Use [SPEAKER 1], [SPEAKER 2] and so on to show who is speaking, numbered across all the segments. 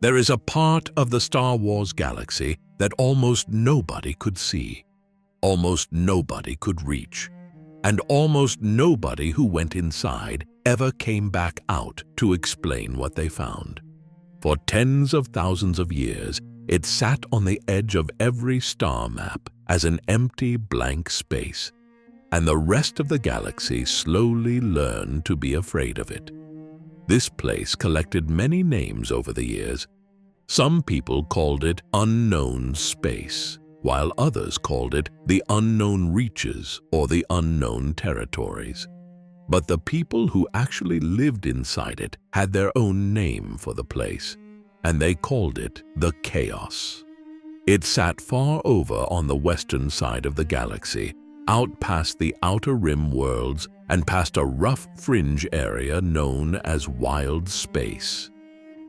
[SPEAKER 1] There is a part of the Star Wars galaxy that almost nobody could see, almost nobody could reach, and almost nobody who went inside ever came back out to explain what they found. For tens of thousands of years, it sat on the edge of every star map as an empty blank space, and the rest of the galaxy slowly learned to be afraid of it. This place collected many names over the years. Some people called it unknown space, while others called it the unknown reaches or the unknown territories. But the people who actually lived inside it had their own name for the place, and they called it the Chaos. It sat far over on the western side of the galaxy, out past the outer rim worlds and past a rough fringe area known as Wild Space.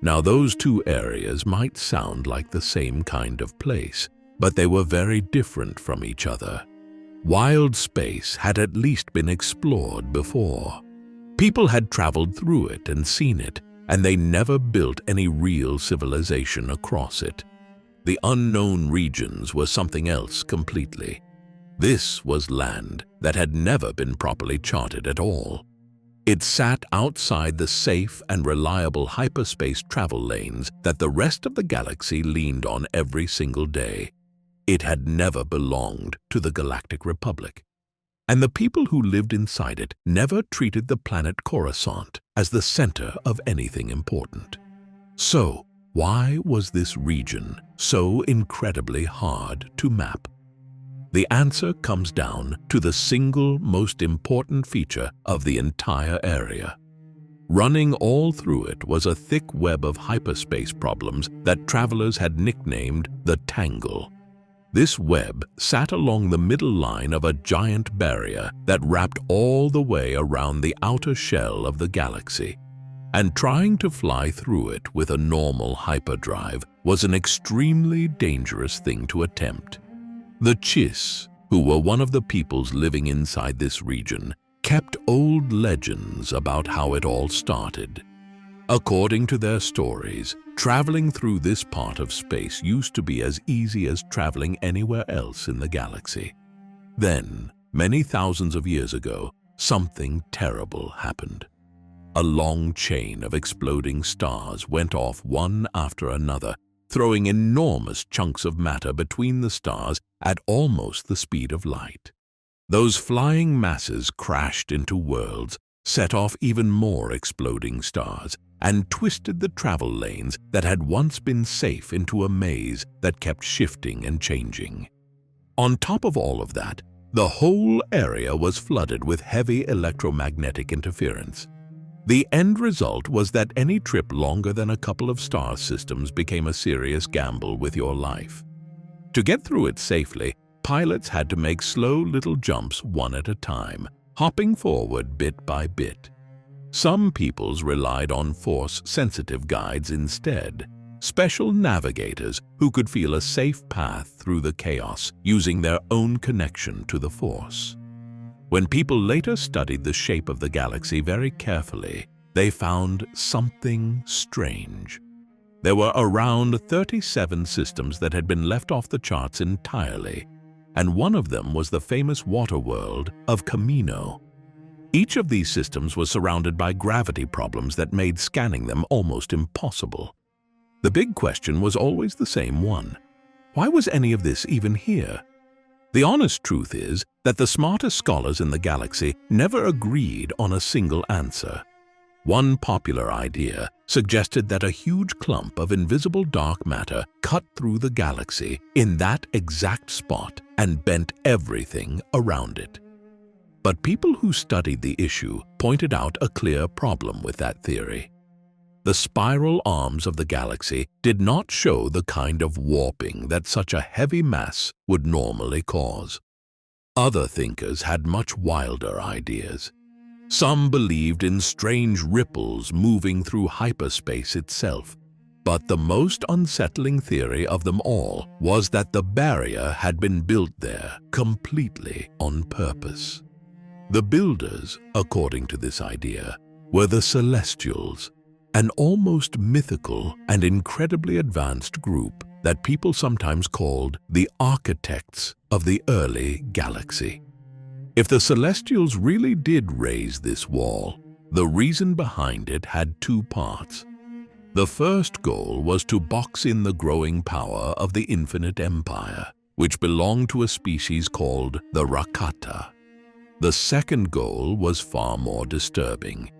[SPEAKER 1] Now, those two areas might sound like the same kind of place, but they were very different from each other. Wild Space had at least been explored before. People had traveled through it and seen it, and they never built any real civilization across it. The unknown regions were something else completely. This was land that had never been properly charted at all. It sat outside the safe and reliable hyperspace travel lanes that the rest of the galaxy leaned on every single day. It had never belonged to the Galactic Republic. And the people who lived inside it never treated the planet Coruscant as the center of anything important. So, why was this region so incredibly hard to map? The answer comes down to the single most important feature of the entire area. Running all through it was a thick web of hyperspace problems that travelers had nicknamed the Tangle. This web sat along the middle line of a giant barrier that wrapped all the way around the outer shell of the galaxy, and trying to fly through it with a normal hyperdrive was an extremely dangerous thing to attempt. The Chiss, who were one of the peoples living inside this region, kept old legends about how it all started. According to their stories, traveling through this part of space used to be as easy as traveling anywhere else in the galaxy. Then, many thousands of years ago, something terrible happened. A long chain of exploding stars went off one after another, throwing enormous chunks of matter between the stars at almost the speed of light. Those flying masses crashed into worlds, set off even more exploding stars, and twisted the travel lanes that had once been safe into a maze that kept shifting and changing. On top of all of that, the whole area was flooded with heavy electromagnetic interference. The end result was that any trip longer than a couple of star systems became a serious gamble with your life. To get through it safely, pilots had to make slow little jumps one at a time, hopping forward bit by bit. Some peoples relied on Force-sensitive guides instead, special navigators who could feel a safe path through the chaos using their own connection to the Force. When people later studied the shape of the galaxy very carefully, they found something strange. There were around 37 systems that had been left off the charts entirely, and one of them was the famous water world of Kamino. Each of these systems was surrounded by gravity problems that made scanning them almost impossible. The big question was always the same one. Why was any of this even here? The honest truth is that the smartest scholars in the galaxy never agreed on a single answer. One popular idea suggested that a huge clump of invisible dark matter cut through the galaxy in that exact spot and bent everything around it. But people who studied the issue pointed out a clear problem with that theory. The spiral arms of the galaxy did not show the kind of warping that such a heavy mass would normally cause. Other thinkers had much wilder ideas. Some believed in strange ripples moving through hyperspace itself, but the most unsettling theory of them all was that the barrier had been built there completely on purpose. The builders, according to this idea, were the Celestials, an almost mythical and incredibly advanced group that people sometimes called the architects of the early galaxy. If the Celestials really did raise this wall, the reason behind it had two parts. The first goal was to box in the growing power of the Infinite Empire, which belonged to a species called the Rakata. The second goal was far more disturbing.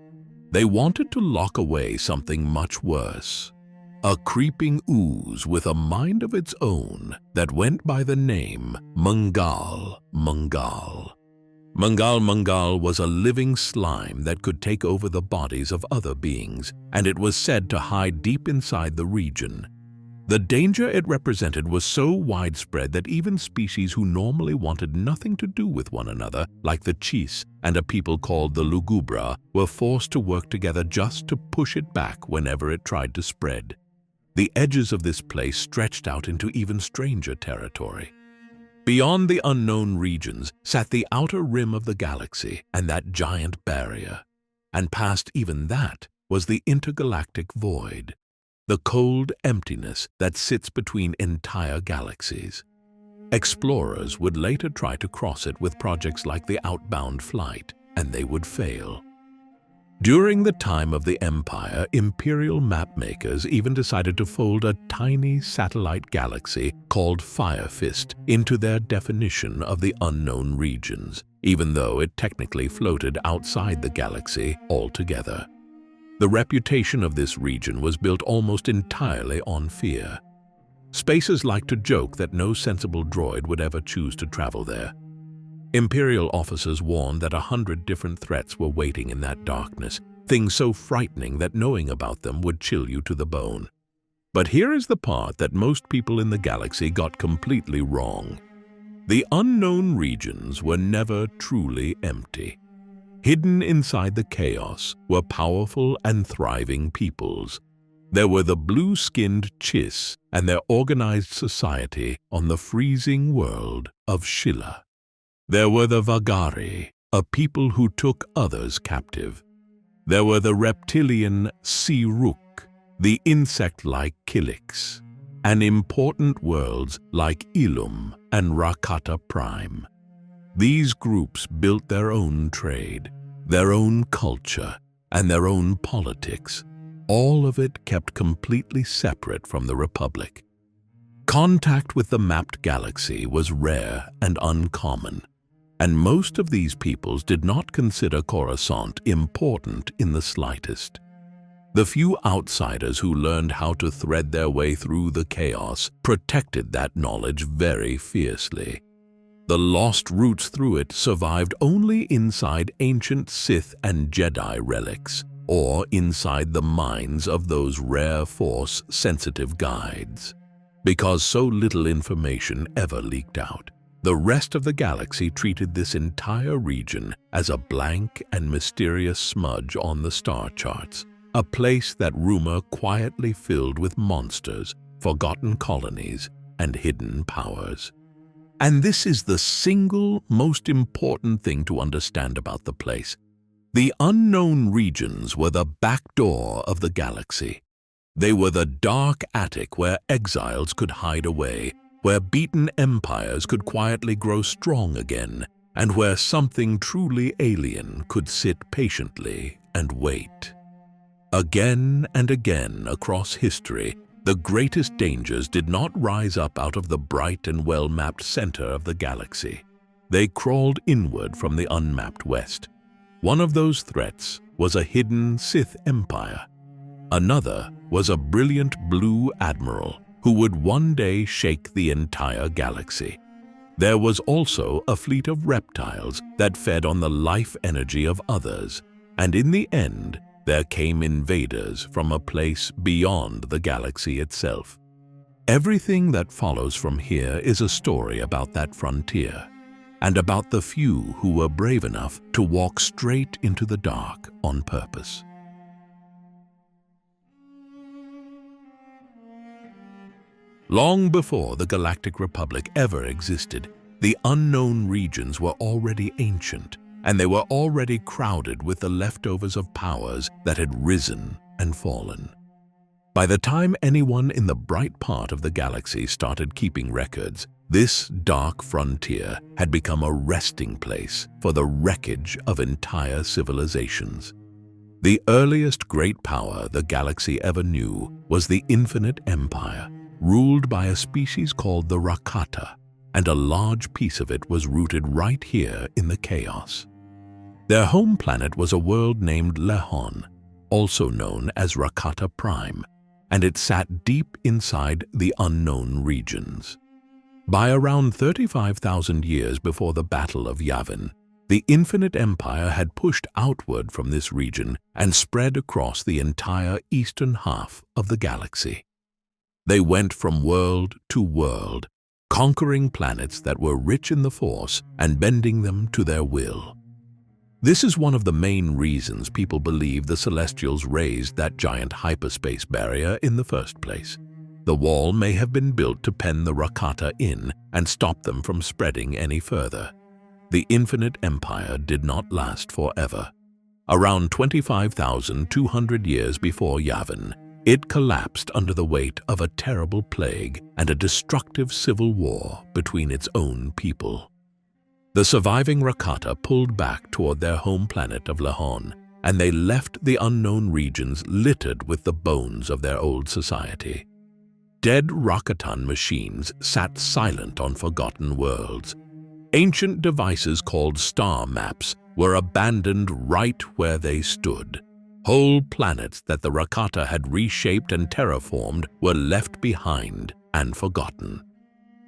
[SPEAKER 1] They wanted to lock away something much worse, a creeping ooze with a mind of its own that went by the name Mangal. Mangal was a living slime that could take over the bodies of other beings, and it was said to hide deep inside the region. The danger it represented was so widespread that even species who normally wanted nothing to do with one another, like the Chiss and a people called the Lugubra, were forced to work together just to push it back whenever it tried to spread. The edges of this place stretched out into even stranger territory. Beyond the unknown regions sat the outer rim of the galaxy and that giant barrier. And past even that was the intergalactic void, the cold emptiness that sits between entire galaxies. Explorers would later try to cross it with projects like the Outbound flight, and they would fail. During the time of the Empire, Imperial mapmakers even decided to fold a tiny satellite galaxy called Fire Fist into their definition of the unknown regions, even though it technically floated outside the galaxy altogether. The reputation of this region was built almost entirely on fear. Spacers liked to joke that no sensible droid would ever choose to travel there. Imperial officers warned that 100 different threats were waiting in that darkness, things so frightening that knowing about them would chill you to the bone. But here is the part that most people in the galaxy got completely wrong. The unknown regions were never truly empty. Hidden inside the chaos were powerful and thriving peoples. There were the blue-skinned Chiss and their organized society on the freezing world of Csilla. There were the Vagaari, a people who took others captive. There were the reptilian Ssi-ruuvi, the insect-like Killiks, and important worlds like Ilum and Rakata Prime. These groups built their own trade, their own culture, and their own politics, all of it kept completely separate from the Republic. Contact with the mapped galaxy was rare and uncommon, and most of these peoples did not consider Coruscant important in the slightest. The few outsiders who learned how to thread their way through the chaos protected that knowledge very fiercely. The lost routes through it survived only inside ancient Sith and Jedi relics, or inside the minds of those rare Force-sensitive guides. Because so little information ever leaked out, the rest of the galaxy treated this entire region as a blank and mysterious smudge on the star charts, a place that rumor quietly filled with monsters, forgotten colonies, and hidden powers. And this is the single most important thing to understand about the place. The unknown regions were the back door of the galaxy. They were the dark attic where exiles could hide away, where beaten empires could quietly grow strong again, and where something truly alien could sit patiently and wait. Again and again across history, the greatest dangers did not rise up out of the bright and well-mapped center of the galaxy. They crawled inward from the unmapped west. One of those threats was a hidden Sith empire. Another was a brilliant blue admiral who would one day shake the entire galaxy. There was also a fleet of reptiles that fed on the life energy of others, and in the end, there came invaders from a place beyond the galaxy itself. Everything that follows from here is a story about that frontier, and about the few who were brave enough to walk straight into the dark on purpose. Long before the Galactic Republic ever existed, the unknown regions were already ancient, and they were already crowded with the leftovers of powers that had risen and fallen. By the time anyone in the bright part of the galaxy started keeping records, this dark frontier had become a resting place for the wreckage of entire civilizations. The earliest great power the galaxy ever knew was the Infinite Empire, ruled by a species called the Rakata, and a large piece of it was rooted right here in the chaos. Their home planet was a world named Lehon, also known as Rakata Prime, and it sat deep inside the unknown regions. By around 35,000 years before the Battle of Yavin, the Infinite Empire had pushed outward from this region and spread across the entire eastern half of the galaxy. They went from world to world, conquering planets that were rich in the Force and bending them to their will. This is one of the main reasons people believe the Celestials raised that giant hyperspace barrier in the first place. The wall may have been built to pen the Rakata in and stop them from spreading any further. The Infinite Empire did not last forever. Around 25,200 years before Yavin, it collapsed under the weight of a terrible plague and a destructive civil war between its own people. The surviving Rakata pulled back toward their home planet of Lehon, and they left the unknown regions littered with the bones of their old society. Dead Rakatan machines sat silent on forgotten worlds. Ancient devices called star maps were abandoned right where they stood. Whole planets that the Rakata had reshaped and terraformed were left behind and forgotten.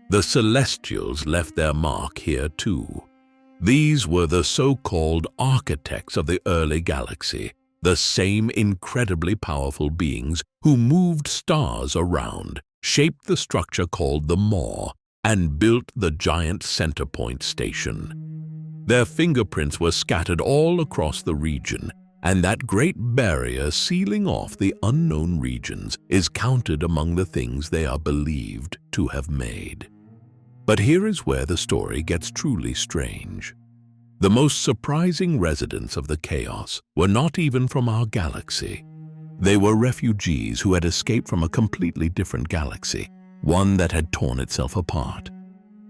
[SPEAKER 1] The Celestials left their mark here too. These were the so-called architects of the early galaxy, the same incredibly powerful beings who moved stars around, shaped the structure called the Maw, and built the giant Centerpoint station. Their fingerprints were scattered all across the region, and that great barrier sealing off the unknown regions is counted among the things they are believed to have made. But here is where the story gets truly strange. The most surprising residents of the chaos were not even from our galaxy. They were refugees who had escaped from a completely different galaxy, one that had torn itself apart.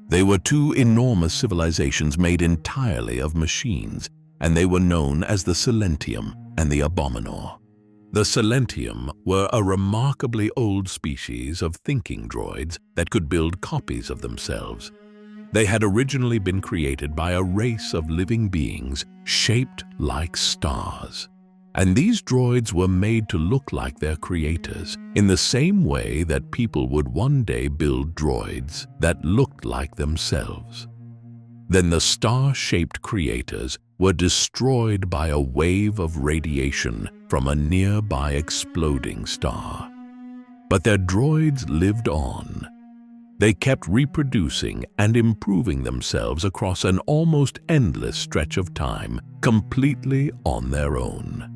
[SPEAKER 1] They were two enormous civilizations made entirely of machines, and they were known as the Silentium and the Abominor. The Silentium were a remarkably old species of thinking droids that could build copies of themselves. They had originally been created by a race of living beings shaped like stars. And these droids were made to look like their creators, in the same way that people would one day build droids that looked like themselves. Then the star-shaped creators were destroyed by a wave of radiation from a nearby exploding star. But their droids lived on. They kept reproducing and improving themselves across an almost endless stretch of time, completely on their own.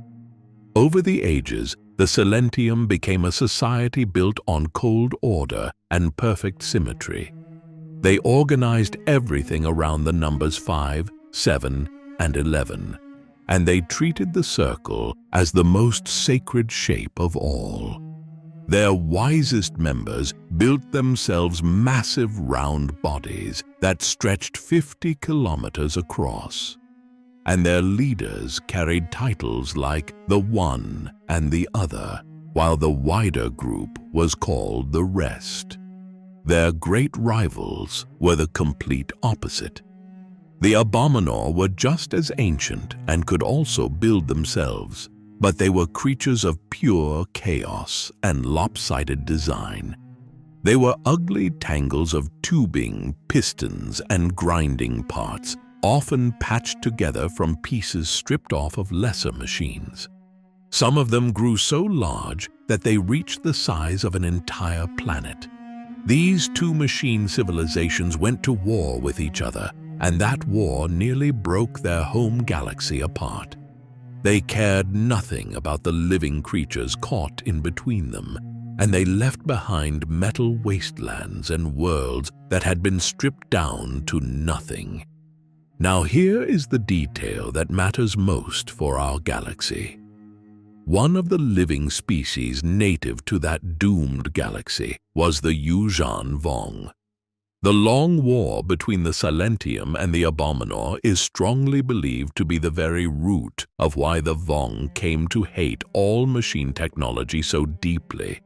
[SPEAKER 1] Over the ages, the Silentium became a society built on cold order and perfect symmetry. They organized everything around the numbers 5, 7, and 11, and they treated the circle as the most sacred shape of all. Their wisest members built themselves massive round bodies that stretched 50 kilometers across. And their leaders carried titles like the One and the Other, while the wider group was called the Rest. Their great rivals were the complete opposite. The Abominor were just as ancient and could also build themselves, but they were creatures of pure chaos and lopsided design. They were ugly tangles of tubing, pistons, and grinding parts, often patched together from pieces stripped off of lesser machines. Some of them grew so large that they reached the size of an entire planet. These two machine civilizations went to war with each other, and that war nearly broke their home galaxy apart. They cared nothing about the living creatures caught in between them, and they left behind metal wastelands and worlds that had been stripped down to nothing. Now here is the detail that matters most for our galaxy. One of the living species native to that doomed galaxy was the Yuuzhan Vong. The long war between the Silentium and the Abominor is strongly believed to be the very root of why the Vong came to hate all machine technology so deeply,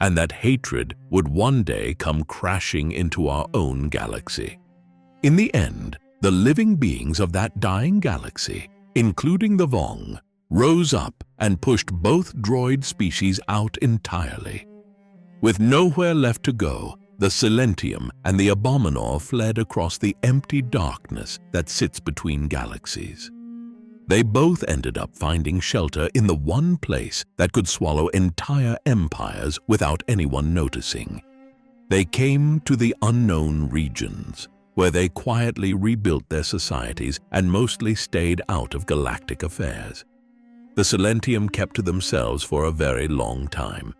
[SPEAKER 1] and that hatred would one day come crashing into our own galaxy. In the end, the living beings of that dying galaxy, including the Vong, rose up and pushed both droid species out entirely. With nowhere left to go, the Silentium and the Abominor fled across the empty darkness that sits between galaxies. They both ended up finding shelter in the one place that could swallow entire empires without anyone noticing. They came to the unknown regions, where they quietly rebuilt their societies and mostly stayed out of galactic affairs. The Silentium kept to themselves for a very long time.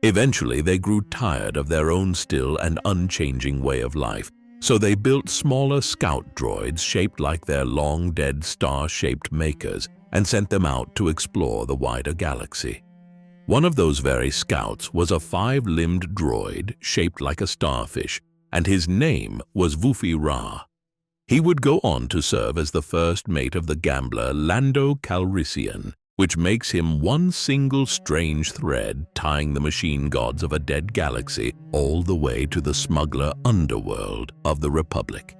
[SPEAKER 1] Eventually, they grew tired of their own still and unchanging way of life, so they built smaller scout droids shaped like their long-dead star-shaped makers and sent them out to explore the wider galaxy. One of those very scouts was a 5-limbed droid shaped like a starfish, and his name was Vuffi-Ra. He would go on to serve as the first mate of the gambler Lando Calrissian, which makes him one single strange thread tying the machine gods of a dead galaxy all the way to the smuggler underworld of the Republic.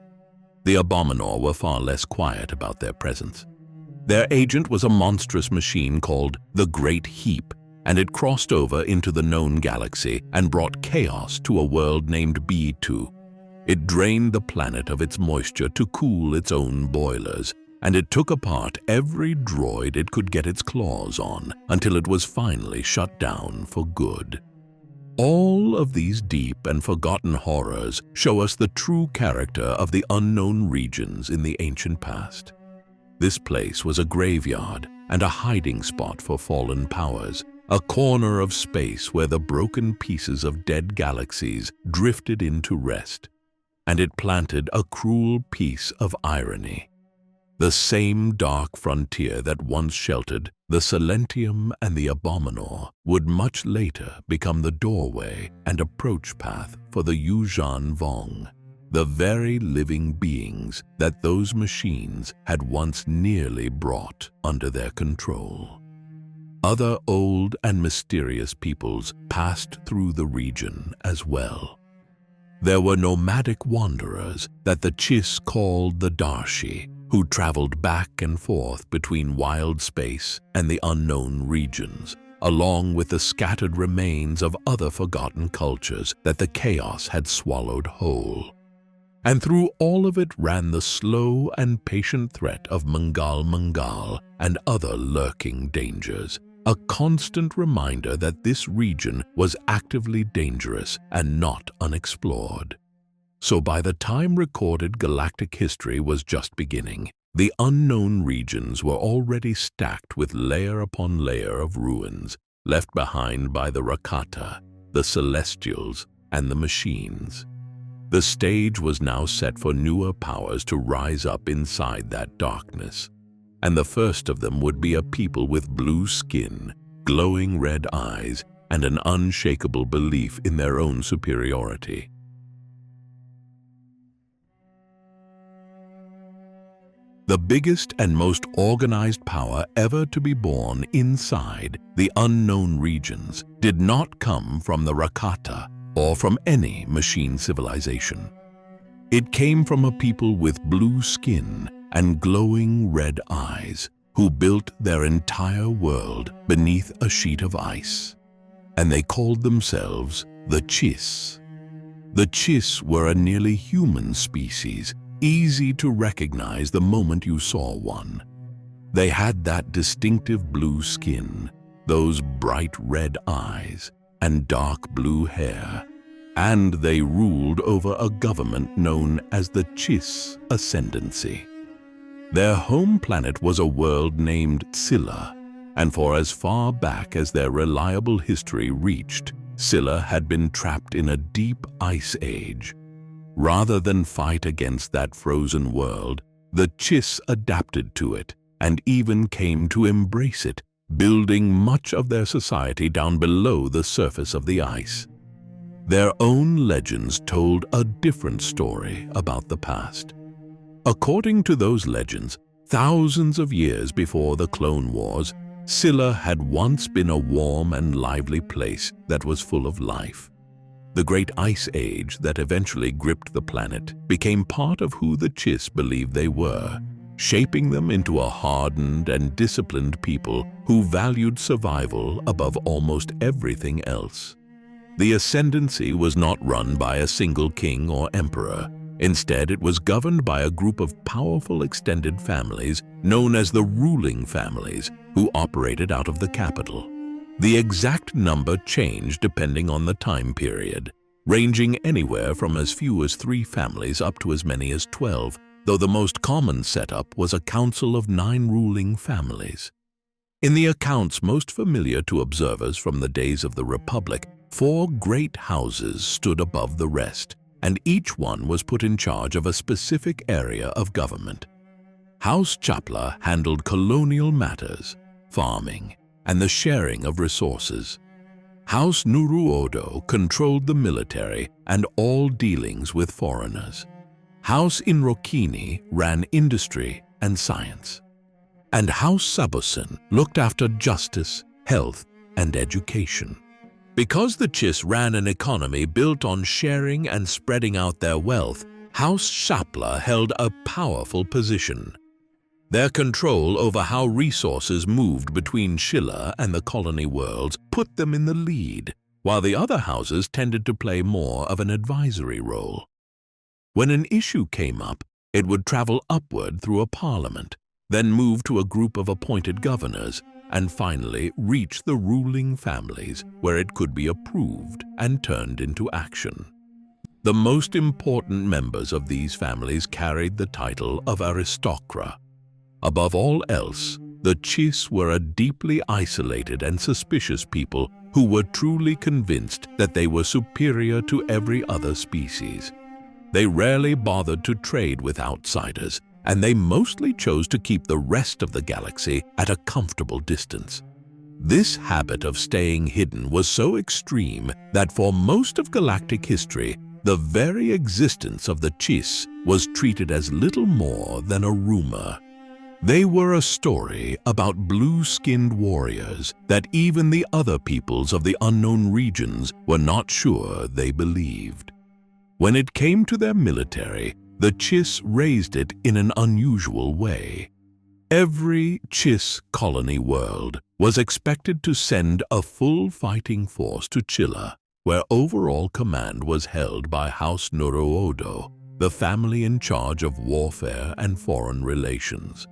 [SPEAKER 1] The Abominor were far less quiet about their presence. Their agent was a monstrous machine called the Great Heap, and it crossed over into the known galaxy and brought chaos to a world named B2. It drained the planet of its moisture to cool its own boilers, and it took apart every droid it could get its claws on until it was finally shut down for good. All of these deep and forgotten horrors show us the true character of the unknown regions in the ancient past. This place was a graveyard and a hiding spot for fallen powers, a corner of space where the broken pieces of dead galaxies drifted into rest, and it planted a cruel piece of irony. The same dark frontier that once sheltered the Silentium and the Abominor would much later become the doorway and approach path for the Yuuzhan Vong, the very living beings that those machines had once nearly brought under their control. Other old and mysterious peoples passed through the region as well. There were nomadic wanderers that the Chiss called the Darshi, who traveled back and forth between wild space and the unknown regions, along with the scattered remains of other forgotten cultures that the chaos had swallowed whole. And through all of it ran the slow and patient threat of Mangal and other lurking dangers, a constant reminder that this region was actively dangerous and not unexplored. So by the time recorded galactic history was just beginning, the unknown regions were already stacked with layer upon layer of ruins left behind by the Rakata, the Celestials, and the machines. The stage was now set for newer powers to rise up inside that darkness, and the first of them would be a people with blue skin, glowing red eyes, and an unshakable belief in their own superiority. The biggest and most organized power ever to be born inside the unknown regions did not come from the Rakata or from any machine civilization. It came from a people with blue skin and glowing red eyes who built their entire world beneath a sheet of ice, and they called themselves the Chiss. The Chiss were a nearly human species, easy to recognize the moment you saw one. They had that distinctive blue skin, those bright red eyes, and dark blue hair, and they ruled over a government known as the Chiss Ascendancy. Their home planet was a world named Csilla, and for as far back as their reliable history reached, Csilla had been trapped in a deep ice age. Rather than fight against that frozen world, the Chiss adapted to it and even came to embrace it, building much of their society down below the surface of the ice. Their own legends told a different story about the past. According to those legends, thousands of years before the Clone Wars, Csilla had once been a warm and lively place that was full of life. The great ice age that eventually gripped the planet became part of who the Chiss believed they were, shaping them into a hardened and disciplined people who valued survival above almost everything else. The ascendancy was not run by a single king or emperor. Instead, it was governed by a group of powerful extended families known as the ruling families, who operated out of the capital. The exact number changed depending on the time period, ranging anywhere from as few as 3 families up to as many as 12, though the most common setup was a council of 9 ruling families. In the accounts most familiar to observers from the days of the Republic, 4 great houses stood above the rest, and each one was put in charge of a specific area of government. House Chapla handled colonial matters, farming, and the sharing of resources. House Nuruodo controlled the military and all dealings with foreigners. House Inrokini ran industry and science. And House Sabosin looked after justice, health, and education. Because the Chiss ran an economy built on sharing and spreading out their wealth, House Chapla held a powerful position. Their control over how resources moved between Csilla and the colony worlds put them in the lead, while the other houses tended to play more of an advisory role. When an issue came up, it would travel upward through a parliament, then move to a group of appointed governors, and finally reach the ruling families where it could be approved and turned into action. The most important members of these families carried the title of aristocra. Above all else, the Chiss were a deeply isolated and suspicious people who were truly convinced that they were superior to every other species. They rarely bothered to trade with outsiders, and they mostly chose to keep the rest of the galaxy at a comfortable distance. This habit of staying hidden was so extreme that for most of galactic history, the very existence of the Chiss was treated as little more than a rumor. They were a story about blue-skinned warriors that even the other peoples of the unknown regions were not sure they believed. When it came to their military, the Chiss raised it in an unusual way. Every Chiss colony world was expected to send a full fighting force to Csilla, where overall command was held by House Nuruodo, the family in charge of warfare and foreign relations.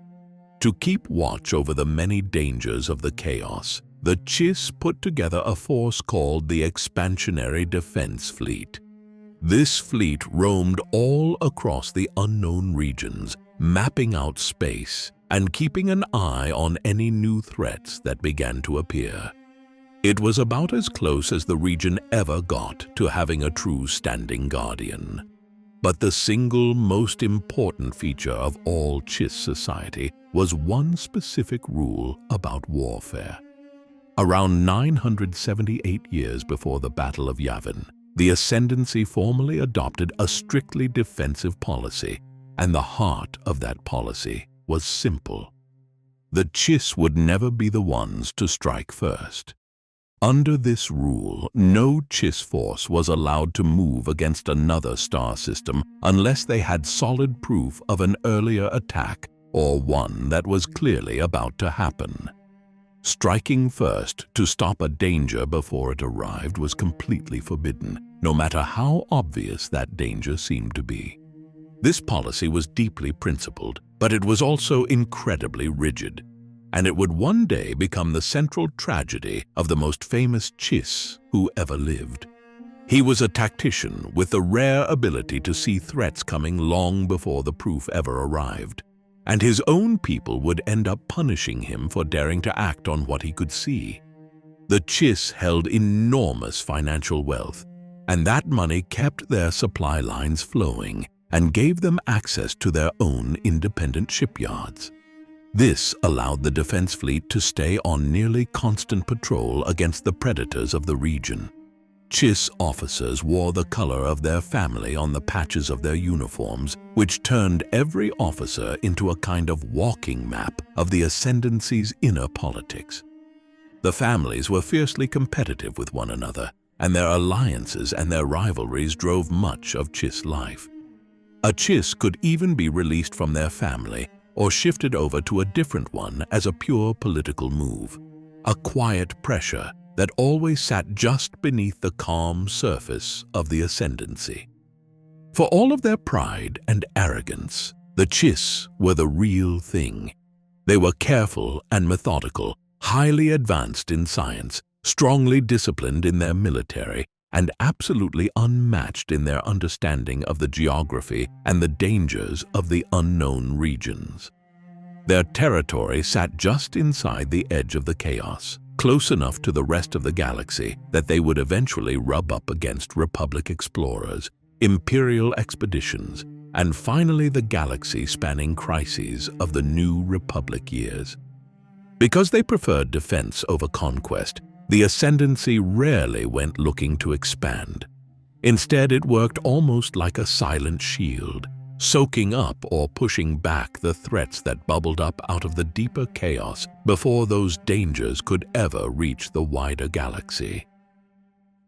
[SPEAKER 1] To keep watch over the many dangers of the chaos, the Chiss put together a force called the Expansionary Defense Fleet. This fleet roamed all across the unknown regions, mapping out space and keeping an eye on any new threats that began to appear. It was about as close as the region ever got to having a true standing guardian. But the single most important feature of all Chiss society was one specific rule about warfare. Around 978 years before the Battle of Yavin, the Ascendancy formally adopted a strictly defensive policy, and the heart of that policy was simple. The Chiss would never be the ones to strike first. Under this rule, no Chiss force was allowed to move against another star system unless they had solid proof of an earlier attack or one that was clearly about to happen. Striking first to stop a danger before it arrived was completely forbidden, no matter how obvious that danger seemed to be. This policy was deeply principled, but it was also incredibly rigid, and it would one day become the central tragedy of the most famous Chiss who ever lived. He was a tactician with the rare ability to see threats coming long before the proof ever arrived, and his own people would end up punishing him for daring to act on what he could see. The Chiss held enormous financial wealth, and that money kept their supply lines flowing and gave them access to their own independent shipyards. This allowed the defense fleet to stay on nearly constant patrol against the predators of the region. Chiss officers wore the color of their family on the patches of their uniforms, which turned every officer into a kind of walking map of the Ascendancy's inner politics. The families were fiercely competitive with one another, and their alliances and their rivalries drove much of Chiss life. A Chiss could even be released from their family or shifted over to a different one as a pure political move, a quiet pressure that always sat just beneath the calm surface of the Ascendancy. For all of their pride and arrogance, the Chiss were the real thing. They were careful and methodical, highly advanced in science, strongly disciplined in their military, and absolutely unmatched in their understanding of the geography and the dangers of the unknown regions. Their territory sat just inside the edge of the chaos, close enough to the rest of the galaxy that they would eventually rub up against Republic explorers, Imperial expeditions, and finally the galaxy-spanning crises of the New Republic years. Because they preferred defense over conquest, the Ascendancy rarely went looking to expand. Instead, it worked almost like a silent shield, soaking up or pushing back the threats that bubbled up out of the deeper chaos before those dangers could ever reach the wider galaxy.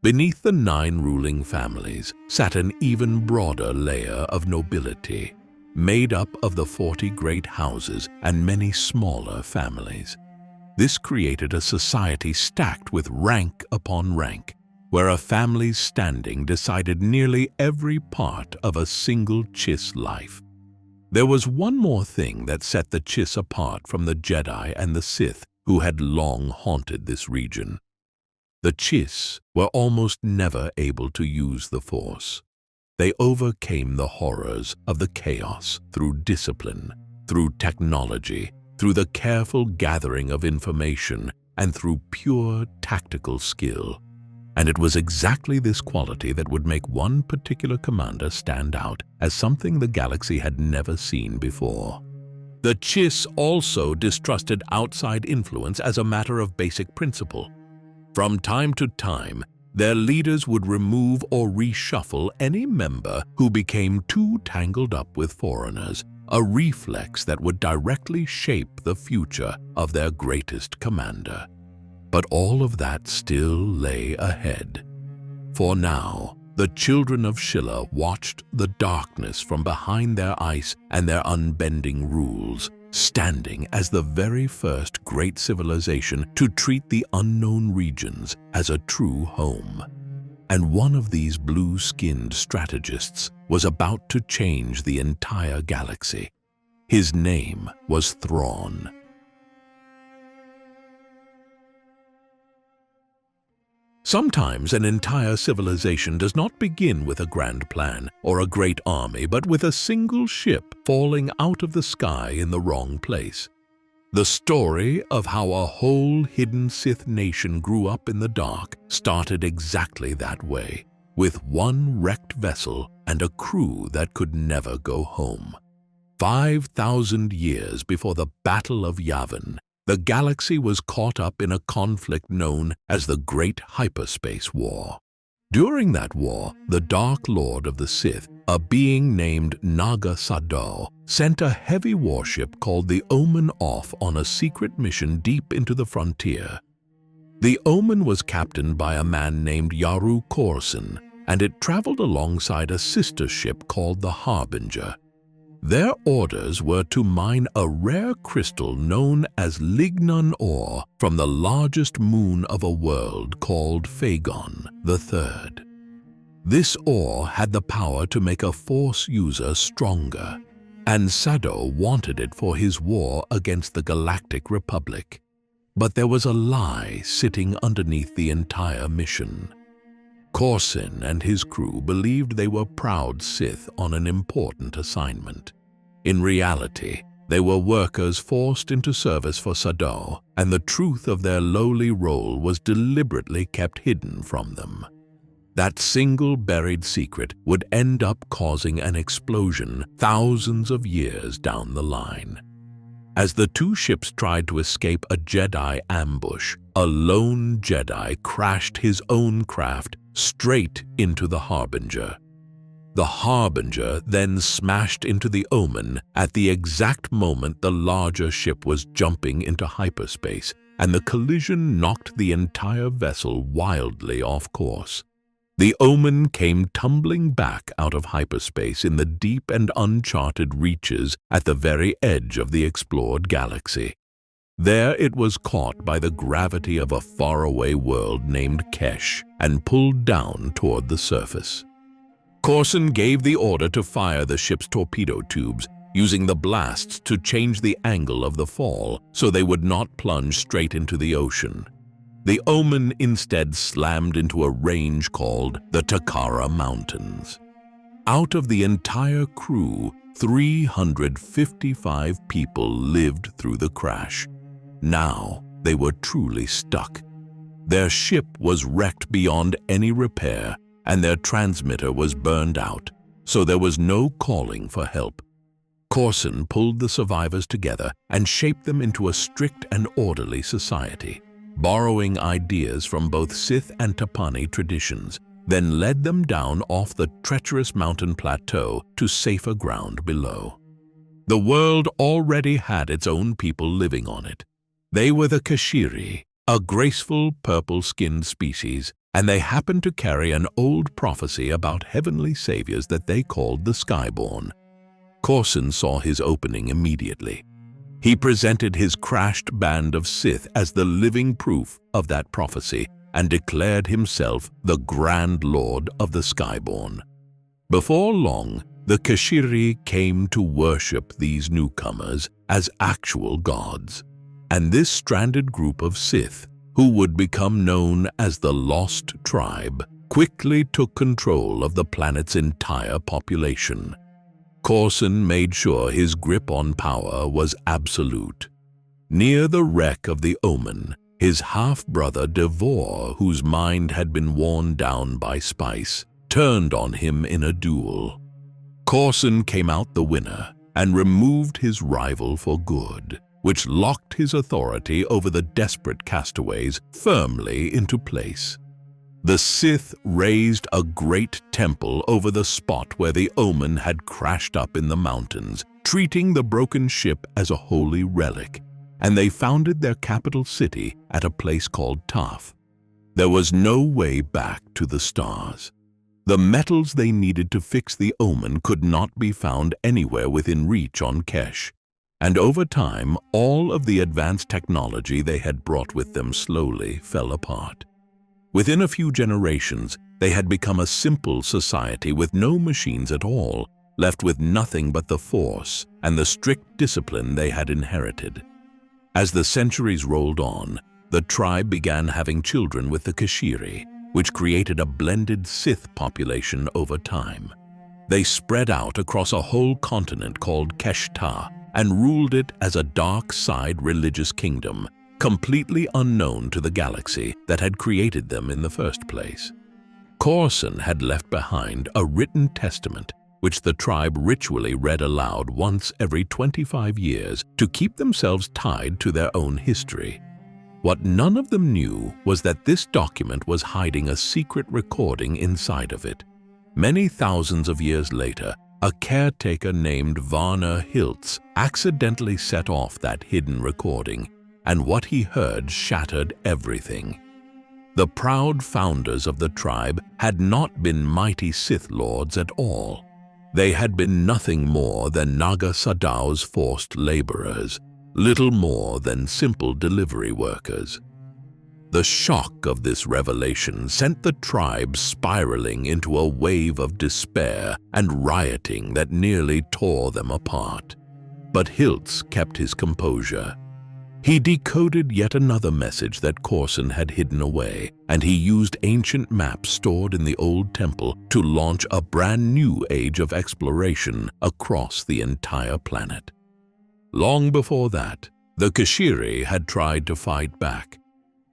[SPEAKER 1] Beneath the 9 ruling families sat an even broader layer of nobility, made up of the 40 great houses and many smaller families. This created a society stacked with rank upon rank, where a family's standing decided nearly every part of a single Chiss life. There was one more thing that set the Chiss apart from the Jedi and the Sith who had long haunted this region. The Chiss were almost never able to use the Force. They overcame the horrors of the chaos through discipline, through technology, through the careful gathering of information, and through pure tactical skill. And it was exactly this quality that would make one particular commander stand out as something the galaxy had never seen before. The Chiss also distrusted outside influence as a matter of basic principle. From time to time, their leaders would remove or reshuffle any member who became too tangled up with foreigners, a reflex that would directly shape the future of their greatest commander. But all of that still lay ahead. For now, the children of Csilla watched the darkness from behind their ice and their unbending rules, standing as the very first great civilization to treat the unknown regions as a true home. And one of these blue-skinned strategists was about to change the entire galaxy. His name was Thrawn. Sometimes an entire civilization does not begin with a grand plan or a great army, but with a single ship falling out of the sky in the wrong place. The story of how a whole hidden Sith nation grew up in the dark started exactly that way, with one wrecked vessel and a crew that could never go home. 5,000 years before the Battle of Yavin, the galaxy was caught up in a conflict known as the Great Hyperspace War. During that war, the Dark Lord of the Sith, a being named Naga Sadow, sent a heavy warship called the Omen off on a secret mission deep into the frontier. The Omen was captained by a man named Yaru Corson, and it traveled alongside a sister ship called the Harbinger. Their orders were to mine a rare crystal known as lignan ore from the largest moon of a world called Phagon III. This ore had the power to make a Force user stronger, and Sadow wanted it for his war against the Galactic Republic. But there was a lie sitting underneath the entire mission. Corson and his crew believed they were proud Sith on an important assignment. In reality, they were workers forced into service for Sadow, and the truth of their lowly role was deliberately kept hidden from them. That single buried secret would end up causing an explosion thousands of years down the line. As the two ships tried to escape a Jedi ambush, a lone Jedi crashed his own craft straight into the Harbinger. The Harbinger then smashed into the Omen at the exact moment the larger ship was jumping into hyperspace, and the collision knocked the entire vessel wildly off course. The Omen came tumbling back out of hyperspace in the deep and uncharted reaches at the very edge of the explored galaxy. There it was caught by the gravity of a faraway world named Kesh and pulled down toward the surface. Corson gave the order to fire the ship's torpedo tubes, using the blasts to change the angle of the fall so they would not plunge straight into the ocean. The Omen instead slammed into a range called the Takara Mountains. Out of the entire crew, 355 people lived through the crash. Now they were truly stuck. Their ship was wrecked beyond any repair, and their transmitter was burned out, so there was no calling for help. Corson pulled the survivors together and shaped them into a strict and orderly society, borrowing ideas from both Sith and Tapani traditions, then led them down off the treacherous mountain plateau to safer ground below. The world already had its own people living on it. They were the Kashiri, a graceful purple-skinned species, and they happened to carry an old prophecy about heavenly saviors that they called the Skyborn. Corson saw his opening immediately. He presented his crashed band of Sith as the living proof of that prophecy and declared himself the Grand Lord of the Skyborn. Before long, the Kashiri came to worship these newcomers as actual gods, and this stranded group of Sith, who would become known as the Lost Tribe, quickly took control of the planet's entire population. Corson made sure his grip on power was absolute. Near the wreck of the Omen, his half-brother Devor, whose mind had been worn down by spice, turned on him in a duel. Corson came out the winner and removed his rival for good, which locked his authority over the desperate castaways firmly into place. The Sith raised a great temple over the spot where the Omen had crashed up in the mountains, treating the broken ship as a holy relic, and they founded their capital city at a place called Taf. There was no way back to the stars. The metals they needed to fix the Omen could not be found anywhere within reach on Kesh, and over time, all of the advanced technology they had brought with them slowly fell apart. Within a few generations, they had become a simple society with no machines at all, left with nothing but the Force and the strict discipline they had inherited. As the centuries rolled on, the tribe began having children with the Kashiri, which created a blended Sith population over time. They spread out across a whole continent called Keshta and ruled it as a dark-side religious kingdom, completely unknown to the galaxy that had created them in the first place. Corson had left behind a written testament which the tribe ritually read aloud once every 25 years to keep themselves tied to their own history. What none of them knew was that this document was hiding a secret recording inside of it. Many thousands of years later, a caretaker named Varner Hiltz accidentally set off that hidden recording, and what he heard shattered everything. The proud founders of the tribe had not been mighty Sith lords at all. They had been nothing more than Naga Sadow's forced laborers, little more than simple delivery workers. The shock of this revelation sent the tribe spiraling into a wave of despair and rioting that nearly tore them apart. But Hiltz kept his composure. He decoded yet another message that Corson had hidden away, and he used ancient maps stored in the old temple to launch a brand new age of exploration across the entire planet. Long before that, the Kashiri had tried to fight back.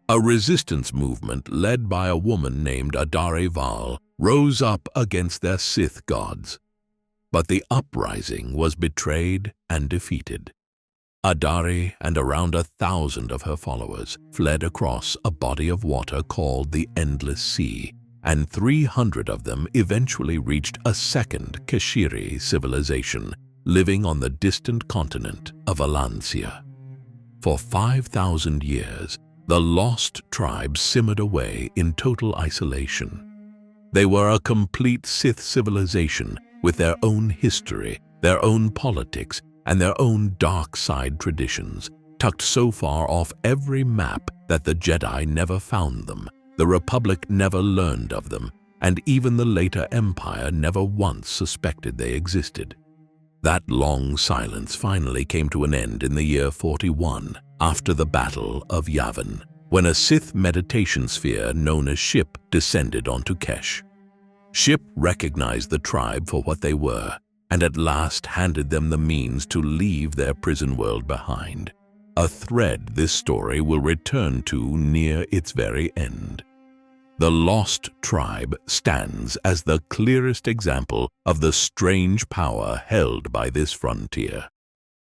[SPEAKER 1] A resistance movement led by a woman named Adare Val rose up against their Sith gods. But the uprising was betrayed and defeated. Adari and around 1,000 of her followers fled across a body of water called the Endless Sea, and 300 of them eventually reached a second Kashiri civilization, living on the distant continent of Alancia. For 5,000 years, the lost tribe simmered away in total isolation. They were a complete Sith civilization with their own history, their own politics, and their own dark side traditions, tucked so far off every map that the Jedi never found them, the Republic never learned of them, and even the later Empire never once suspected they existed. That long silence finally came to an end in the year 41, after the Battle of Yavin, when a Sith meditation sphere known as Ship descended onto Kesh. Ship recognized the tribe for what they were, and at last handed them the means to leave their prison world behind. A thread this story will return to near its very end. The Lost Tribe stands as the clearest example of the strange power held by this frontier.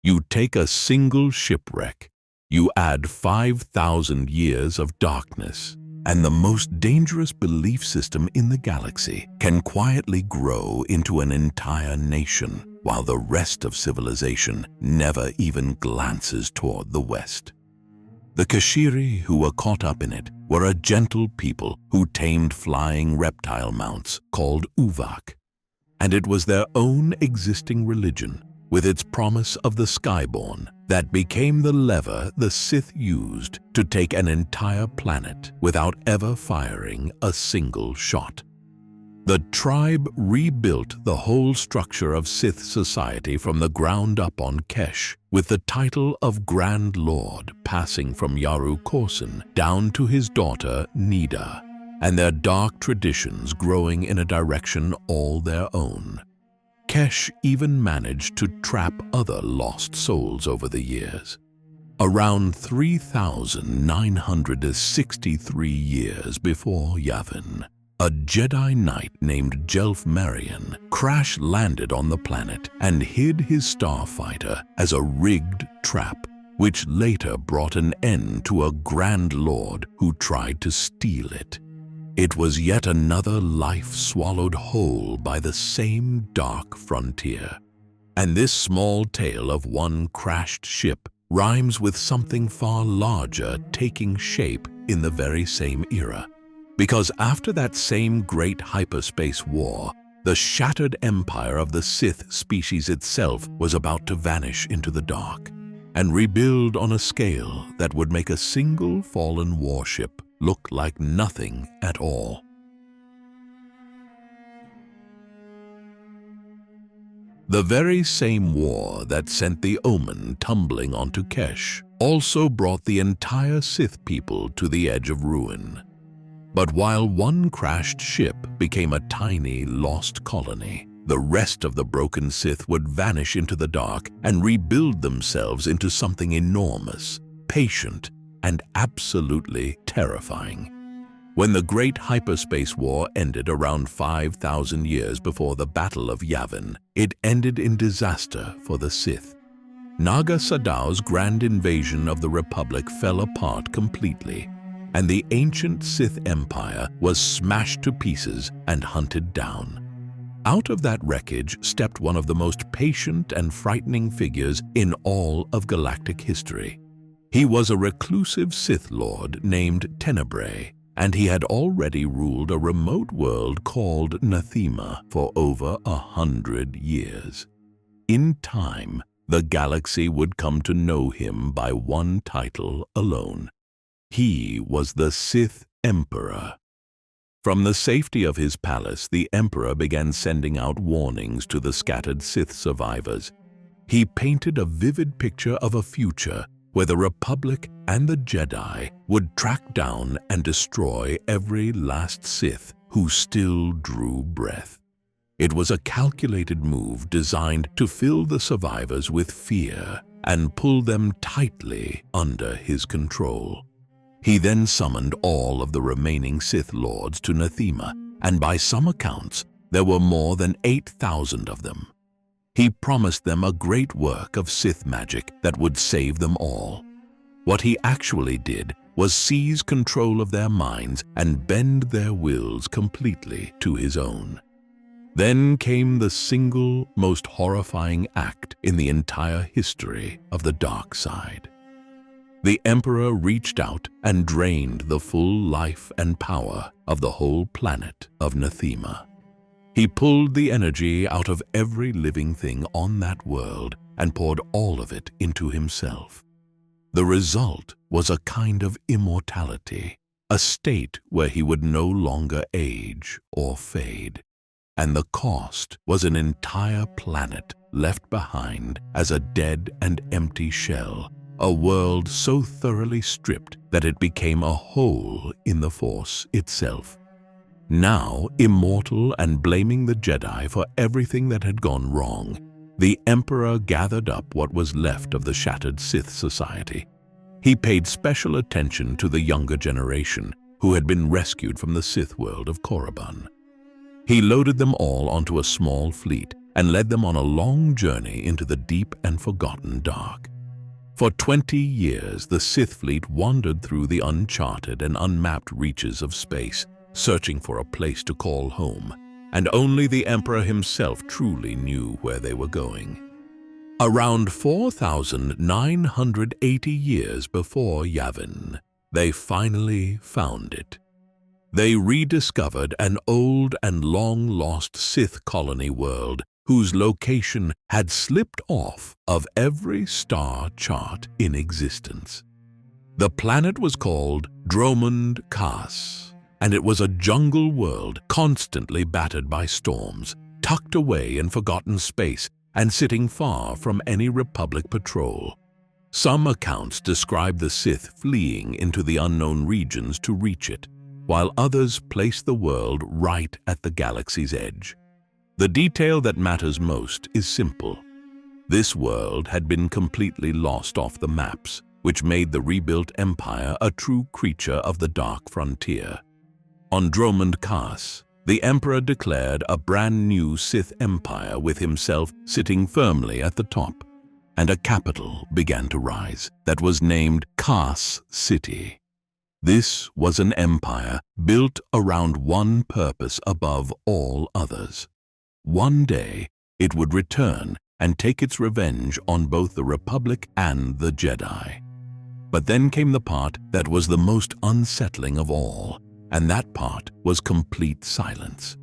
[SPEAKER 1] You take a single shipwreck, you add 5,000 years of darkness, and the most dangerous belief system in the galaxy can quietly grow into an entire nation, while the rest of civilization never even glances toward the west. The Kashiri who were caught up in it were a gentle people who tamed flying reptile mounts called Uvak, and it was their own existing religion, with its promise of the Skyborn, that became the lever the Sith used to take an entire planet without ever firing a single shot. The tribe rebuilt the whole structure of Sith society from the ground up on Kesh, with the title of Grand Lord passing from Yaru Korsan down to his daughter Nida, and their dark traditions growing in a direction all their own. Kesh even managed to trap other lost souls over the years. Around 3,963 years before Yavin, a Jedi Knight named Jelf Marion crash-landed on the planet and hid his starfighter as a rigged trap, which later brought an end to a Grand Lord who tried to steal it. It was yet another life swallowed whole by the same dark frontier. And this small tale of one crashed ship rhymes with something far larger taking shape in the very same era. Because after that same great hyperspace war, the shattered empire of the Sith species itself was about to vanish into the dark and rebuild on a scale that would make a single fallen warship look like nothing at all. The very same war that sent the Omen tumbling onto Kesh also brought the entire Sith people to the edge of ruin. But while one crashed ship became a tiny, lost colony, the rest of the broken Sith would vanish into the dark and rebuild themselves into something enormous, patient, and absolutely terrifying. When the Great Hyperspace War ended around 5,000 years before the Battle of Yavin, it ended in disaster for the Sith. Naga Sadow's grand invasion of the Republic fell apart completely, and the ancient Sith Empire was smashed to pieces and hunted down. Out of that wreckage stepped one of the most patient and frightening figures in all of galactic history. He was a reclusive Sith Lord named Tenebrae, and he had already ruled a remote world called Nathema for over 100 years. In time, the galaxy would come to know him by one title alone. He was the Sith Emperor. From the safety of his palace, the Emperor began sending out warnings to the scattered Sith survivors. He painted a vivid picture of a future where the Republic and the Jedi would track down and destroy every last Sith who still drew breath. It was a calculated move designed to fill the survivors with fear and pull them tightly under his control. He then summoned all of the remaining Sith Lords to Nathema, and by some accounts, there were more than 8,000 of them. He promised them a great work of Sith magic that would save them all. What he actually did was seize control of their minds and bend their wills completely to his own. Then came the single most horrifying act in the entire history of the dark side. The Emperor reached out and drained the full life and power of the whole planet of Nathema. He pulled the energy out of every living thing on that world and poured all of it into himself. The result was a kind of immortality, a state where he would no longer age or fade. And the cost was an entire planet left behind as a dead and empty shell, a world so thoroughly stripped that it became a hole in the Force itself. Now, immortal and blaming the Jedi for everything that had gone wrong, the Emperor gathered up what was left of the shattered Sith society. He paid special attention to the younger generation who had been rescued from the Sith world of Korriban. He loaded them all onto a small fleet and led them on a long journey into the deep and forgotten dark. For 20 years, the Sith fleet wandered through the uncharted and unmapped reaches of space, searching for a place to call home, and only the Emperor himself truly knew where they were going. Around 4,980 years before Yavin, they finally found it. They rediscovered an old and long-lost Sith colony world whose location had slipped off of every star chart in existence. The planet was called Dromund Kaas, and it was a jungle world constantly battered by storms, tucked away in forgotten space and sitting far from any Republic patrol. Some accounts describe the Sith fleeing into the unknown regions to reach it, while others place the world right at the galaxy's edge. The detail that matters most is simple. This world had been completely lost off the maps, which made the rebuilt empire a true creature of the dark frontier. On Dromund Kaas, the Emperor declared a brand new Sith empire with himself sitting firmly at the top, and a capital began to rise that was named Kaas City. This was an empire built around one purpose above all others. One day, it would return and take its revenge on both the Republic and the Jedi. But then came the part that was the most unsettling of all, and that part was complete silence.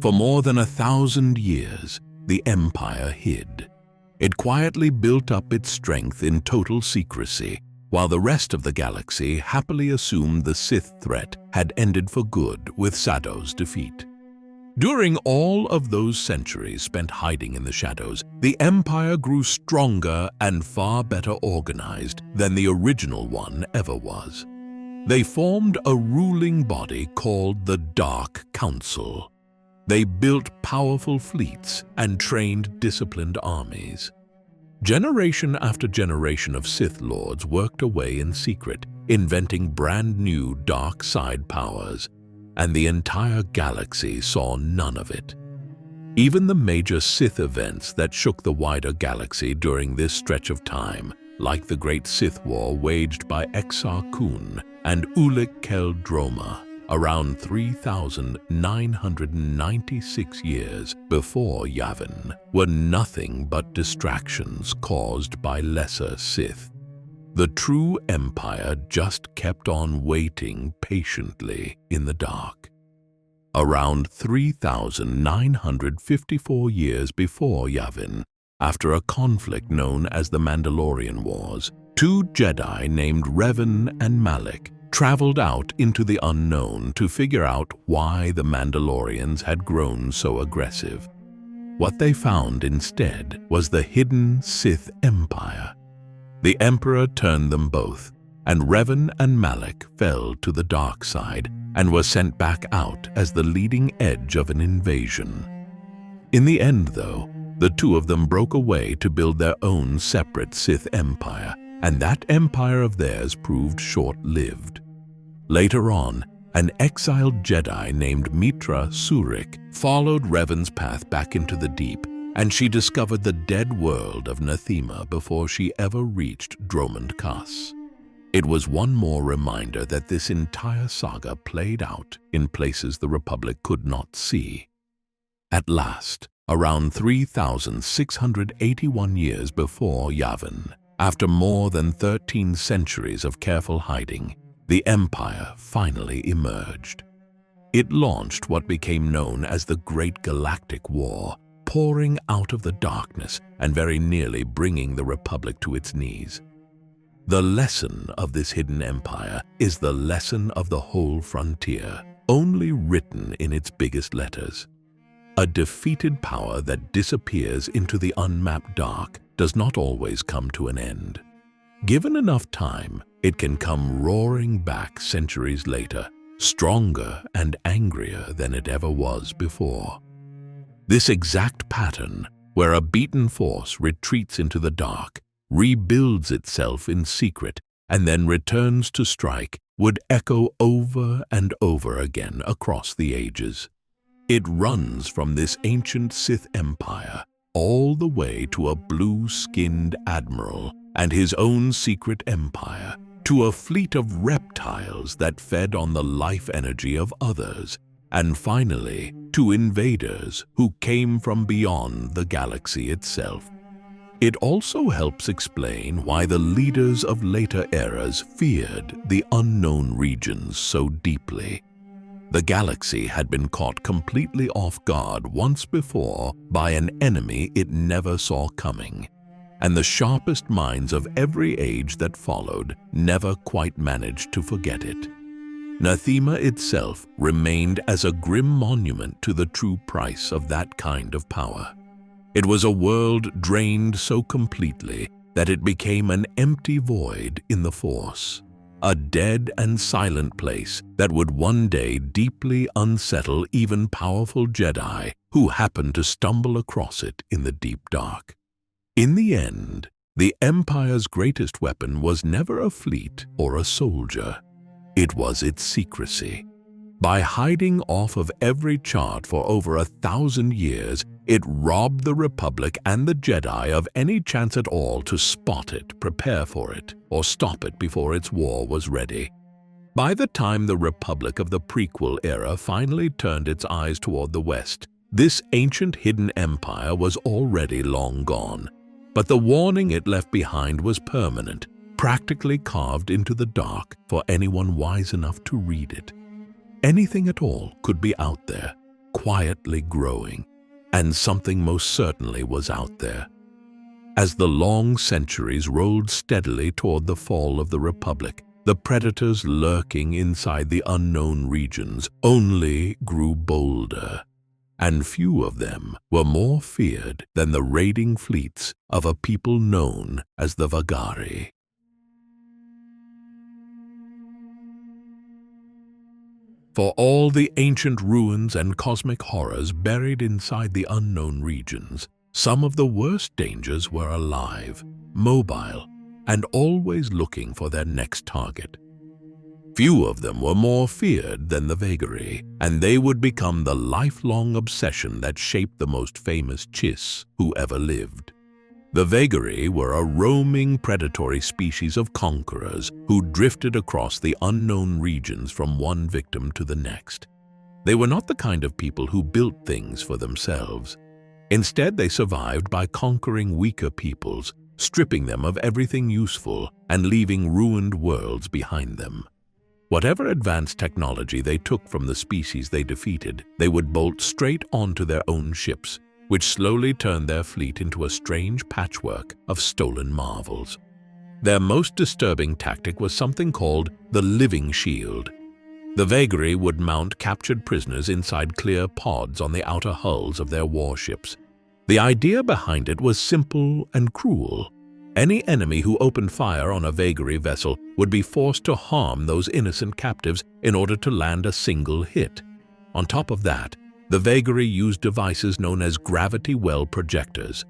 [SPEAKER 1] For more than 1,000 years, the Empire hid. It quietly built up its strength in total secrecy, while the rest of the galaxy happily assumed the Sith threat had ended for good with Sado's defeat. During all of those centuries spent hiding in the shadows, the Empire grew stronger and far better organized than the original one ever was. They formed a ruling body called the Dark Council. They built powerful fleets and trained disciplined armies. Generation after generation of Sith Lords worked away in secret, inventing brand new dark side powers, and the entire galaxy saw none of it. Even the major Sith events that shook the wider galaxy during this stretch of time, like the Great Sith War waged by Exar Kun and Ulic Kel Droma around 3,996 years before Yavin, were nothing but distractions caused by lesser Sith. The true Empire just kept on waiting patiently in the dark. Around 3,954 years before Yavin, after a conflict known as the Mandalorian Wars, two Jedi named Revan and Malak traveled out into the unknown to figure out why the Mandalorians had grown so aggressive. What they found instead was the hidden Sith Empire. The Emperor turned them both, and Revan and Malak fell to the dark side and were sent back out as the leading edge of an invasion. In the end, though, the two of them broke away to build their own separate Sith Empire, and that empire of theirs proved short-lived. Later on, an exiled Jedi named Mitra Surik followed Revan's path back into the deep and she discovered the dead world of Nathema before she ever reached Dromund Kaas. It was one more reminder that this entire saga played out in places the Republic could not see. At last, around 3,681 years before Yavin, after more than 13 centuries of careful hiding, the Empire finally emerged. It launched what became known as the Great Galactic War, pouring out of the darkness and very nearly bringing the Republic to its knees. The lesson of this hidden empire is the lesson of the whole frontier, only written in its biggest letters. A defeated power that disappears into the unmapped dark does not always come to an end. Given enough time, it can come roaring back centuries later, stronger and angrier than it ever was before. This exact pattern, where a beaten force retreats into the dark, rebuilds itself in secret, and then returns to strike, would echo over and over again across the ages. It runs from this ancient Sith empire all the way to a blue-skinned admiral and his own secret empire, to a fleet of reptiles that fed on the life energy of others, and finally to invaders who came from beyond the galaxy itself. It also helps explain why the leaders of later eras feared the unknown regions so deeply. The galaxy had been caught completely off guard once before by an enemy it never saw coming, and the sharpest minds of every age that followed never quite managed to forget it. Nathema itself remained as a grim monument to the true price of that kind of power. It was a world drained so completely that it became an empty void in the Force, a dead and silent place that would one day deeply unsettle even powerful Jedi who happened to stumble across it in the deep dark. In the end, the Empire's greatest weapon was never a fleet or a soldier. It was its secrecy. By hiding off of every chart for over 1,000 years, it robbed the Republic and the Jedi of any chance at all to spot it, prepare for it, or stop it before its war was ready. By the time the Republic of the prequel era finally turned its eyes toward the West, this ancient hidden empire was already long gone. But the warning it left behind was permanent, practically carved into the dark for anyone wise enough to read it. Anything at all could be out there, quietly growing, and something most certainly was out there. As the long centuries rolled steadily toward the fall of the Republic, the predators lurking inside the unknown regions only grew bolder, and few of them were more feared than the raiding fleets of a people known as the Vagaari. For all the ancient ruins and cosmic horrors buried inside the unknown regions, some of the worst dangers were alive, mobile, and always looking for their next target. Few of them were more feared than the Vagaari, and they would become the lifelong obsession that shaped the most famous Chiss who ever lived. The Vagaari were a roaming predatory species of conquerors who drifted across the unknown regions from one victim to the next. They were not the kind of people who built things for themselves. Instead, they survived by conquering weaker peoples, stripping them of everything useful and leaving ruined worlds behind them. Whatever advanced technology they took from the species they defeated, they would bolt straight onto their own ships, which slowly turned their fleet into a strange patchwork of stolen marvels. Their most disturbing tactic was something called the living shield. The Vagaari would mount captured prisoners inside clear pods on the outer hulls of their warships. The idea behind it was simple and cruel. Any enemy who opened fire on a Vagaari vessel would be forced to harm those innocent captives in order to land a single hit. On top of that, the Vagaari used devices known as gravity well projectors.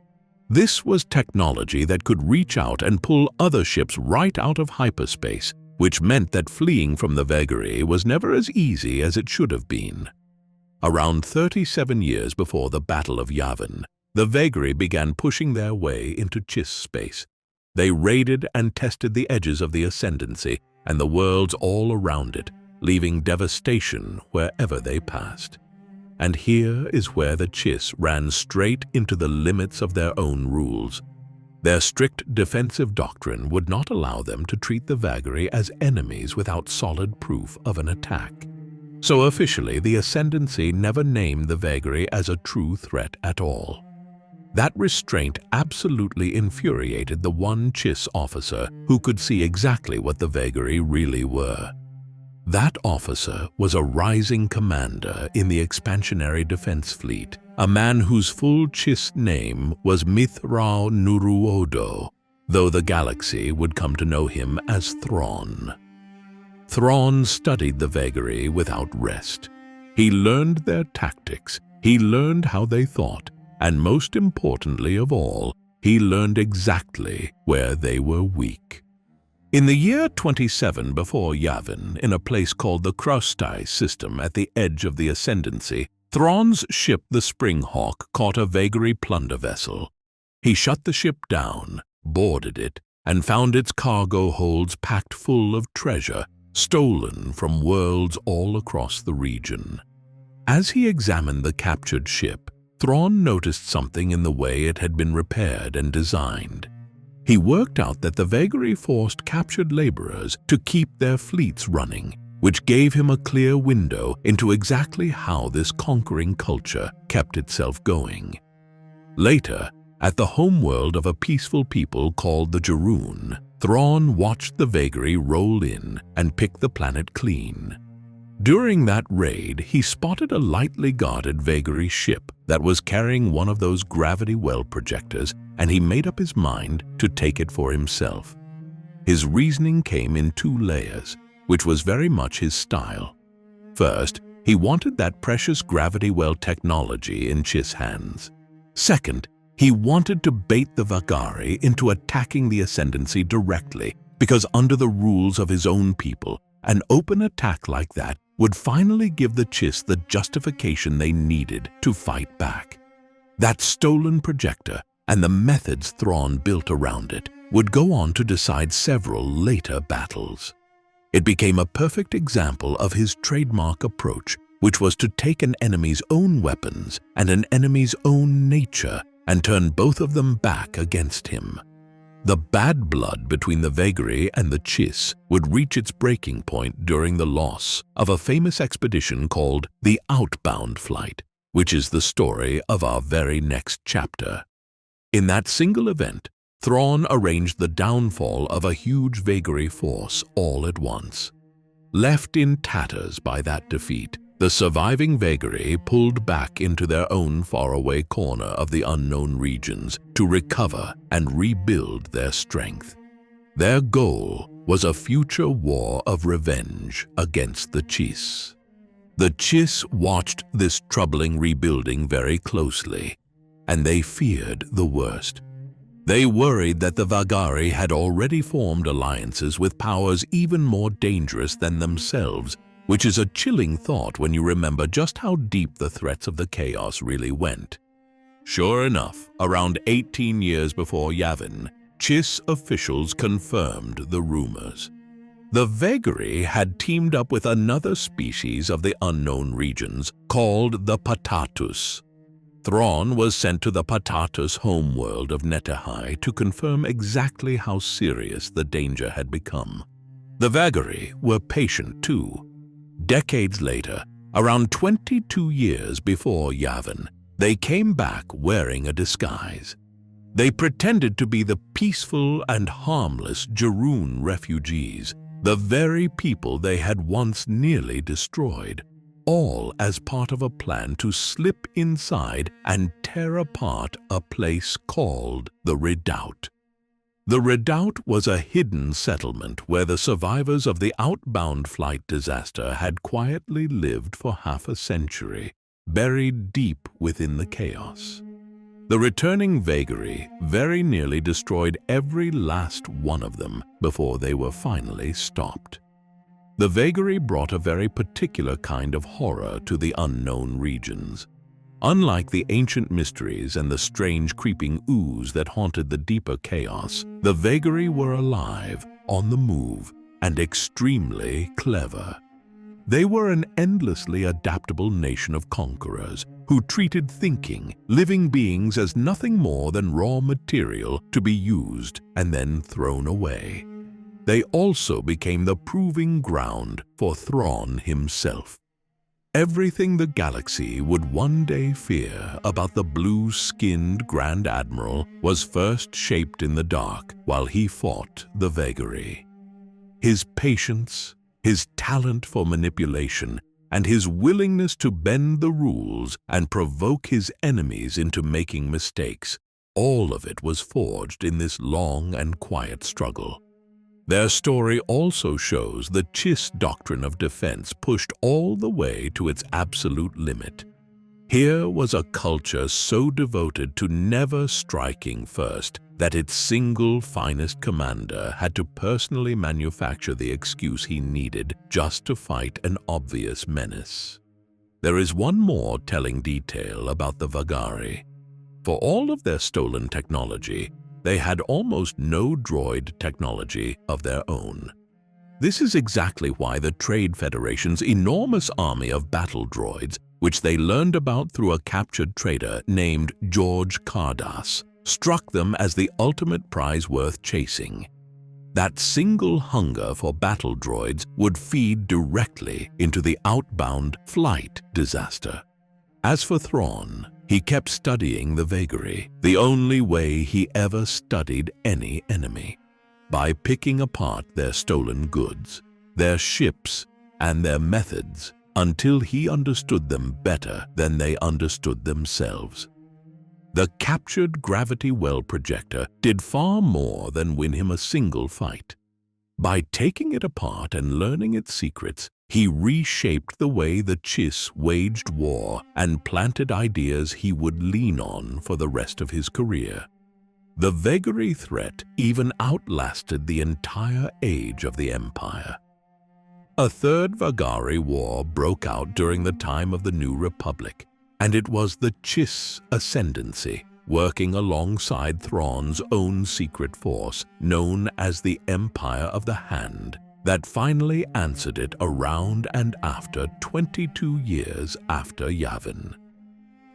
[SPEAKER 1] This was technology that could reach out and pull other ships right out of hyperspace, which meant that fleeing from the Vagaari was never as easy as it should have been. Around 37 years before the Battle of Yavin, The Vagaari began pushing their way into Chiss space. They raided and tested the edges of the Ascendancy and the worlds all around it, leaving devastation wherever they passed. And here is where the Chiss ran straight into the limits of their own rules. Their strict defensive doctrine would not allow them to treat the Vagaari as enemies without solid proof of an attack. So officially, the Ascendancy never named the Vagaari as a true threat at all. That restraint absolutely infuriated the one Chiss officer who could see exactly what the Vagaari really were. That officer was a rising commander in the expansionary defense fleet, a man whose full Chiss name was Mithrao Nuruodo, though the galaxy would come to know him as Thrawn. Thrawn studied the Vagaari without rest. He learned their tactics, he learned how they thought, and most importantly of all, he learned exactly where they were weak. In the year 27 before Yavin, in a place called the Kraustai system at the edge of the Ascendancy, Thrawn's ship the Springhawk caught a Vagaari plunder vessel. He shut the ship down, boarded it, and found its cargo holds packed full of treasure stolen from worlds all across the region. As he examined the captured ship, Thrawn noticed something in the way it had been repaired and designed. He worked out that the Vagaari forced captured laborers to keep their fleets running, which gave him a clear window into exactly how this conquering culture kept itself going. Later, at the homeworld of a peaceful people called the Jeroen, Thrawn watched the Vagaari roll in and pick the planet clean. During that raid, he spotted a lightly guarded Vagaari ship that was carrying one of those gravity well projectors, and he made up his mind to take it for himself. His reasoning came in two layers, which was very much his style. First, he wanted that precious gravity well technology in Chiss hands. Second, he wanted to bait the Vagaari into attacking the Ascendancy directly, because under the rules of his own people, an open attack like that would finally give the Chiss the justification they needed to fight back. That stolen projector and the methods Thrawn built around it would go on to decide several later battles. It became a perfect example of his trademark approach, which was to take an enemy's own weapons and an enemy's own nature and turn both of them back against him. The bad blood between the Vagaari and the Chiss would reach its breaking point during the loss of a famous expedition called the Outbound flight, which is the story of our very next chapter. In that single event, Thrawn arranged the downfall of a huge Vagaari force all at once. Left in tatters by that defeat, the surviving Vagaari pulled back into their own faraway corner of the unknown regions to recover and rebuild their strength. Their goal was a future war of revenge against the Chiss. The Chiss watched this troubling rebuilding very closely, and they feared the worst. They worried that the Vagaari had already formed alliances with powers even more dangerous than themselves, which is a chilling thought when you remember just how deep the threats of the chaos really went. Sure enough, around 18 years before Yavin, Chiss officials confirmed the rumors. The Vagaari had teamed up with another species of the unknown regions called the Patatus. Thrawn was sent to the Patatus homeworld of Netahai to confirm exactly how serious the danger had become. The Vagaari were patient too. Decades later, around 22 years before Yavin, they came back wearing a disguise. They pretended to be the peaceful and harmless Jeroen refugees, the very people they had once nearly destroyed, all as part of a plan to slip inside and tear apart a place called the Redoubt. The Redoubt was a hidden settlement where the survivors of the Outbound flight disaster had quietly lived for half a century, buried deep within the chaos. The returning Vagaari very nearly destroyed every last one of them before they were finally stopped. The Vagaari brought a very particular kind of horror to the unknown regions. Unlike the ancient mysteries and the strange creeping ooze that haunted the deeper chaos, the Vagaari were alive, on the move, and extremely clever. They were an endlessly adaptable nation of conquerors who treated thinking, living beings as nothing more than raw material to be used and then thrown away. They also became the proving ground for Thrawn himself. Everything the galaxy would one day fear about the blue-skinned Grand Admiral was first shaped in the dark while he fought the Vagaari. His patience, his talent for manipulation, and his willingness to bend the rules and provoke his enemies into making mistakes, all of it was forged in this long and quiet struggle. Their story also shows the Chiss doctrine of defense pushed all the way to its absolute limit. Here was a culture so devoted to never striking first that its single finest commander had to personally manufacture the excuse he needed just to fight an obvious menace. There is one more telling detail about the Vagaari. For all of their stolen technology, they had almost no droid technology of their own. This is exactly why the Trade Federation's enormous army of battle droids, which they learned about through a captured trader named George Cardass, struck them as the ultimate prize worth chasing. That single hunger for battle droids would feed directly into the Outbound flight disaster. As for Thrawn, he kept studying the Vagaari, the only way he ever studied any enemy, by picking apart their stolen goods, their ships, and their methods until he understood them better than they understood themselves. The captured gravity well projector did far more than win him a single fight. By taking it apart and learning its secrets, he reshaped the way the Chiss waged war and planted ideas he would lean on for the rest of his career. The Vagaari threat even outlasted the entire age of the Empire. A third Vagaari war broke out during the time of the New Republic, and it was the Chiss ascendancy, working alongside Thrawn's own secret force, known as the Empire of the Hand, that finally answered it around and after 22 years after Yavin.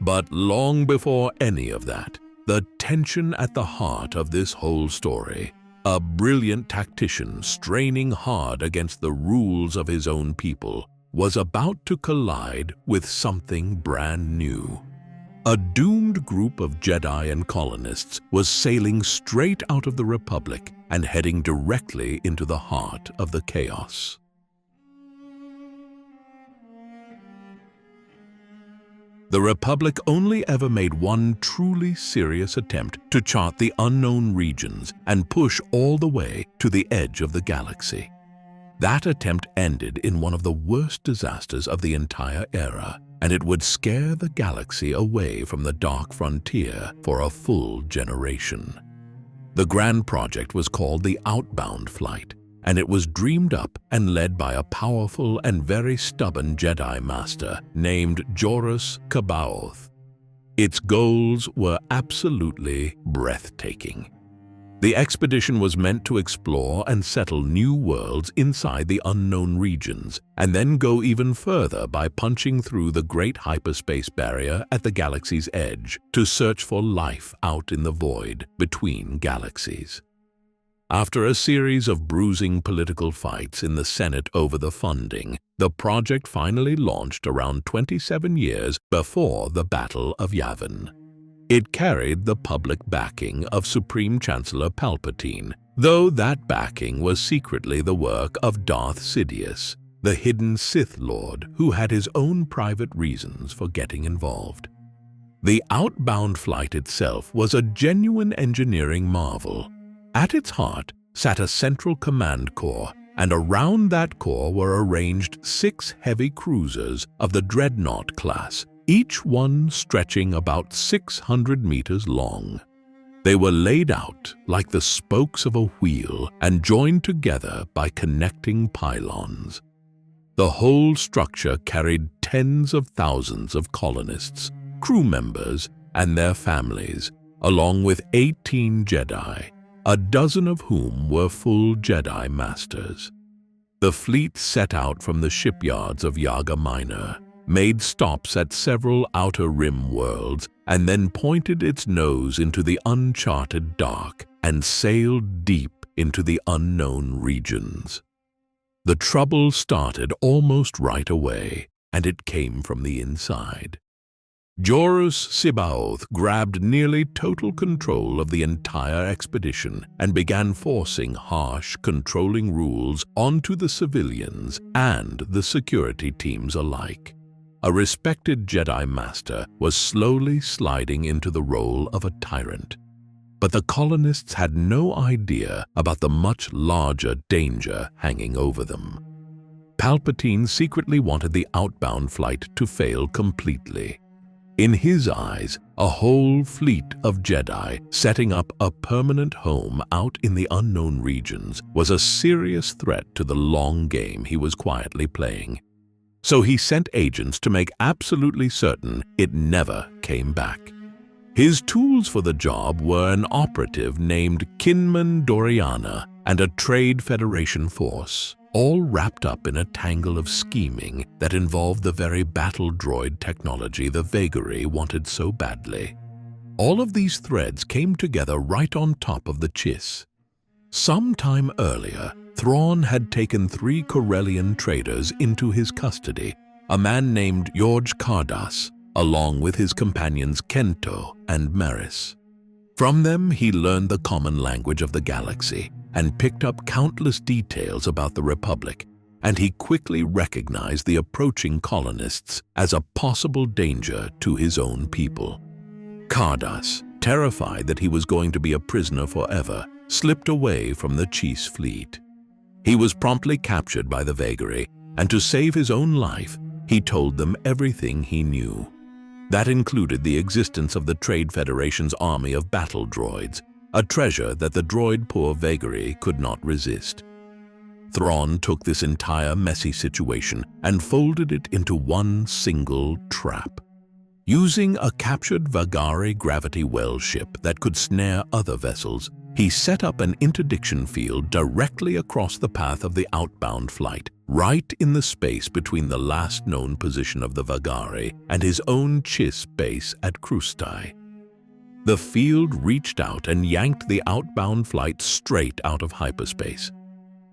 [SPEAKER 1] But long before any of that, the tension at the heart of this whole story, a brilliant tactician straining hard against the rules of his own people, was about to collide with something brand new. A doomed group of Jedi and colonists was sailing straight out of the Republic and heading directly into the heart of the chaos. The Republic only ever made one truly serious attempt to chart the unknown regions and push all the way to the edge of the galaxy. That attempt ended in one of the worst disasters of the entire era, and it would scare the galaxy away from the dark frontier for a full generation. The grand project was called the Outbound flight, and it was dreamed up and led by a powerful and very stubborn Jedi Master named Joruus C'baoth. Its goals were absolutely breathtaking. The expedition was meant to explore and settle new worlds inside the unknown regions, and then go even further by punching through the great hyperspace barrier at the galaxy's edge to search for life out in the void between galaxies. After a series of bruising political fights in the Senate over the funding, the project finally launched around 27 years before the Battle of Yavin. It carried the public backing of Supreme Chancellor Palpatine, though that backing was secretly the work of Darth Sidious, the hidden Sith Lord who had his own private reasons for getting involved. The Outbound flight itself was a genuine engineering marvel. At its heart sat a central command core, and around that core were arranged 6 heavy cruisers of the Dreadnought class, each one stretching about 600 meters long. They were laid out like the spokes of a wheel and joined together by connecting pylons. The whole structure carried tens of thousands of colonists, crew members, and their families, along with 18 Jedi, a dozen of whom were full Jedi Masters. The fleet set out from the shipyards of Yaga Minor, made stops at several Outer Rim worlds, and then pointed its nose into the uncharted dark and sailed deep into the unknown regions. The trouble started almost right away, and it came from the inside. Jorus C'baoth grabbed nearly total control of the entire expedition and began forcing harsh, controlling rules onto the civilians and the security teams alike. A respected Jedi Master was slowly sliding into the role of a tyrant. But the colonists had no idea about the much larger danger hanging over them. Palpatine secretly wanted the outbound flight to fail completely. In his eyes, a whole fleet of Jedi setting up a permanent home out in the unknown regions was a serious threat to the long game he was quietly playing. So he sent agents to make absolutely certain it never came back. His tools for the job were an operative named Kinman Doriana and a Trade Federation force, all wrapped up in a tangle of scheming that involved the very battle droid technology the Vagaari wanted so badly. All of these threads came together right on top of the Chiss. Sometime earlier, Thrawn had taken 3 Corellian traders into his custody, a man named Yorj Kardas, along with his companions Kento and Maris. From them he learned the common language of the galaxy and picked up countless details about the Republic, and he quickly recognized the approaching colonists as a possible danger to his own people. Kardas, terrified that he was going to be a prisoner forever, slipped away from the Chiss fleet. He was promptly captured by the Vagaari, and to save his own life, he told them everything he knew. That included the existence of the Trade Federation's army of battle droids, a treasure that the droid-poor Vagaari could not resist. Thrawn took this entire messy situation and folded it into one single trap. Using a captured Vagaari gravity well ship that could snare other vessels, he set up an interdiction field directly across the path of the outbound flight, right in the space between the last known position of the Vagaari and his own Chiss base at Krustai. The field reached out and yanked the outbound flight straight out of hyperspace.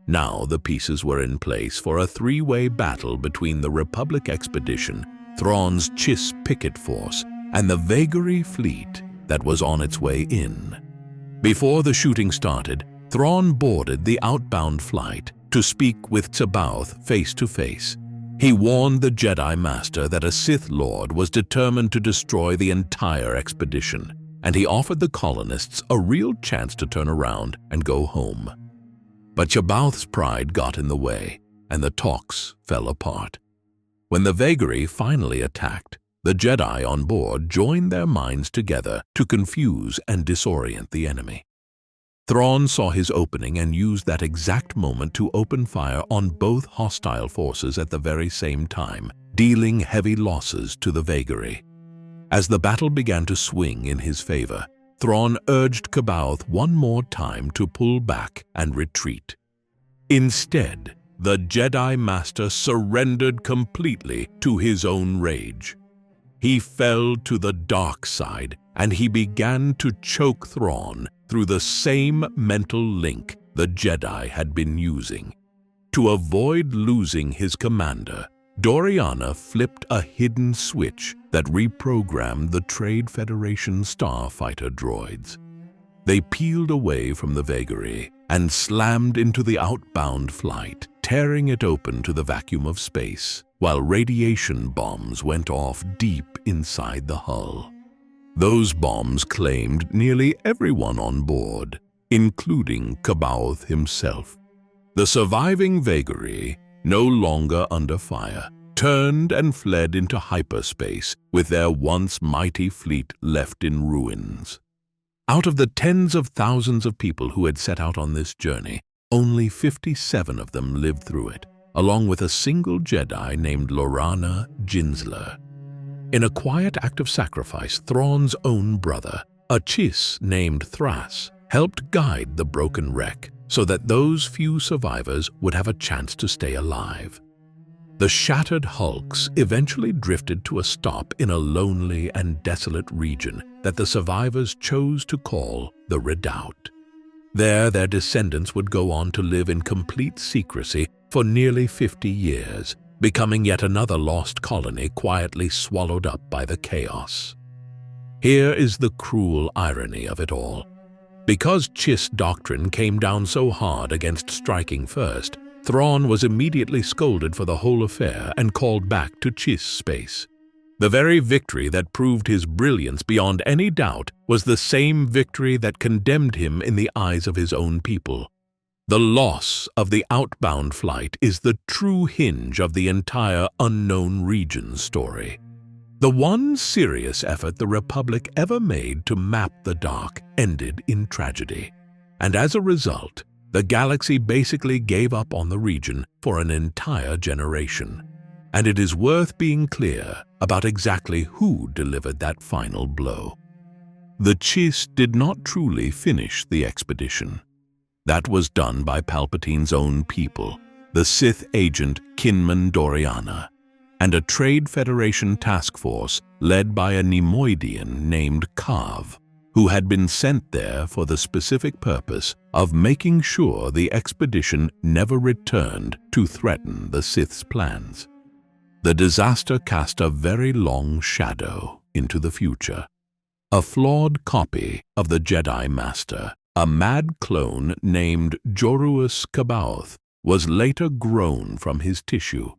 [SPEAKER 1] Now the pieces were in place for a 3-way battle between the Republic expedition, Thrawn's Chiss picket force, and the Vagaari fleet that was on its way in. Before the shooting started, Thrawn boarded the outbound flight to speak with C'baoth face to face. He warned the Jedi Master that a Sith Lord was determined to destroy the entire expedition, and he offered the colonists a real chance to turn around and go home. But C'baoth's pride got in the way, and the talks fell apart. When the Vagaari finally attacked, the Jedi on board joined their minds together to confuse and disorient the enemy. Thrawn saw his opening and used that exact moment to open fire on both hostile forces at the very same time, dealing heavy losses to the Vagaari. As the battle began to swing in his favor, Thrawn urged C'baoth one more time to pull back and retreat. Instead, the Jedi Master surrendered completely to his own rage. He fell to the dark side, and he began to choke Thrawn through the same mental link the Jedi had been using. To avoid losing his commander, Doriana flipped a hidden switch that reprogrammed the Trade Federation starfighter droids. They peeled away from the Vagaari and slammed into the outbound flight, tearing it open to the vacuum of space, while radiation bombs went off deep inside the hull. Those bombs claimed nearly everyone on board, including C'baoth himself. The surviving Vagaari, no longer under fire, turned and fled into hyperspace with their once mighty fleet left in ruins. Out of the tens of thousands of people who had set out on this journey, only 57 of them lived through it, along with a single Jedi named Lorana Jinsler. In a quiet act of sacrifice, Thrawn's own brother, a Chiss named Thras, helped guide the broken wreck so that those few survivors would have a chance to stay alive. The shattered hulks eventually drifted to a stop in a lonely and desolate region that the survivors chose to call the Redoubt. There, their descendants would go on to live in complete secrecy for nearly 50 years, becoming yet another lost colony quietly swallowed up by the chaos. Here is the cruel irony of it all. Because Chiss doctrine came down so hard against striking first, Thrawn was immediately scolded for the whole affair and called back to Chiss space. The very victory that proved his brilliance beyond any doubt was the same victory that condemned him in the eyes of his own people. The loss of the Outbound flight is the true hinge of the entire Unknown Regions story. The one serious effort the Republic ever made to map the dark ended in tragedy, and as a result, the galaxy basically gave up on the region for an entire generation. And it is worth being clear about exactly who delivered that final blow. The Chiss did not truly finish the expedition. That was done by Palpatine's own people, the Sith agent Kinman Doriana, and a Trade Federation task force led by a Neimoidian named Kav, who had been sent there for the specific purpose of making sure the expedition never returned to threaten the Sith's plans. The disaster cast a very long shadow into the future. A flawed copy of the Jedi Master, a mad clone named Joruus C'baoth, was later grown from his tissue,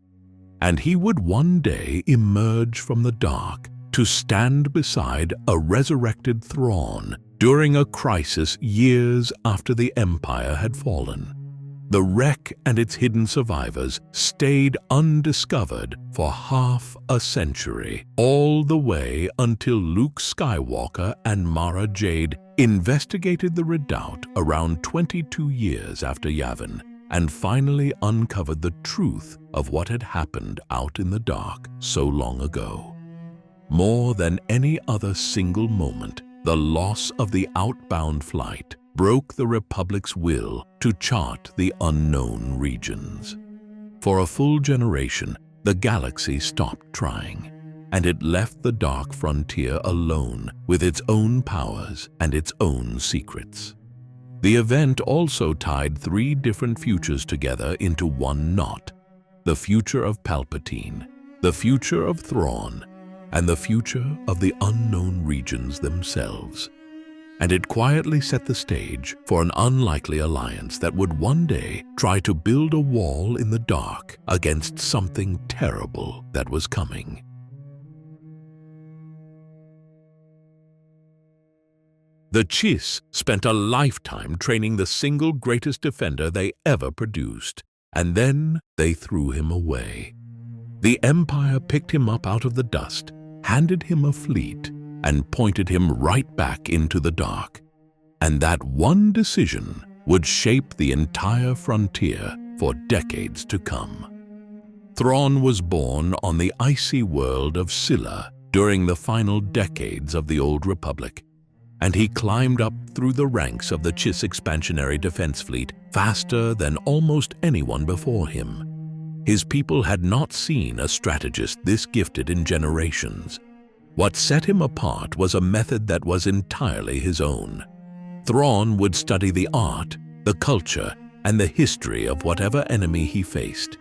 [SPEAKER 1] and he would one day emerge from the dark to stand beside a resurrected Thrawn during a crisis years after the Empire had fallen. The wreck and its hidden survivors stayed undiscovered for half a century, all the way until Luke Skywalker and Mara Jade investigated the Redoubt around 22 years after Yavin and finally uncovered the truth of what had happened out in the dark so long ago. More than any other single moment, the loss of the Outbound flight broke the Republic's will to chart the unknown regions. For a full generation, the galaxy stopped trying, and it left the dark frontier alone with its own powers and its own secrets. The event also tied 3 different futures together into one knot: the future of Palpatine, the future of Thrawn, and the future of the unknown regions themselves. And it quietly set the stage for an unlikely alliance that would one day try to build a wall in the dark against something terrible that was coming. The Chiss spent a lifetime training the single greatest defender they ever produced, and then they threw him away. The Empire picked him up out of the dust, handed him a fleet, and pointed him right back into the dark. And that one decision would shape the entire frontier for decades to come. Thrawn was born on the icy world of Csilla during the final decades of the Old Republic, and he climbed up through the ranks of the Chiss expansionary defense fleet faster than almost anyone before him. His people had not seen a strategist this gifted in generations. What set him apart was a method that was entirely his own. Thrawn would study the art, the culture, and the history of whatever enemy he faced.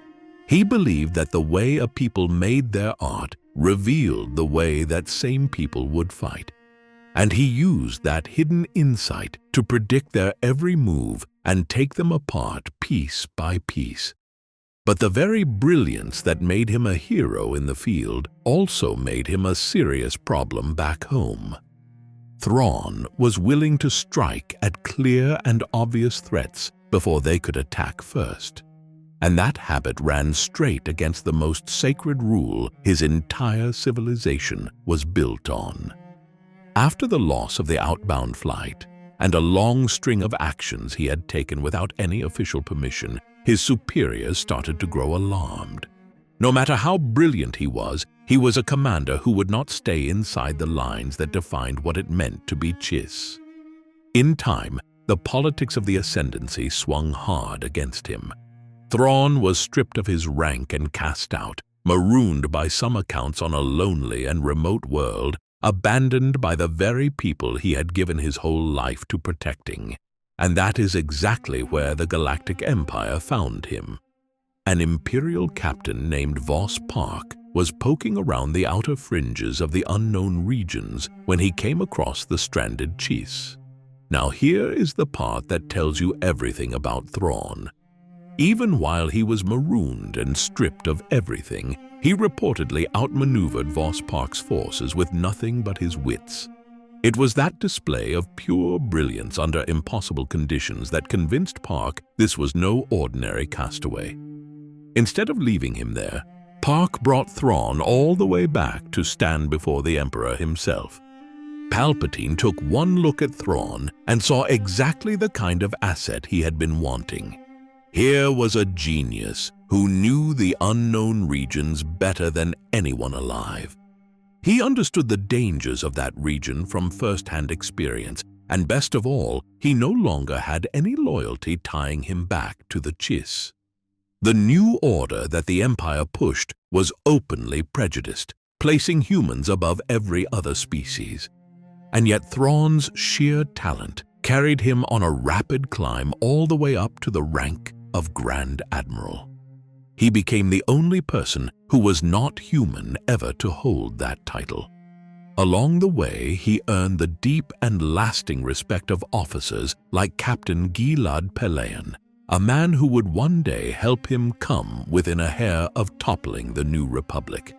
[SPEAKER 1] He believed that the way a people made their art revealed the way that same people would fight. And he used that hidden insight to predict their every move and take them apart piece by piece. But the very brilliance that made him a hero in the field also made him a serious problem back home. Thrawn was willing to strike at clear and obvious threats before they could attack first. And that habit ran straight against the most sacred rule his entire civilization was built on. After the loss of the Outbound flight and a long string of actions he had taken without any official permission, his superiors started to grow alarmed. No matter how brilliant he was, He was a commander who would not stay inside the lines that defined what it meant to be Chiss. In time, the politics of the Ascendancy swung hard against him. Thrawn was stripped of his rank and cast out, marooned by some accounts on a lonely and remote world, abandoned by the very people he had given his whole life to protecting. And that is exactly where the Galactic Empire found him. An Imperial captain named Vos Park was poking around the outer fringes of the unknown regions when he came across the stranded Chiss. Now here is the part that tells you everything about Thrawn. Even while he was marooned and stripped of everything, he reportedly outmaneuvered Vos Park's forces with nothing but his wits. It was that display of pure brilliance under impossible conditions that convinced Park this was no ordinary castaway. Instead of leaving him there, Park brought Thrawn all the way back to stand before the Emperor himself. Palpatine took one look at Thrawn and saw exactly the kind of asset he had been wanting. Here was a genius who knew the unknown regions better than anyone alive. He understood the dangers of that region from first-hand experience, and best of all, he no longer had any loyalty tying him back to the Chiss. The new order that the Empire pushed was openly prejudiced, placing humans above every other species. And yet Thrawn's sheer talent carried him on a rapid climb all the way up to the rank of Grand Admiral. He became the only person who was not human ever to hold that title. Along the way, he earned the deep and lasting respect of officers like Captain Gilad Pellaeon, a man who would one day help him come within a hair of toppling the New Republic.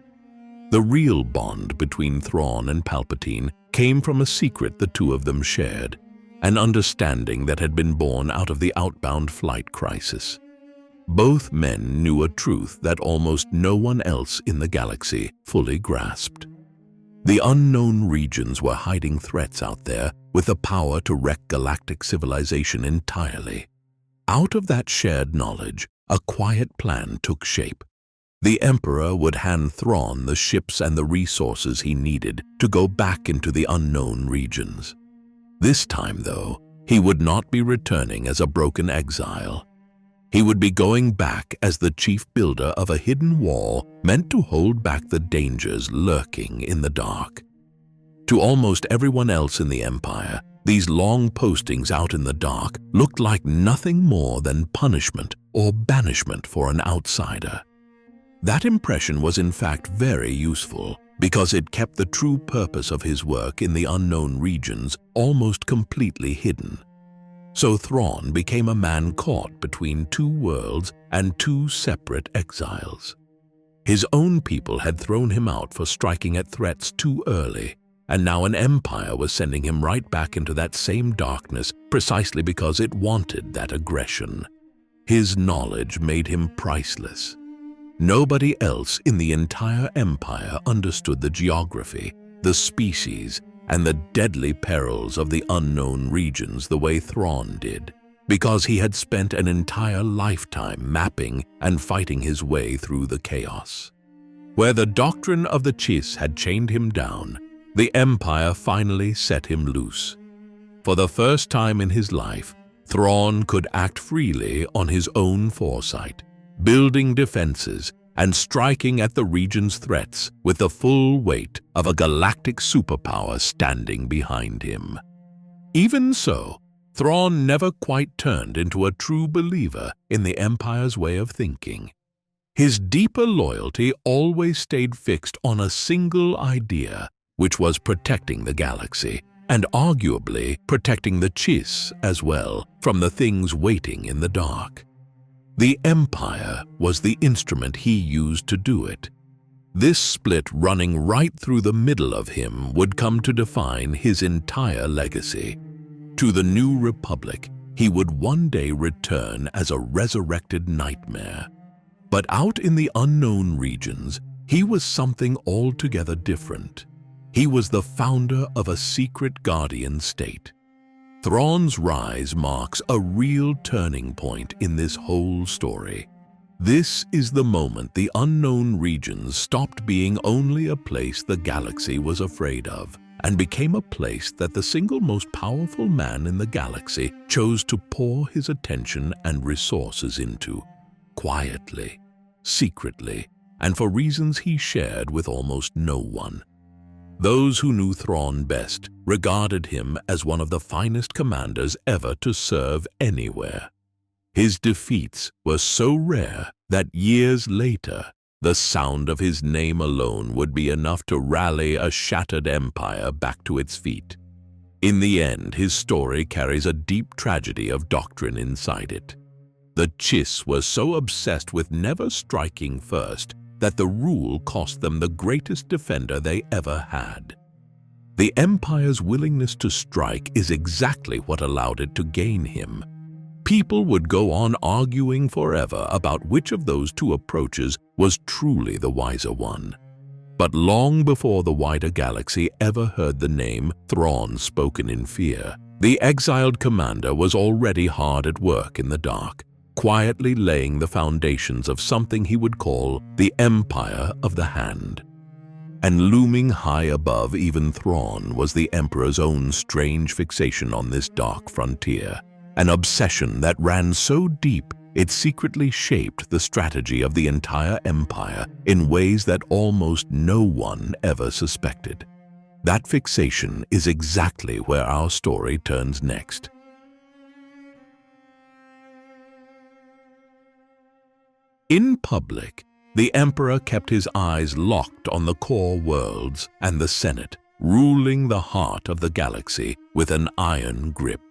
[SPEAKER 1] The real bond between Thrawn and Palpatine came from a secret the two of them shared, an understanding that had been born out of the Outbound flight crisis. Both men knew a truth that almost no one else in the galaxy fully grasped. The unknown regions were hiding threats out there with the power to wreck galactic civilization entirely. Out of that shared knowledge, a quiet plan took shape. The Emperor would hand Thrawn the ships and the resources he needed to go back into the unknown regions. This time, though, he would not be returning as a broken exile. He would be going back as the chief builder of a hidden wall meant to hold back the dangers lurking in the dark. To almost everyone else in the Empire, these long postings out in the dark looked like nothing more than punishment or banishment for an outsider. That impression was in fact very useful because it kept the true purpose of his work in the unknown regions almost completely hidden. So Thrawn became a man caught between two worlds and two separate exiles. His own people had thrown him out for striking at threats too early, and now an empire was sending him right back into that same darkness precisely because it wanted that aggression. His knowledge made him priceless. Nobody else in the entire empire understood the geography, the species, and the deadly perils of the unknown regions the way Thrawn did, because he had spent an entire lifetime mapping and fighting his way through the chaos. Where the doctrine of the Chiss had chained him down, the Empire finally set him loose. For the first time in his life, Thrawn could act freely on his own foresight, building defenses and striking at the region's threats with the full weight of a galactic superpower standing behind him. Even so, Thrawn never quite turned into a true believer in the Empire's way of thinking. His deeper loyalty always stayed fixed on a single idea, which was protecting the galaxy, and arguably protecting the Chiss as well from the things waiting in the dark. The Empire was the instrument he used to do it. This split running right through the middle of him would come to define his entire legacy. To the New Republic, he would one day return as a resurrected nightmare. But out in the unknown regions, he was something altogether different. He was the founder of a secret guardian state. Thrawn's rise marks a real turning point in this whole story. This is the moment the unknown regions stopped being only a place the galaxy was afraid of and became a place that the single most powerful man in the galaxy chose to pour his attention and resources into, quietly, secretly, and for reasons he shared with almost no one. Those who knew Thrawn best regarded him as one of the finest commanders ever to serve anywhere. His defeats were so rare that years later, the sound of his name alone would be enough to rally a shattered empire back to its feet. In the end, his story carries a deep tragedy of doctrine inside it. The Chiss were so obsessed with never striking first that the rule cost them the greatest defender they ever had. The Empire's willingness to strike is exactly what allowed it to gain him. People would go on arguing forever about which of those two approaches was truly the wiser one. But long before the wider galaxy ever heard the name Thrawn spoken in fear, the exiled commander was already hard at work in the dark, quietly laying the foundations of something he would call the Empire of the Hand. And looming high above even Thrawn was the Emperor's own strange fixation on this dark frontier, an obsession that ran so deep it secretly shaped the strategy of the entire empire in ways that almost no one ever suspected. That fixation is exactly where our story turns next. In public, the Emperor kept his eyes locked on the core worlds and the Senate, ruling the heart of the galaxy with an iron grip.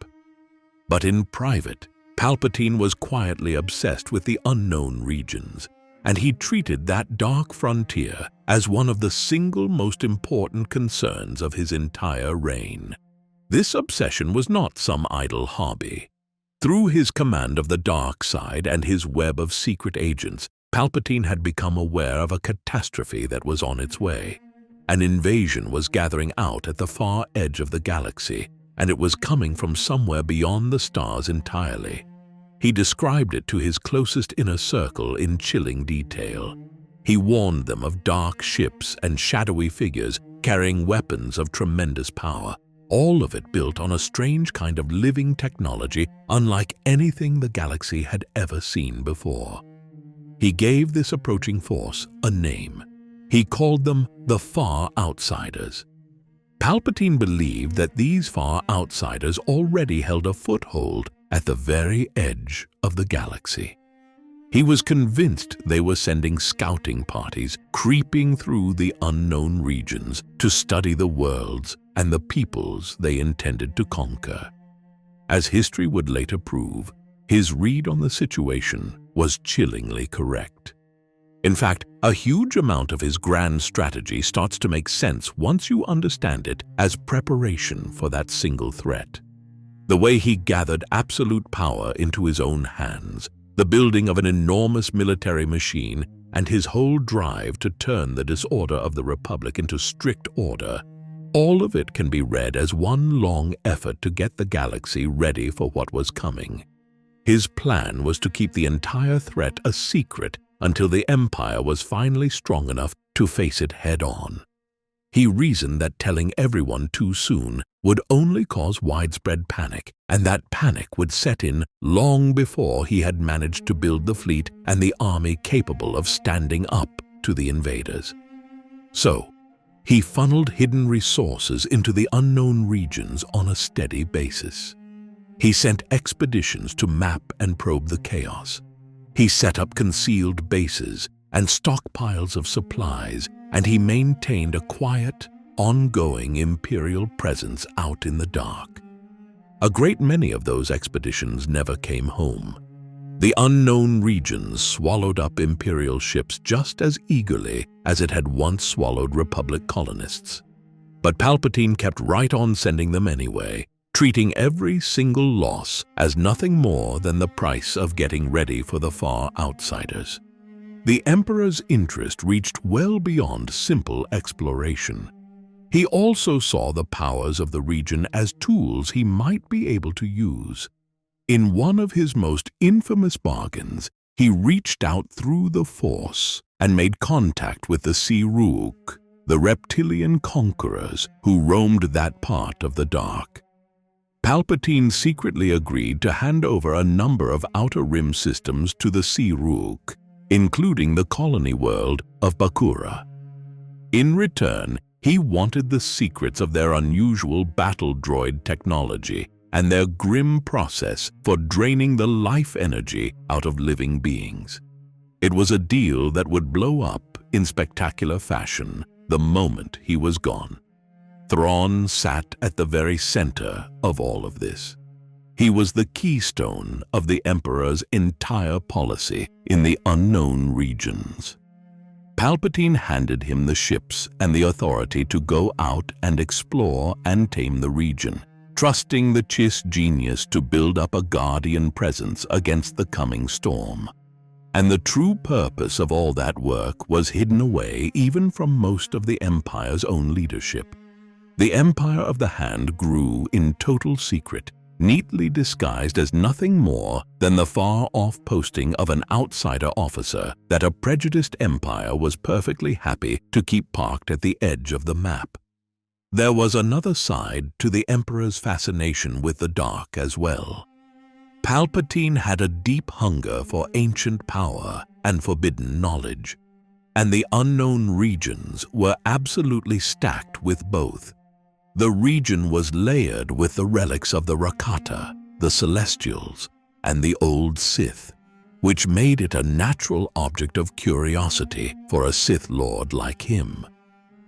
[SPEAKER 1] But in private, Palpatine was quietly obsessed with the unknown regions, and he treated that dark frontier as one of the single most important concerns of his entire reign. This obsession was not some idle hobby. Through his command of the dark side and his web of secret agents, Palpatine had become aware of a catastrophe that was on its way. An invasion was gathering out at the far edge of the galaxy, and it was coming from somewhere beyond the stars entirely. He described it to his closest inner circle in chilling detail. He warned them of dark ships and shadowy figures carrying weapons of tremendous power, all of it built on a strange kind of living technology unlike anything the galaxy had ever seen before. He gave this approaching force a name. He called them the Far Outsiders. Palpatine believed that these far outsiders already held a foothold at the very edge of the galaxy. He was convinced they were sending scouting parties creeping through the unknown regions to study the worlds and the peoples they intended to conquer. As history would later prove, his read on the situation was chillingly correct. In fact, a huge amount of his grand strategy starts to make sense once you understand it as preparation for that single threat. The way he gathered absolute power into his own hands, the building of an enormous military machine, and his whole drive to turn the disorder of the Republic into strict order, all of it can be read as one long effort to get the galaxy ready for what was coming. His plan was to keep the entire threat a secret until the Empire was finally strong enough to face it head-on. He reasoned that telling everyone too soon would only cause widespread panic, and that panic would set in long before he had managed to build the fleet and the army capable of standing up to the invaders. So, he funneled hidden resources into the unknown regions on a steady basis. He sent expeditions to map and probe the chaos. He set up concealed bases and stockpiles of supplies, and he maintained a quiet, ongoing Imperial presence out in the dark. A great many of those expeditions never came home. The unknown regions swallowed up Imperial ships just as eagerly as it had once swallowed Republic colonists. But Palpatine kept right on sending them anyway, treating every single loss as nothing more than the price of getting ready for the Far Outsiders. The Emperor's interest reached well beyond simple exploration. He also saw the powers of the region as tools he might be able to use. In one of his most infamous bargains, he reached out through the Force and made contact with the Ssi-ruuvi, the reptilian conquerors who roamed that part of the dark. Palpatine secretly agreed to hand over a number of Outer Rim systems to the Ssi-ruuvi, including the colony world of Bakura. In return, he wanted the secrets of their unusual battle droid technology and their grim process for draining the life energy out of living beings. It was a deal that would blow up in spectacular fashion the moment he was gone. Thrawn sat at the very center of all of this. He was the keystone of the Emperor's entire policy in the unknown regions. Palpatine handed him the ships and the authority to go out and explore and tame the region, trusting the Chiss genius to build up a guardian presence against the coming storm. And the true purpose of all that work was hidden away even from most of the Empire's own leadership. The Empire of the Hand grew in total secret, neatly disguised as nothing more than the far-off posting of an outsider officer that a prejudiced empire was perfectly happy to keep parked at the edge of the map. There was another side to the Emperor's fascination with the dark as well. Palpatine had a deep hunger for ancient power and forbidden knowledge, and the unknown regions were absolutely stacked with both. The region was layered with the relics of the Rakata, the Celestials, and the old Sith, which made it a natural object of curiosity for a Sith Lord like him.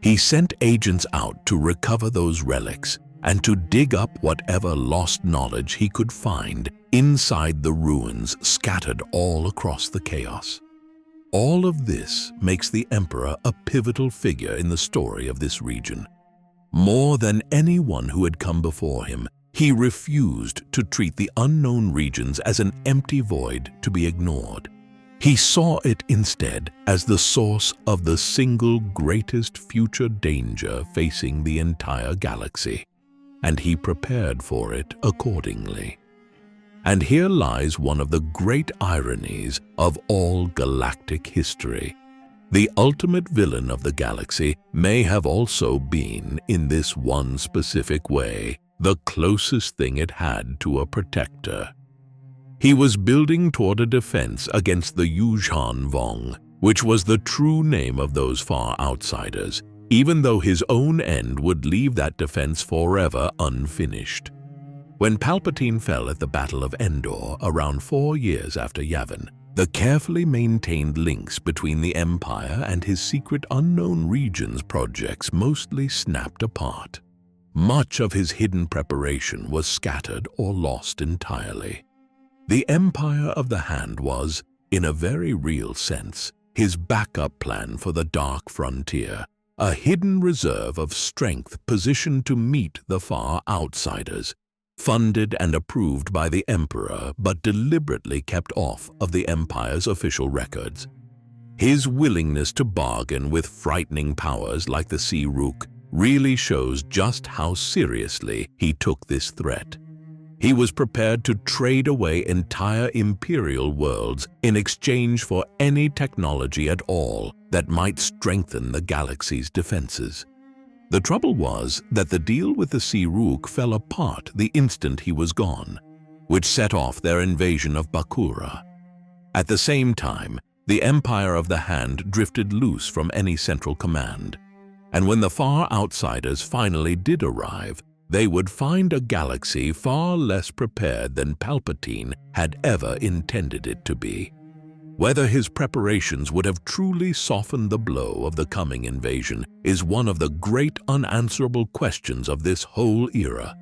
[SPEAKER 1] He sent agents out to recover those relics and to dig up whatever lost knowledge he could find inside the ruins scattered all across the chaos. All of this makes the Emperor a pivotal figure in the story of this region. More than anyone who had come before him, he refused to treat the unknown regions as an empty void to be ignored. He saw it instead as the source of the single greatest future danger facing the entire galaxy, and he prepared for it accordingly. And here lies one of the great ironies of all galactic history. The ultimate villain of the galaxy may have also been, in this one specific way, the closest thing it had to a protector. He was building toward a defense against the Yuuzhan Vong, which was the true name of those far outsiders, even though his own end would leave that defense forever unfinished. When Palpatine fell at the Battle of Endor around 4 years after Yavin, the carefully maintained links between the Empire and his secret unknown regions projects mostly snapped apart. Much of his hidden preparation was scattered or lost entirely. The Empire of the Hand was, in a very real sense, his backup plan for the dark frontier, a hidden reserve of strength positioned to meet the far outsiders, funded and approved by the Emperor but deliberately kept off of the Empire's official records. His willingness to bargain with frightening powers like the Ssi-ruuvi really shows just how seriously he took this threat. He was prepared to trade away entire imperial worlds in exchange for any technology at all that might strengthen the galaxy's defenses. The trouble was that the deal with the Ssi-ruuvi fell apart the instant he was gone, which set off their invasion of Bakura. At the same time, the Empire of the Hand drifted loose from any central command, and when the far outsiders finally did arrive, they would find a galaxy far less prepared than Palpatine had ever intended it to be. Whether his preparations would have truly softened the blow of the coming invasion is one of the great unanswerable questions of this whole era.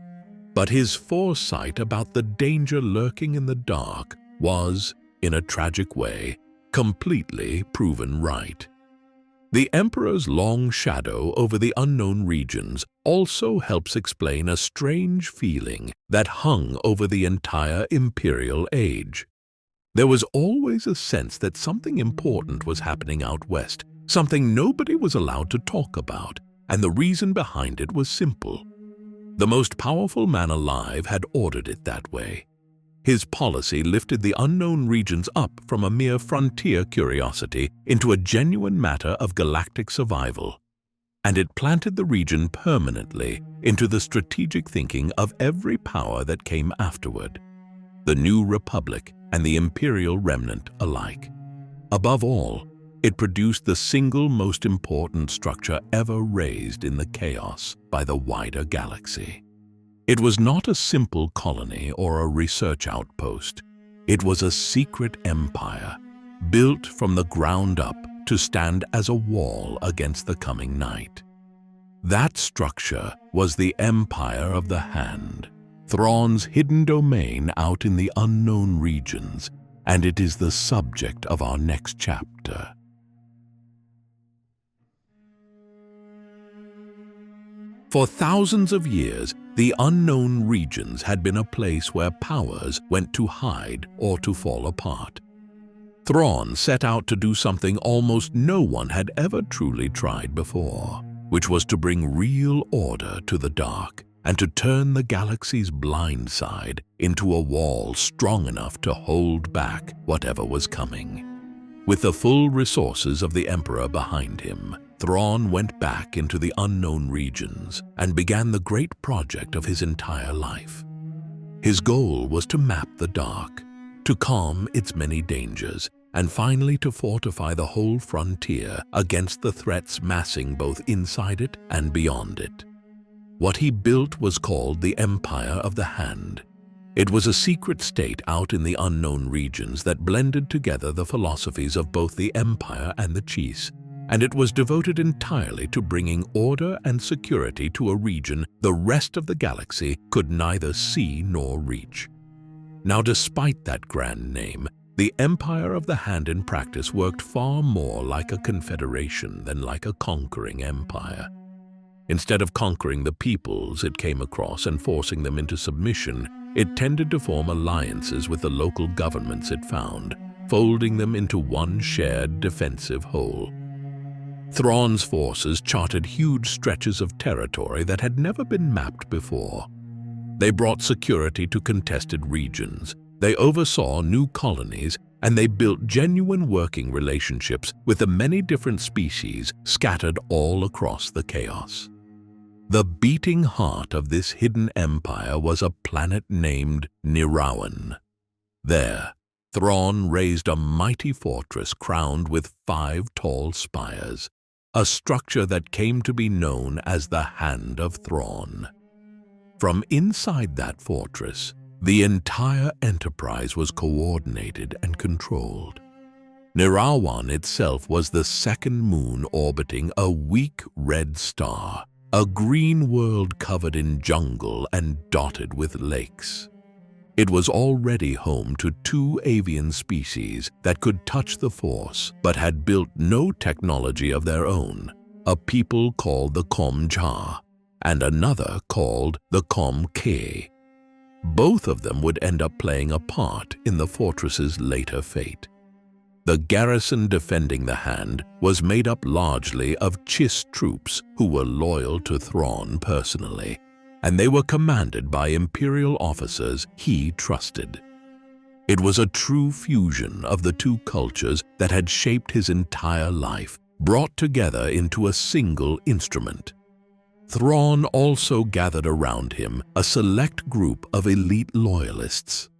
[SPEAKER 1] But his foresight about the danger lurking in the dark was, in a tragic way, completely proven right. The Emperor's long shadow over the unknown regions also helps explain a strange feeling that hung over the entire Imperial age. There was always a sense that something important was happening out west, something nobody was allowed to talk about, and the reason behind it was simple. The most powerful man alive had ordered it that way. His policy lifted the unknown regions up from a mere frontier curiosity into a genuine matter of galactic survival. And it planted the region permanently into the strategic thinking of every power that came afterward, the New Republic and the Imperial Remnant alike. Above all, it produced the single most important structure ever raised in the chaos by the wider galaxy. It was not a simple colony or a research outpost. It was a secret empire, built from the ground up to stand as a wall against the coming night. That structure was the Empire of the Hand, Thrawn's hidden domain out in the unknown regions, and it is the subject of our next chapter. For thousands of years, the unknown regions had been a place where powers went to hide or to fall apart. Thrawn set out to do something almost no one had ever truly tried before, which was to bring real order to the dark and to turn the galaxy's blind side into a wall strong enough to hold back whatever was coming. With the full resources of the Emperor behind him, Thrawn went back into the unknown regions and began the great project of his entire life. His goal was to map the dark, to calm its many dangers, and finally to fortify the whole frontier against the threats massing both inside it and beyond it. What he built was called the Empire of the Hand. It was a secret state out in the unknown regions that blended together the philosophies of both the Empire and the Chiss, and it was devoted entirely to bringing order and security to a region the rest of the galaxy could neither see nor reach. Now, despite that grand name, the Empire of the Hand in practice worked far more like a confederation than like a conquering empire. Instead of conquering the peoples it came across and forcing them into submission, it tended to form alliances with the local governments it found, folding them into one shared defensive whole. Thrawn's forces charted huge stretches of territory that had never been mapped before. They brought security to contested regions, they oversaw new colonies, and they built genuine working relationships with the many different species scattered all across the chaos. The beating heart of this hidden empire was a planet named Nirawan. There, Thrawn raised a mighty fortress crowned with 5 tall spires, a structure that came to be known as the Hand of Thrawn. From inside that fortress, the entire enterprise was coordinated and controlled. Nirawan itself was the second moon orbiting a weak red star, a green world covered in jungle and dotted with lakes. It was already home to 2 avian species that could touch the Force but had built no technology of their own, a people called the Komja and another called the Komke. Both of them would end up playing a part in the fortress's later fate. The garrison defending the Hand was made up largely of Chiss troops who were loyal to Thrawn personally, and they were commanded by Imperial officers he trusted. It was a true fusion of the 2 cultures that had shaped his entire life, brought together into a single instrument. Thrawn also gathered around him a select group of elite loyalists.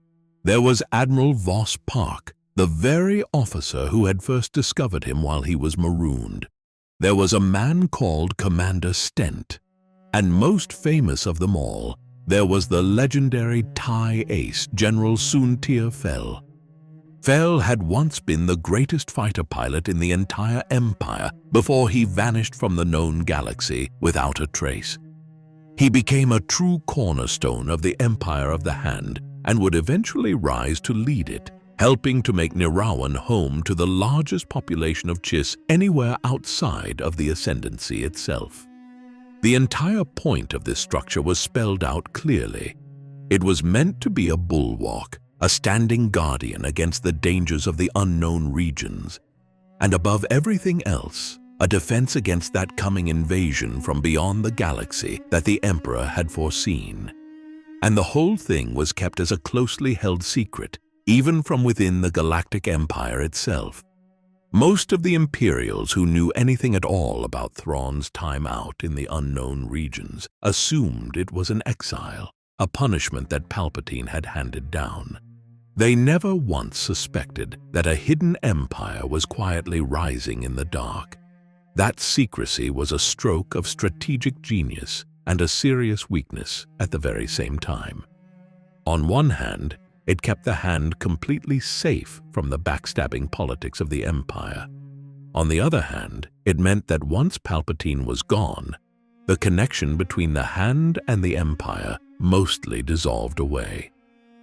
[SPEAKER 1] There was Admiral Vos Park, the very officer who had first discovered him while he was marooned. There was a man called Commander Stent, and most famous of them all, there was the legendary TIE ace General Soontir Fel. Fel had once been the greatest fighter pilot in the entire Empire before he vanished from the known galaxy without a trace. He became a true cornerstone of the Empire of the Hand and would eventually rise to lead it, helping to make Nirawan home to the largest population of Chiss anywhere outside of the Ascendancy itself. The entire point of this structure was spelled out clearly. It was meant to be a bulwark, a standing guardian against the dangers of the unknown regions, and above everything else, a defense against that coming invasion from beyond the galaxy that the Emperor had foreseen. and the whole thing was kept as a closely held secret, even from within the Galactic Empire itself. Most of the Imperials who knew anything at all about Thrawn's time out in the unknown regions assumed it was an exile, a punishment that Palpatine had handed down. They never once suspected that a hidden empire was quietly rising in the dark. That secrecy was a stroke of strategic genius and a serious weakness at the very same time. On one hand, it kept the Hand completely safe from the backstabbing politics of the Empire. On the other hand, it meant that once Palpatine was gone, the connection between the Hand and the Empire mostly dissolved away.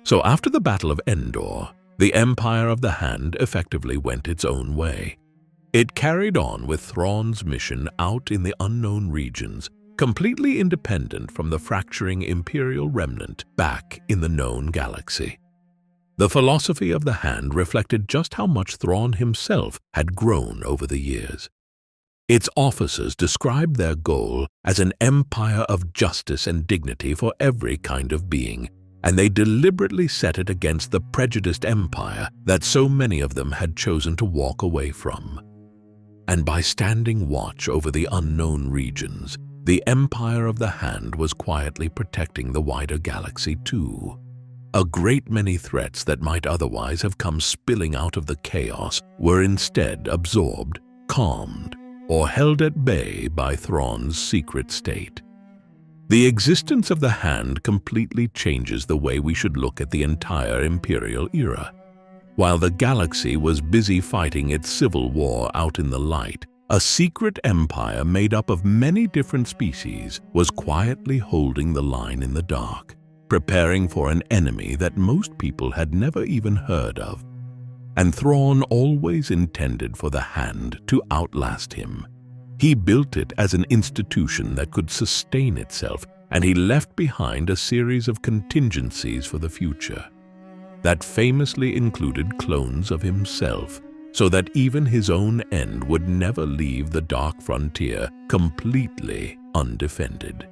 [SPEAKER 1] So after the Battle of Endor, the Empire of the Hand effectively went its own way. It carried on with Thrawn's mission out in the unknown regions, completely independent from the fracturing Imperial remnant back in the known galaxy. The philosophy of the Hand reflected just how much Thrawn himself had grown over the years. Its officers described their goal as an empire of justice and dignity for every kind of being, and they deliberately set it against the prejudiced empire that so many of them had chosen to walk away from. And by standing watch over the unknown regions, the Empire of the Hand was quietly protecting the wider galaxy too. A great many threats that might otherwise have come spilling out of the chaos were instead absorbed, calmed, or held at bay by Thrawn's secret state. The existence of the Hand completely changes the way we should look at the entire Imperial era. While the galaxy was busy fighting its civil war out in the light, a secret empire made up of many different species was quietly holding the line in the dark, preparing for an enemy that most people had never even heard of. And Thrawn always intended for the Hand to outlast him. He built it as an institution that could sustain itself, and he left behind a series of contingencies for the future. That famously included clones of himself, so that even his own end would never leave the dark frontier completely undefended.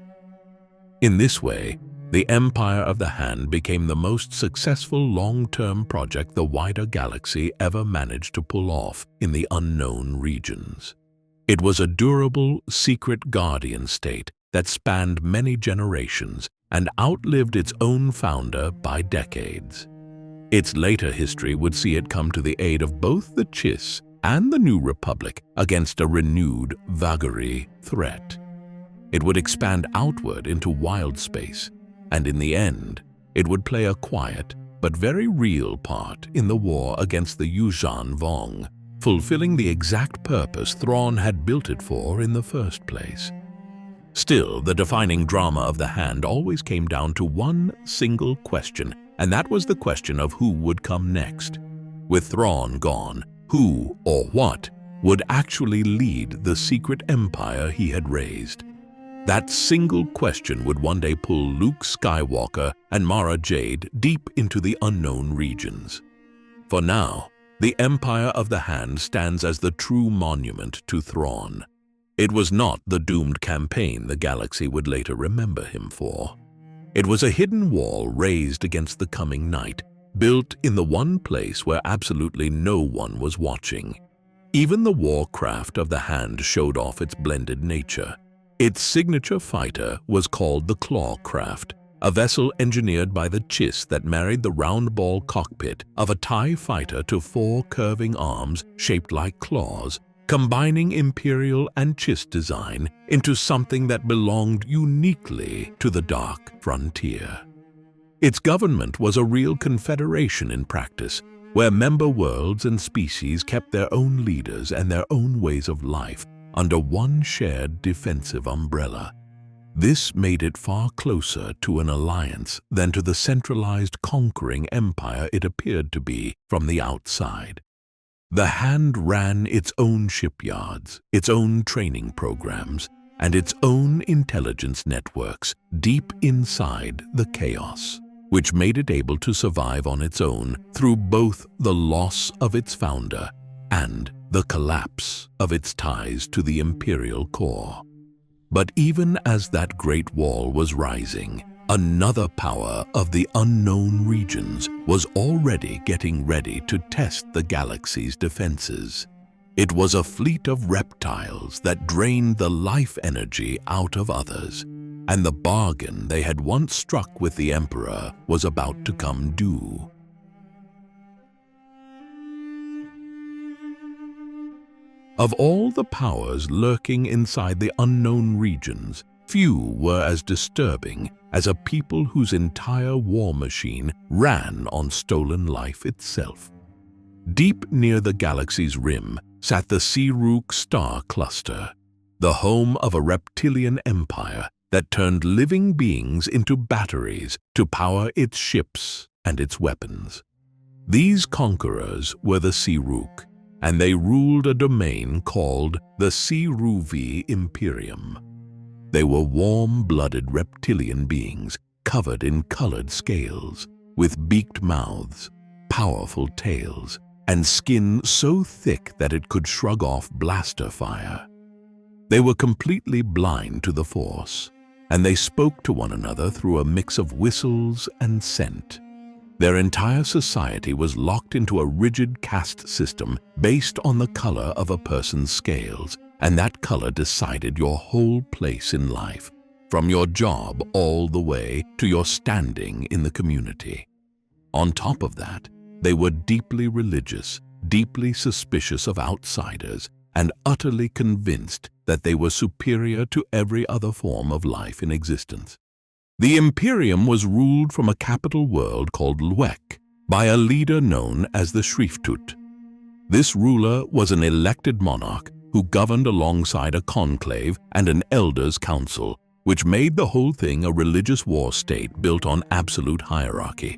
[SPEAKER 1] In this way, the Empire of the Hand became the most successful long-term project the wider galaxy ever managed to pull off in the unknown regions. It was a durable, secret guardian state that spanned many generations and outlived its own founder by decades. Its later history would see it come to the aid of both the Chiss and the New Republic against a renewed Vagaari threat. It would expand outward into wild space, and in the end, it would play a quiet but very real part in the war against the Yuuzhan Vong, fulfilling the exact purpose Thrawn had built it for in the first place. Still, the defining drama of the Hand always came down to one single question, and that was the question of who would come next. With Thrawn gone, who or what would actually lead the secret empire he had raised? That single question would one day pull Luke Skywalker and Mara Jade deep into the unknown regions. For now, the Empire of the Hand stands as the true monument to Thrawn. It was not the doomed campaign the galaxy would later remember him for. It was a hidden wall raised against the coming night, built in the one place where absolutely no one was watching. Even the warcraft of the Hand showed off its blended nature. Its signature fighter was called the Clawcraft, a vessel engineered by the Chiss that married the round-ball cockpit of a TIE fighter to 4 curving arms shaped like claws, combining Imperial and Chiss design into something that belonged uniquely to the dark frontier. Its government was a real confederation in practice, where member worlds and species kept their own leaders and their own ways of life under one shared defensive umbrella. This made it far closer to an alliance than to the centralized conquering empire it appeared to be from the outside. The Hand ran its own shipyards, its own training programs, and its own intelligence networks deep inside the chaos, which made it able to survive on its own through both the loss of its founder and the collapse of its ties to the Imperial core. But even as that great wall was rising, Another power of the unknown regions was already getting ready to test the galaxy's defenses. It was a fleet of reptiles that drained the life energy out of others, and the bargain they had once struck with the Emperor was about to come due. Of all the powers lurking inside the unknown regions, few were as disturbing as a people whose entire war machine ran on stolen life itself. Deep near the galaxy's rim sat the Ssi-ruuvi star cluster, the home of a reptilian empire that turned living beings into batteries to power its ships and its weapons. These conquerors were the Ssi-ruuvi, and they ruled a domain called the Ssi-ruuvi Imperium. They were warm-blooded reptilian beings covered in colored scales, with beaked mouths, powerful tails, and skin so thick that it could shrug off blaster fire. They were completely blind to the Force, and they spoke to one another through a mix of whistles and scent. Their entire society was locked into a rigid caste system based on the color of a person's scales, and that color decided your whole place in life, from your job all the way to your standing in the community. On top of that, they were deeply religious, deeply suspicious of outsiders, and utterly convinced that they were superior to every other form of life in existence. The Imperium was ruled from a capital world called Lwek by a leader known as the Shriftut. This ruler was an elected monarch who governed alongside a conclave and an elders' council, which made the whole thing a religious war state built on absolute hierarchy.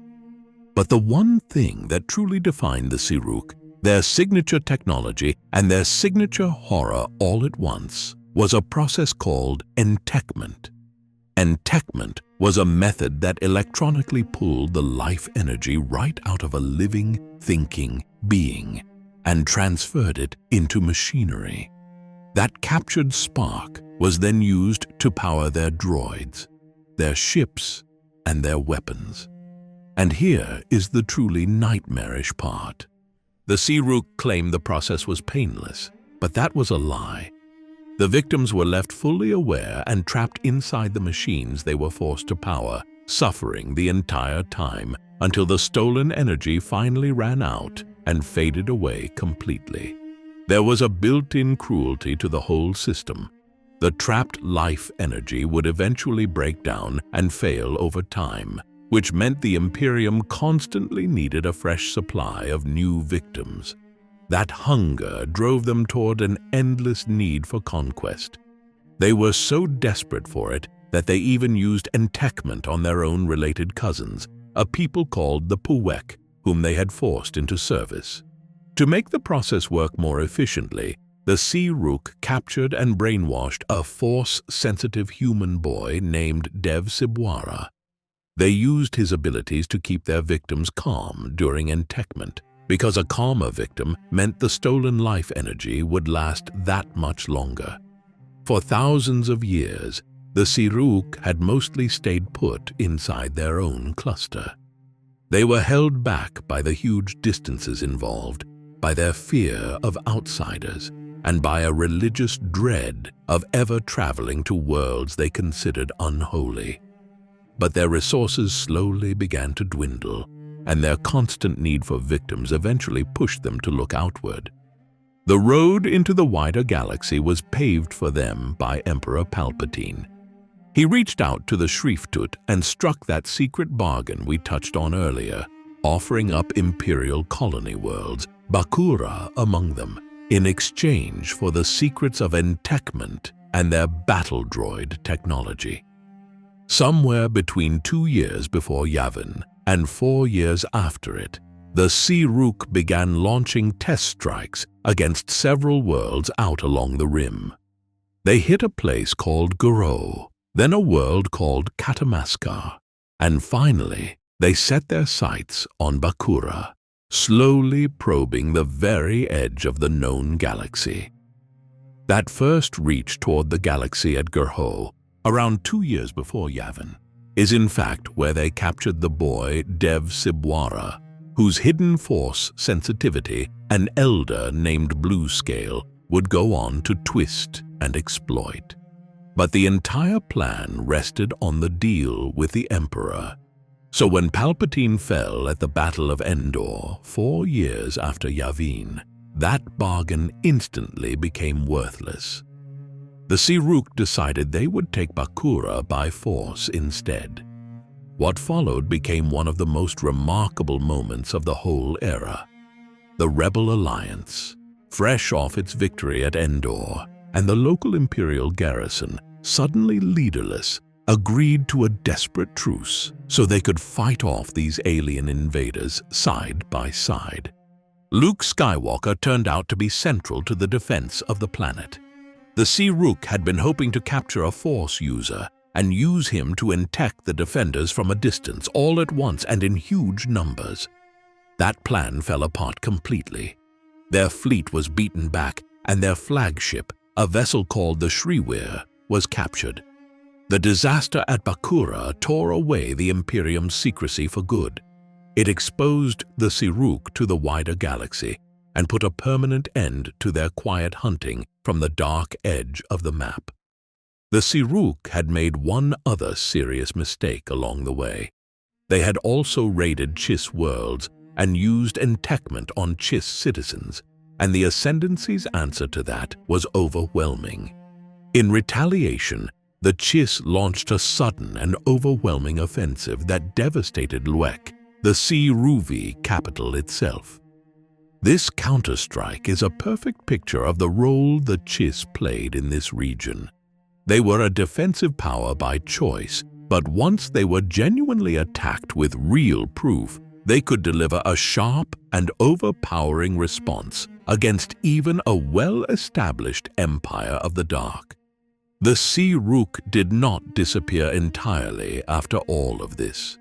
[SPEAKER 1] But the one thing that truly defined the Ssi-ruuvi, their signature technology and their signature horror all at once, was a process called entekment. Entekment was a method that electronically pulled the life energy right out of a living, thinking being and transferred it into machinery. That captured spark was then used to power their droids, their ships, and their weapons. And here is the truly nightmarish part. The Ssi-ruuvi claimed the process was painless, but that was a lie. The victims were left fully aware and trapped inside the machines they were forced to power, suffering the entire time until the stolen energy finally ran out and faded away completely. There was a built-in cruelty to the whole system. The trapped life energy would eventually break down and fail over time, which meant the Imperium constantly needed a fresh supply of new victims. That hunger drove them toward an endless need for conquest. They were so desperate for it that they even used entekment on their own related cousins, a people called the Puwek, whom they had forced into service. To make the process work more efficiently, the Ssi-ruuvi captured and brainwashed a Force-sensitive human boy named Dev Sibwara. They used his abilities to keep their victims calm during entekment, because a calmer victim meant the stolen life energy would last that much longer. For thousands of years, the Ssi-ruuvi had mostly stayed put inside their own cluster. They were held back by the huge distances involved, by their fear of outsiders, and by a religious dread of ever traveling to worlds they considered unholy. But their resources slowly began to dwindle, and their constant need for victims eventually pushed them to look outward. The road into the wider galaxy was paved for them by Emperor Palpatine. He reached out to the Shriftut and struck that secret bargain we touched on earlier, offering up Imperial colony worlds, Bakura among them, in exchange for the secrets of entekment and their battle droid technology. Somewhere between 2 years before Yavin and 4 years after it, the Ssi-ruuvi began launching test strikes against several worlds out along the rim. They hit a place called Guro, then a world called Katamaskar, and finally they set their sights on Bakura, slowly probing the very edge of the known galaxy. That first reach toward the galaxy at Guro, around 2 years before Yavin, is in fact where they captured the boy Dev Sibwara, whose hidden force sensitivity an elder named Bluescale would go on to twist and exploit. But the entire plan rested on the deal with the Emperor. So when Palpatine fell at the Battle of Endor 4 years after Yavin, that bargain instantly became worthless. The Ssi-ruuvi decided they would take Bakura by force instead. What followed became one of the most remarkable moments of the whole era. The Rebel Alliance, fresh off its victory at Endor, and the local Imperial garrison, suddenly leaderless, agreed to a desperate truce so they could fight off these alien invaders side by side. Luke Skywalker turned out to be central to the defense of the planet. The Ssi-ruuvi had been hoping to capture a Force user and use him to infect the defenders from a distance all at once and in huge numbers. That plan fell apart completely. Their fleet was beaten back and their flagship, a vessel called the Sri-ruuvi, was captured. The disaster at Bakura tore away the Imperium's secrecy for good. It exposed the Ssi-ruuvi to the wider galaxy and put a permanent end to their quiet hunting from the dark edge of the map. The Ssi-ruuvi had made one other serious mistake along the way. They had also raided Chiss worlds and used enchantment on Chiss citizens, and the Ascendancy's answer to that was overwhelming. In retaliation, the Chiss launched a sudden and overwhelming offensive that devastated Luek, the Ssi-ruuvi capital itself. This counterstrike is a perfect picture of the role the Chiss played in this region. They were a defensive power by choice, but once they were genuinely attacked with real proof, they could deliver a sharp and overpowering response against even a well-established Empire of the Dark. The Ssi-ruuvi did not disappear entirely after all of this.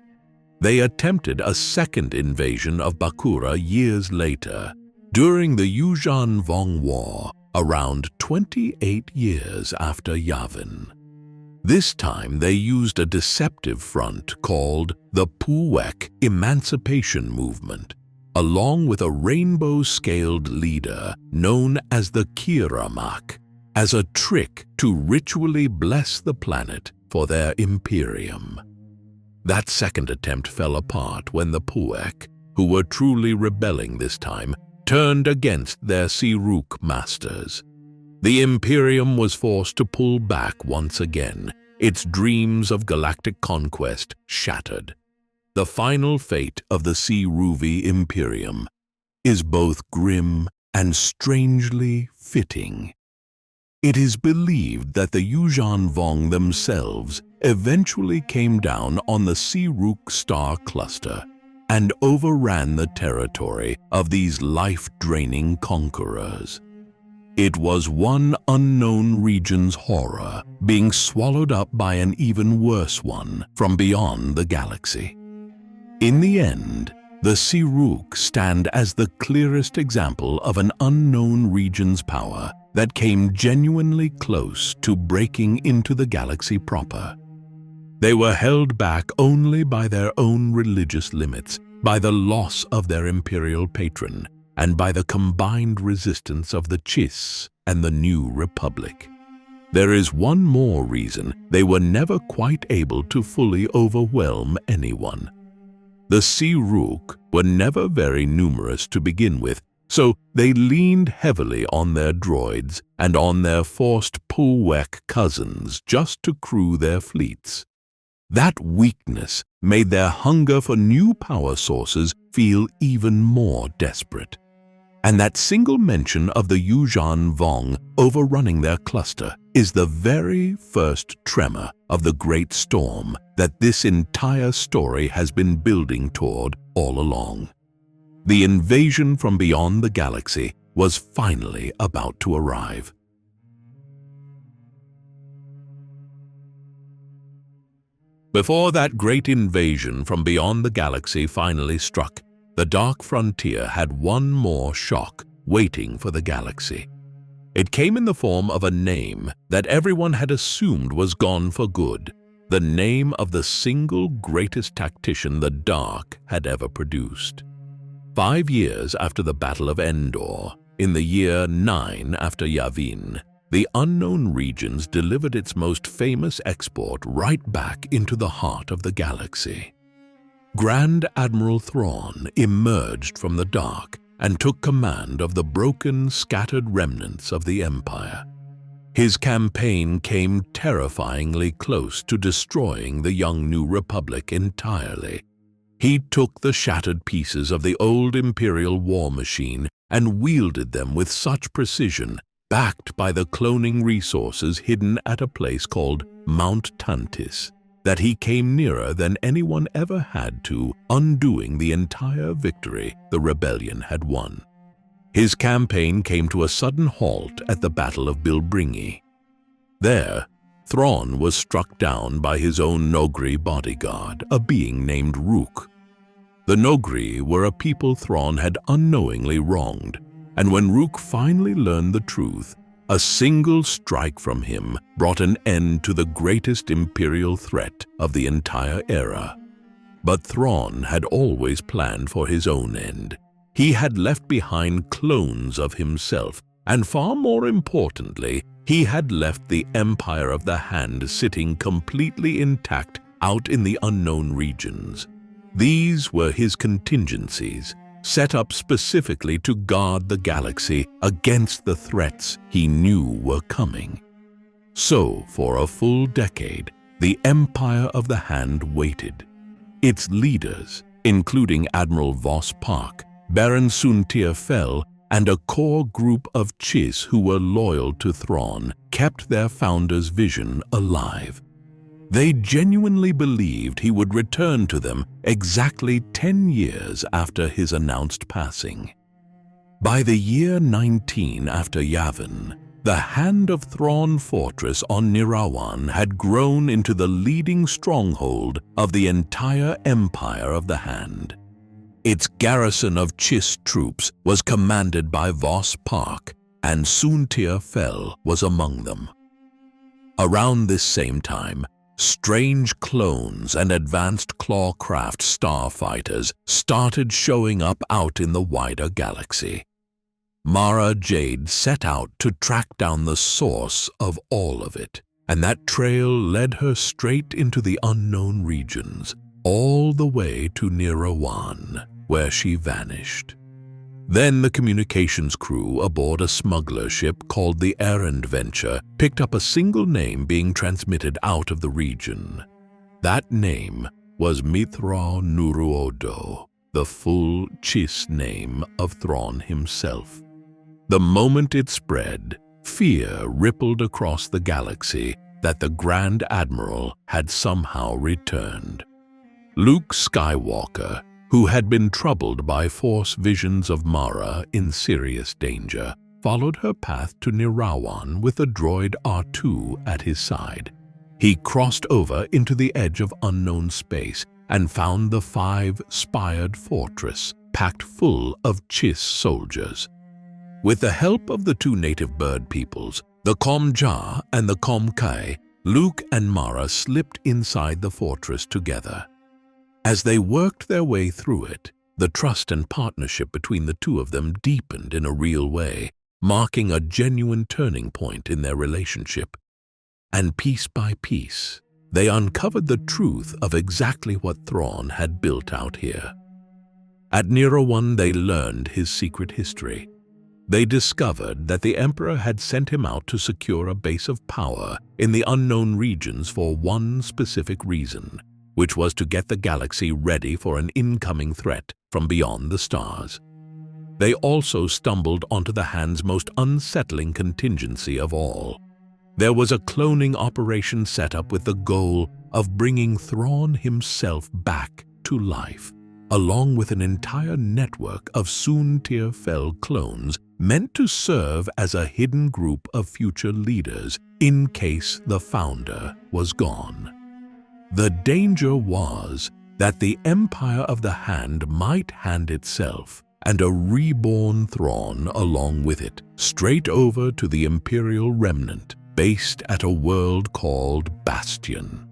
[SPEAKER 1] They attempted a second invasion of Bakura years later, during the Yuuzhan Vong War, around 28 years after Yavin. This time they used a deceptive front called the Puwek Emancipation Movement, along with a rainbow-scaled leader known as the Kiramak, as a trick to ritually bless the planet for their Imperium. That second attempt fell apart when the Puwek, who were truly rebelling this time, turned against their Ssi-ruuvi masters. The Imperium was forced to pull back once again, its dreams of galactic conquest shattered. The final fate of the Ssi-ruuvi Imperium is both grim and strangely fitting. It is believed that the Yuuzhan Vong themselves eventually came down on the Ssi-ruuvi star cluster and overran the territory of these life-draining conquerors. It was one unknown region's horror being swallowed up by an even worse one from beyond the galaxy. In the end, the Ssi-ruuvi stand as the clearest example of an unknown region's power that came genuinely close to breaking into the galaxy proper. They were held back only by their own religious limits, by the loss of their imperial patron, and by the combined resistance of the Chiss and the New Republic. There is one more reason they were never quite able to fully overwhelm anyone. The Ssi-ruuvi were never very numerous to begin with, so they leaned heavily on their droids and on their forced Puwek cousins just to crew their fleets. That weakness made their hunger for new power sources feel even more desperate. And that single mention of the Yuuzhan Vong overrunning their cluster is the very first tremor of the great storm that this entire story has been building toward all along. The invasion from beyond the galaxy was finally about to arrive. Before that great invasion from beyond the galaxy finally struck, the Dark Frontier had one more shock waiting for the galaxy. It came in the form of a name that everyone had assumed was gone for good, the name of the single greatest tactician the Dark had ever produced. 5 years after the Battle of Endor, in the year 9 after Yavin, the unknown regions delivered its most famous export right back into the heart of the galaxy. Grand Admiral Thrawn emerged from the dark and took command of the broken, scattered remnants of the Empire. His campaign came terrifyingly close to destroying the young New Republic entirely. He took the shattered pieces of the old Imperial war machine and wielded them with such precision, backed by the cloning resources hidden at a place called Mount Tantis, that he came nearer than anyone ever had to undoing the entire victory the rebellion had won. His campaign came to a sudden halt at the Battle of Bilbringi. There, Thrawn was struck down by his own Noghri bodyguard, a being named Rook. The Noghri were a people Thrawn had unknowingly wronged, and when Rook finally learned the truth, a single strike from him brought an end to the greatest Imperial threat of the entire era. But Thrawn had always planned for his own end. He had left behind clones of himself, and far more importantly, he had left the Empire of the Hand sitting completely intact out in the unknown regions. These were his contingencies, set up specifically to guard the galaxy against the threats he knew were coming. So, for a full decade, the Empire of the Hand waited. Its leaders, including Admiral Vos Park, Baron Soontir Fel, and a core group of Chiss who were loyal to Thrawn, kept their founder's vision alive. They genuinely believed he would return to them exactly 10 years after his announced passing. By the year 19 after Yavin, the Hand of Thrawn fortress on Nirawan had grown into the leading stronghold of the entire Empire of the Hand. Its garrison of Chiss troops was commanded by Vos Park, and Soontir Fel was among them. Around this same time, strange clones and advanced clawcraft starfighters started showing up out in the wider galaxy. Mara Jade set out to track down the source of all of it, and that trail led her straight into the unknown regions, all the way to Nirawan, where she vanished. Then the communications crew aboard a smuggler ship called the Errand Venture picked up a single name being transmitted out of the region. That name was Mithra Nuruodo, the full Chiss name of Thrawn himself. The moment it spread, fear rippled across the galaxy that the Grand Admiral had somehow returned. Luke Skywalker, who had been troubled by Force visions of Mara in serious danger, followed her path to Nirawan with the droid R2 at his side. He crossed over into the edge of unknown space and found the 5-spired fortress packed full of Chiss soldiers. With the help of the 2 native bird peoples, the Komja and the Komkai, Luke and Mara slipped inside the fortress together. As they worked their way through it, the trust and partnership between the 2 of them deepened in a real way, marking a genuine turning point in their relationship. And piece by piece, they uncovered the truth of exactly what Thrawn had built out here. At Nirawan, they learned his secret history. They discovered that the Emperor had sent him out to secure a base of power in the unknown regions for one specific reason, which was to get the galaxy ready for an incoming threat from beyond the stars. They also stumbled onto the Hand's most unsettling contingency of all. There was a cloning operation set up with the goal of bringing Thrawn himself back to life, along with an entire network of Soontir Fel clones meant to serve as a hidden group of future leaders in case the founder was gone. The danger was that the Empire of the Hand might hand itself, and a reborn Thrawn along with it, straight over to the Imperial remnant, based at a world called Bastion.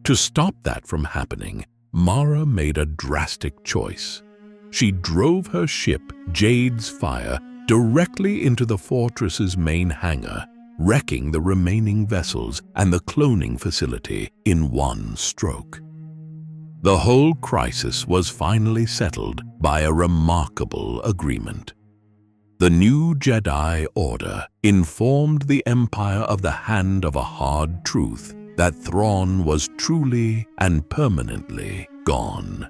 [SPEAKER 1] To stop that from happening, Mara made a drastic choice. She drove her ship, Jade's Fire, directly into the fortress's main hangar, wrecking the remaining vessels and the cloning facility in one stroke. The whole crisis was finally settled by a remarkable agreement. The new Jedi Order informed the Empire of the Hand of a hard truth that Thrawn was truly and permanently gone.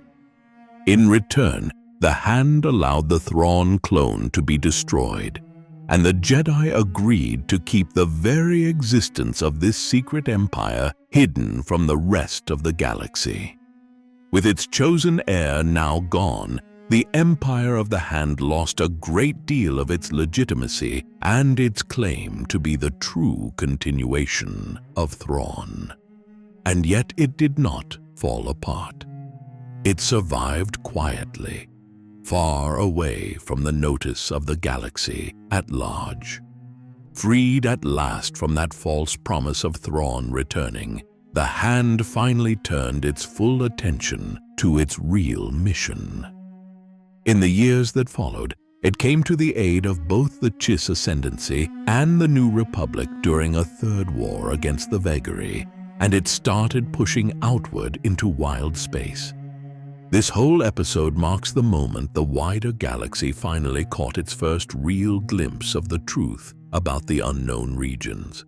[SPEAKER 1] In return, the Hand allowed the Thrawn clone to be destroyed, and the Jedi agreed to keep the very existence of this secret empire hidden from the rest of the galaxy. With its chosen heir now gone, the Empire of the Hand lost a great deal of its legitimacy and its claim to be the true continuation of Thrawn. And yet it did not fall apart. It survived quietly, far away from the notice of the galaxy at large. Freed at last from that false promise of Thrawn returning, the Hand finally turned its full attention to its real mission. In the years that followed, it came to the aid of both the Chiss ascendancy and the New Republic during a third war against the Vagaari, and it started pushing outward into wild space. This whole episode marks the moment the wider galaxy finally caught its first real glimpse of the truth about the unknown regions.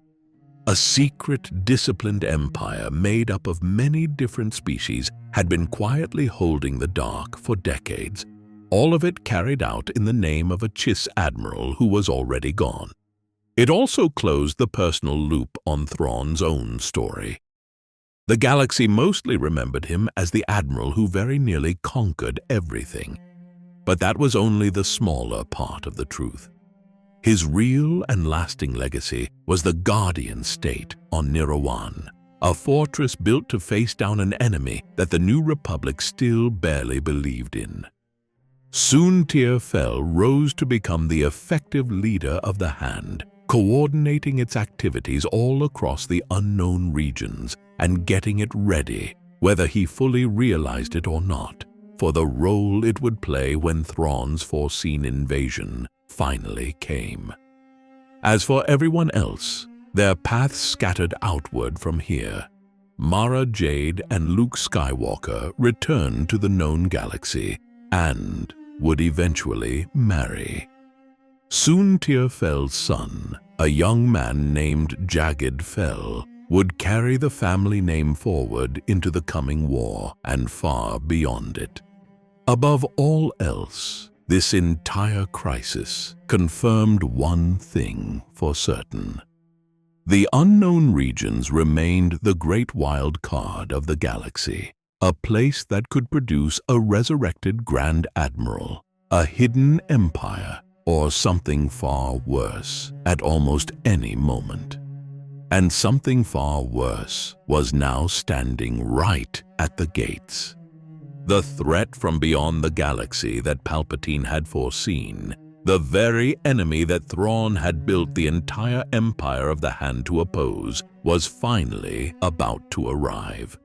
[SPEAKER 1] A secret, disciplined empire made up of many different species had been quietly holding the dark for decades, all of it carried out in the name of a Chiss admiral who was already gone. It also closed the personal loop on Thrawn's own story. The galaxy mostly remembered him as the admiral who very nearly conquered everything. But that was only the smaller part of the truth. His real and lasting legacy was the Guardian State on Nirawan, a fortress built to face down an enemy that the New Republic still barely believed in. Soon Tyr Fel rose to become the effective leader of the Hand, coordinating its activities all across the unknown regions and getting it ready, whether he fully realized it or not, for the role it would play when Thrawn's foreseen invasion finally came. As for everyone else, their paths scattered outward from here. Mara Jade and Luke Skywalker returned to the known galaxy and would eventually marry. Soon Tyr Fel's son, a young man named Jagged Fel, would carry the family name forward into the coming war and far beyond it. Above all else, this entire crisis confirmed one thing for certain. The unknown regions remained the great wild card of the galaxy, a place that could produce a resurrected Grand Admiral, a hidden empire, or something far worse at almost any moment. And something far worse was now standing right at the gates. The threat from beyond the galaxy that Palpatine had foreseen, the very enemy that Thrawn had built the entire empire of the Hand to oppose, was finally about to arrive.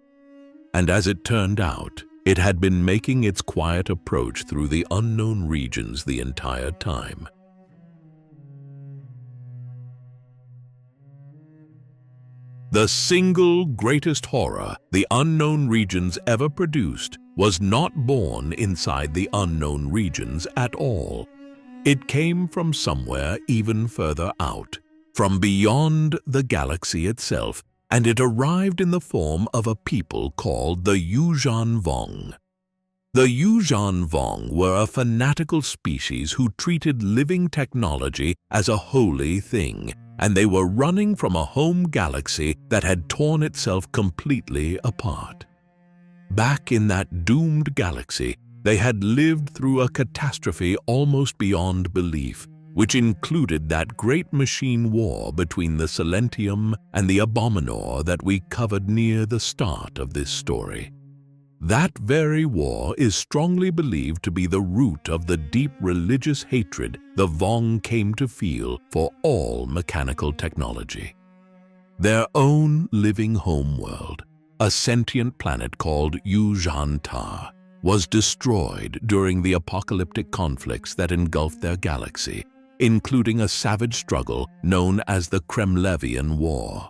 [SPEAKER 1] And as it turned out, it had been making its quiet approach through the unknown regions the entire time. The single greatest horror the unknown regions ever produced was not born inside the unknown regions at all. It came from somewhere even further out, from beyond the galaxy itself, and it arrived in the form of a people called the Yuuzhan Vong. The Yuuzhan Vong were a fanatical species who treated living technology as a holy thing, and they were running from a home galaxy that had torn itself completely apart. Back in that doomed galaxy, they had lived through a catastrophe almost beyond belief, which included that great machine war between the Silentium and the Abominor that we covered near the start of this story. That very war is strongly believed to be the root of the deep religious hatred the Vong came to feel for all mechanical technology. Their own living homeworld, a sentient planet called Yuuzhan, was destroyed during the apocalyptic conflicts that engulfed their galaxy, including a savage struggle known as the Kremlevian War.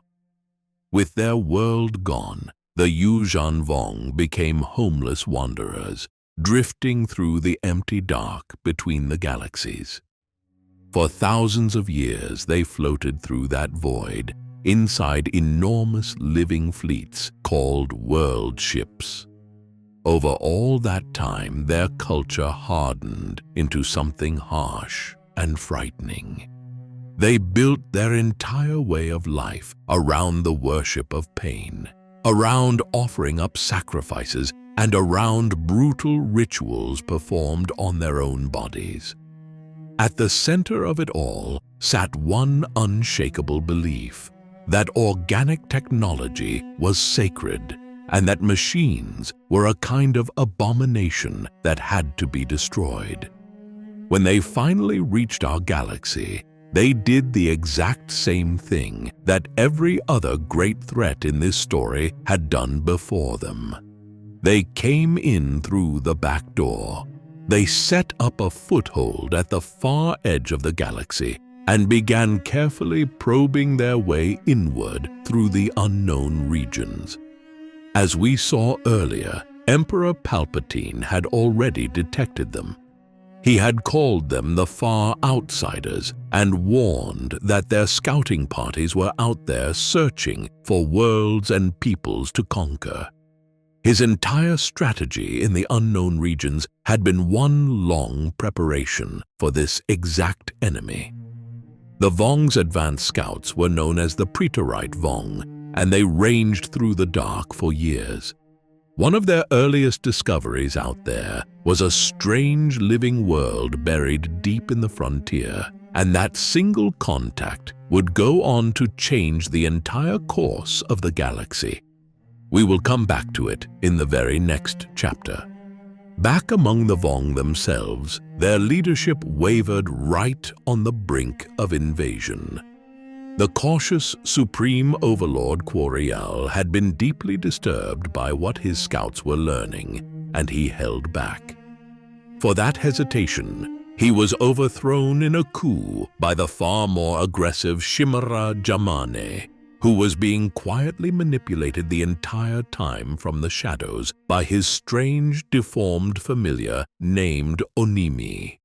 [SPEAKER 1] With their world gone, the Yuuzhan Vong became homeless wanderers, drifting through the empty dark between the galaxies. For thousands of years they floated through that void, inside enormous living fleets called world ships. Over all that time, their culture hardened into something harsh and frightening. They built their entire way of life around the worship of pain, around offering up sacrifices, and around brutal rituals performed on their own bodies. At the center of it all sat one unshakable belief: that organic technology was sacred, and that machines were a kind of abomination that had to be destroyed. When they finally reached our galaxy, they did the exact same thing that every other great threat in this story had done before them. They came in through the back door. They set up a foothold at the far edge of the galaxy and began carefully probing their way inward through the unknown regions. As we saw earlier, Emperor Palpatine had already detected them. He had called them the Far Outsiders and warned that their scouting parties were out there searching for worlds and peoples to conquer. His entire strategy in the unknown regions had been one long preparation for this exact enemy. The Vong's advanced scouts were known as the Preterite Vong, and they ranged through the dark for years. One of their earliest discoveries out there was a strange living world buried deep in the frontier, and that single contact would go on to change the entire course of the galaxy. We will come back to it in the very next chapter. Back among the Vong themselves, their leadership wavered right on the brink of invasion. The cautious Supreme Overlord Quariel had been deeply disturbed by what his scouts were learning, and he held back. For that hesitation, he was overthrown in a coup by the far more aggressive Shimara Jamane, who was being quietly manipulated the entire time from the shadows by his strange, deformed familiar named Onimi.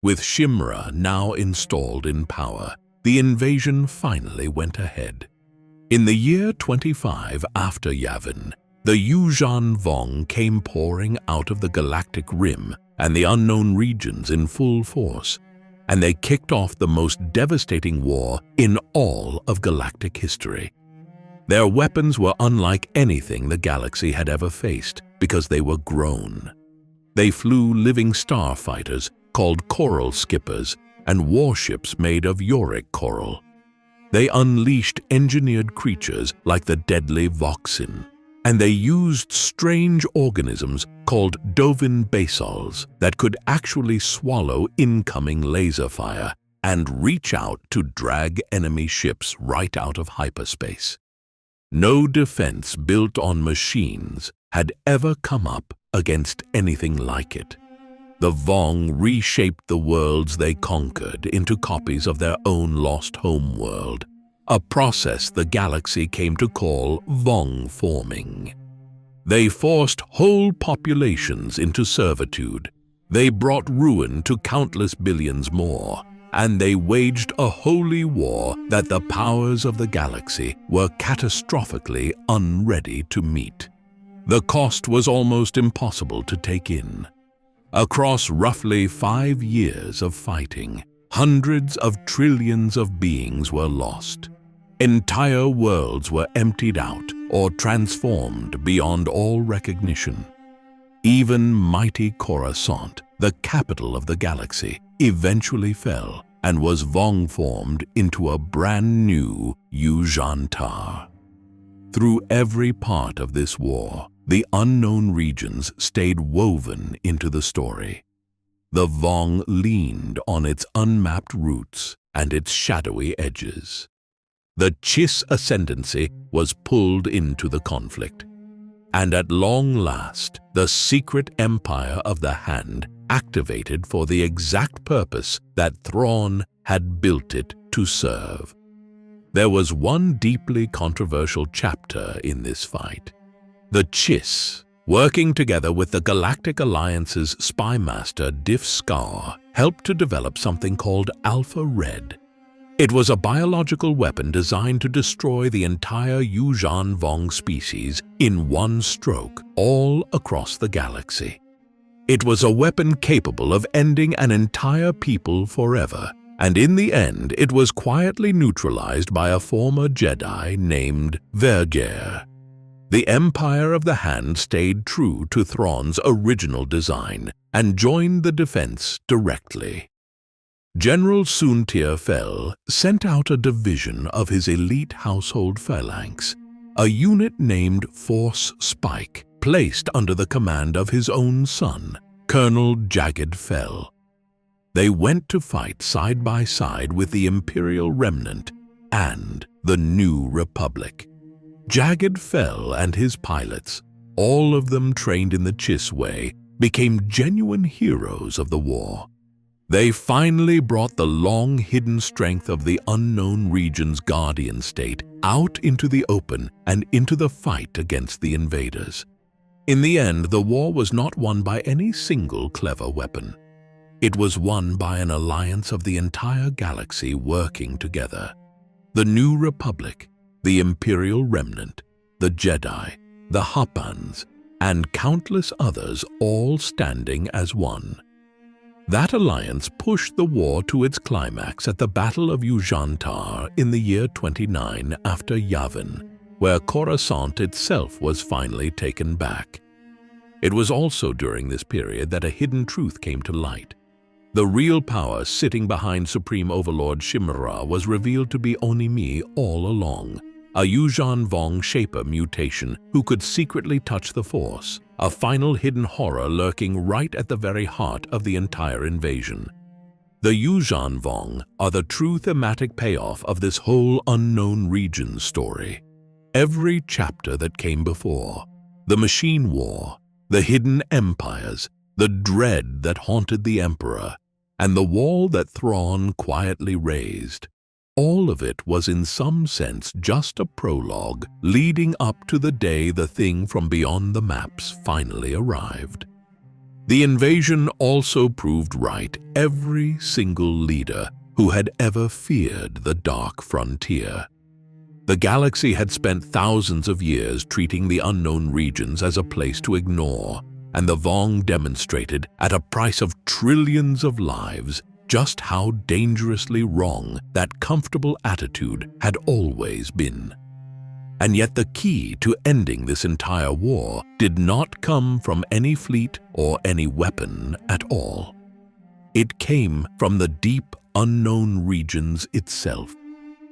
[SPEAKER 1] With Shimra now installed in power, the invasion finally went ahead. In the year 25 after Yavin, the Yuuzhan Vong came pouring out of the galactic rim and the unknown regions in full force, and they kicked off the most devastating war in all of galactic history. Their weapons were unlike anything the galaxy had ever faced because they were grown. They flew living starfighters called coral skippers and warships made of yorick coral. They unleashed engineered creatures like the deadly Voxin, and they used strange organisms called Dovin basals that could actually swallow incoming laser fire and reach out to drag enemy ships right out of hyperspace. No defense built on machines had ever come up against anything like it. The Vong reshaped the worlds they conquered into copies of their own lost home world, a process the galaxy came to call Vong forming. They forced whole populations into servitude. They brought ruin to countless billions more, and they waged a holy war that the powers of the galaxy were catastrophically unready to meet. The cost was almost impossible to take in. Across roughly 5 years of fighting, hundreds of trillions of beings were lost. Entire worlds were emptied out or transformed beyond all recognition. Even mighty Coruscant, the capital of the galaxy, eventually fell and was Vong formed into a brand new Yuuzhan. Through every part of this war, the unknown regions stayed woven into the story. The Vong leaned on its unmapped roots and its shadowy edges. The Chiss ascendancy was pulled into the conflict, And at long last, the secret empire of the Hand activated for the exact purpose that Thrawn had built it to serve. There was one deeply controversial chapter in this fight. The Chiss, working together with the Galactic Alliance's spy master Diff Scar, helped to develop something called Alpha Red. It was a biological weapon designed to destroy the entire Yuuzhan Vong species in one stroke, all across the galaxy. It was a weapon capable of ending an entire people forever, and in the end it was quietly neutralized by a former Jedi named Vagaari. The Empire of the Hand stayed true to Thrawn's original design and joined the defense directly. General Soontir Fel sent out a division of his elite household phalanx, a unit named Force Spike, placed under the command of his own son, Colonel Jagged Fel. They went to fight side by side with the Imperial Remnant and the New Republic. Jagged Fel and his pilots, all of them trained in the Chiss way, became genuine heroes of the war. They finally brought the long-hidden strength of the unknown region's guardian state out into the open and into the fight against the invaders. In the end, the war was not won by any single clever weapon. It was won by an alliance of the entire galaxy working together. The New Republic, the Imperial Remnant, the Jedi, the Happans, and countless others all standing as one. That alliance pushed the war to its climax at the Battle of Yuuzhan in the year 29 after Yavin, where Coruscant itself was finally taken back. It was also during this period that a hidden truth came to light. The real power sitting behind Supreme Overlord Shimura was revealed to be Onimi all along, a Yuuzhan Vong Shaper mutation who could secretly touch the Force, a final hidden horror lurking right at the very heart of the entire invasion. The Yuuzhan Vong are the true thematic payoff of this whole unknown region story. Every chapter that came before, the machine war, the hidden empires, the dread that haunted the Emperor, and the wall that Thrawn quietly raised, all of it was in some sense just a prologue leading up to the day the thing from beyond the maps finally arrived. The invasion also proved right every single leader who had ever feared the dark frontier. The galaxy had spent thousands of years treating the unknown regions as a place to ignore, and the Vong demonstrated at a price of trillions of lives just how dangerously wrong that comfortable attitude had always been. And yet the key to ending this entire war did not come from any fleet or any weapon at all. It came from the deep, unknown regions itself.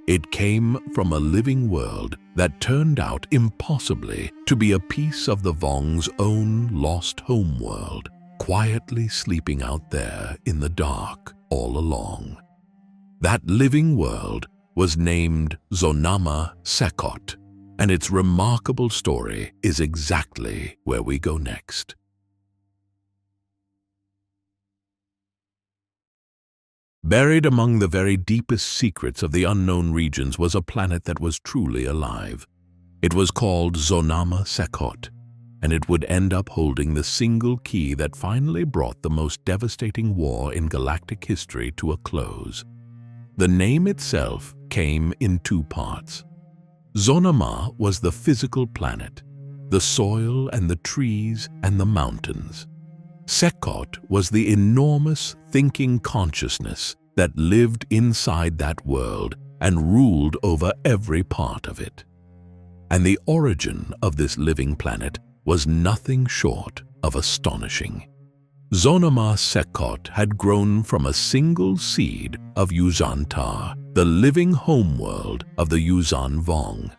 [SPEAKER 1] It came from a living world that turned out impossibly to be a piece of the Vong's own lost homeworld, quietly sleeping out there in the dark all along. That living world was named Zonama Sekot, and its remarkable story is exactly where we go next. Buried among the very deepest secrets of the unknown regions was a planet that was truly alive. It was called Zonama Sekot, and it would end up holding the single key that finally brought the most devastating war in galactic history to a close. The name itself came in two parts. Zonama was the physical planet, the soil and the trees and the mountains. Sekot was the enormous thinking consciousness that lived inside that world and ruled over every part of it. And the origin of this living planet was nothing short of astonishing. Zonama Sekot had grown from a single seed of Yuuzhan, the living homeworld of the Yuuzhan Vong.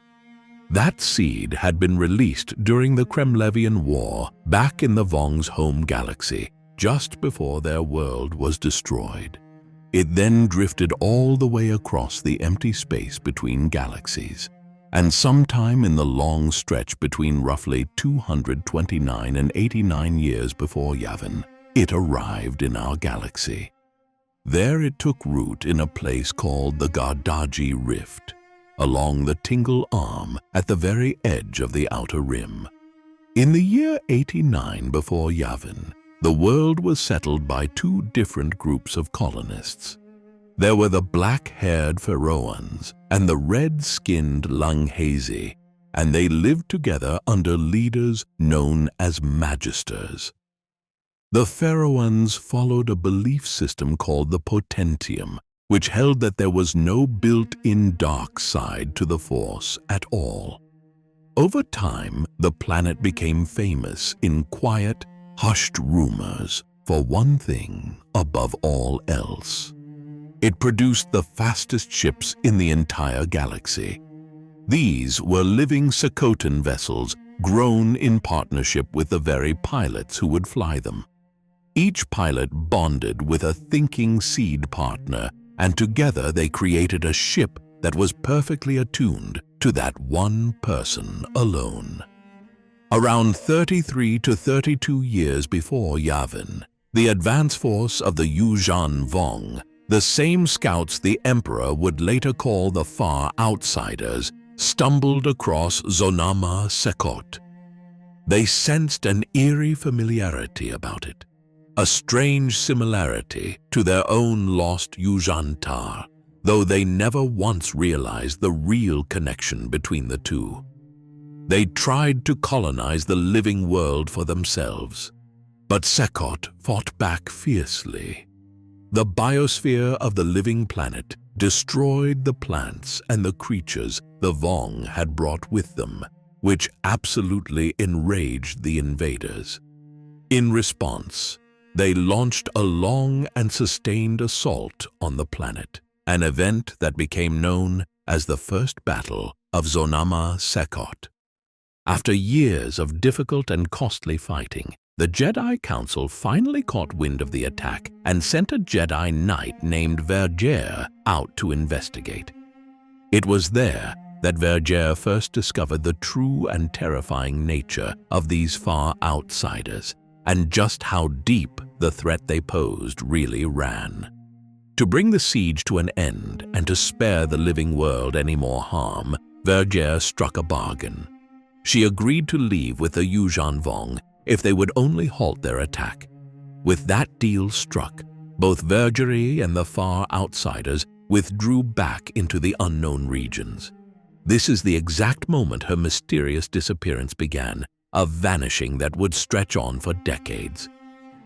[SPEAKER 1] That seed had been released during the Kremlevian War back in the Vong's home galaxy, just before their world was destroyed. It then drifted all the way across the empty space between galaxies, And sometime in the long stretch between roughly 229 and 89 years before Yavin, it arrived in our galaxy. There it took root in a place called the Gardaji Rift, along the Tingle Arm at the very edge of the Outer Rim. In the year 89 before Yavin, the world was settled by two different groups of colonists. There were the black-haired Pharaohans and the red-skinned Langhazi, and they lived together under leaders known as Magisters. The Pharaohans followed a belief system called the Potentium, which held that there was no built-in dark side to the Force at all. Over time, the planet became famous in quiet, hushed rumors for one thing above all else. It produced the fastest ships in the entire galaxy. These were living Sekotan vessels grown in partnership with the very pilots who would fly them. Each pilot bonded with a thinking seed partner, and together they created a ship that was perfectly attuned to that one person alone. Around 33 to 32 years before Yavin, the advance force of the Yuuzhan Vong, the same scouts the Emperor would later call the Far Outsiders, stumbled across Zonama Sekot. They sensed an eerie familiarity about it, a strange similarity to their own lost Yuuzhan Tar, though they never once realized the real connection between the two. They tried to colonize the living world for themselves, but Sekot fought back fiercely. The biosphere of the living planet destroyed the plants and the creatures the Vong had brought with them, which absolutely enraged the invaders. In response, they launched a long and sustained assault on the planet, an event that became known as the First Battle of Zonama Sekot. After years of difficult and costly fighting, the Jedi Council finally caught wind of the attack and sent a Jedi Knight named Vagaari out to investigate. It was there that Vagaari first discovered the true and terrifying nature of these Far Outsiders and just how deep the threat they posed really ran. To bring the siege to an end and to spare the living world any more harm, Vagaari struck a bargain. She agreed to leave with the Yuuzhan Vong if they would only halt their attack. With that deal struck, both Vagaari and the Far Outsiders withdrew back into the unknown regions. This is the exact moment her mysterious disappearance began, a vanishing that would stretch on for decades.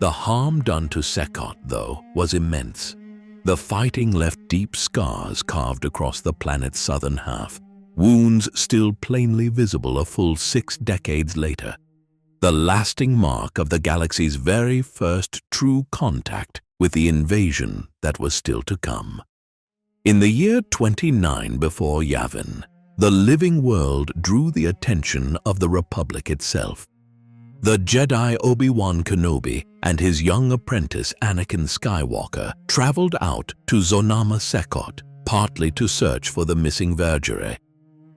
[SPEAKER 1] The harm done to Sekot, though, was immense. The fighting left deep scars carved across the planet's southern half, wounds still plainly visible a full 6 decades later. The lasting mark of the galaxy's very first true contact with the invasion that was still to come. In the year 29 before Yavin, the living world drew the attention of the Republic itself. The Jedi Obi-Wan Kenobi and his young apprentice Anakin Skywalker traveled out to Zonama Sekot, partly to search for the missing Vagaari,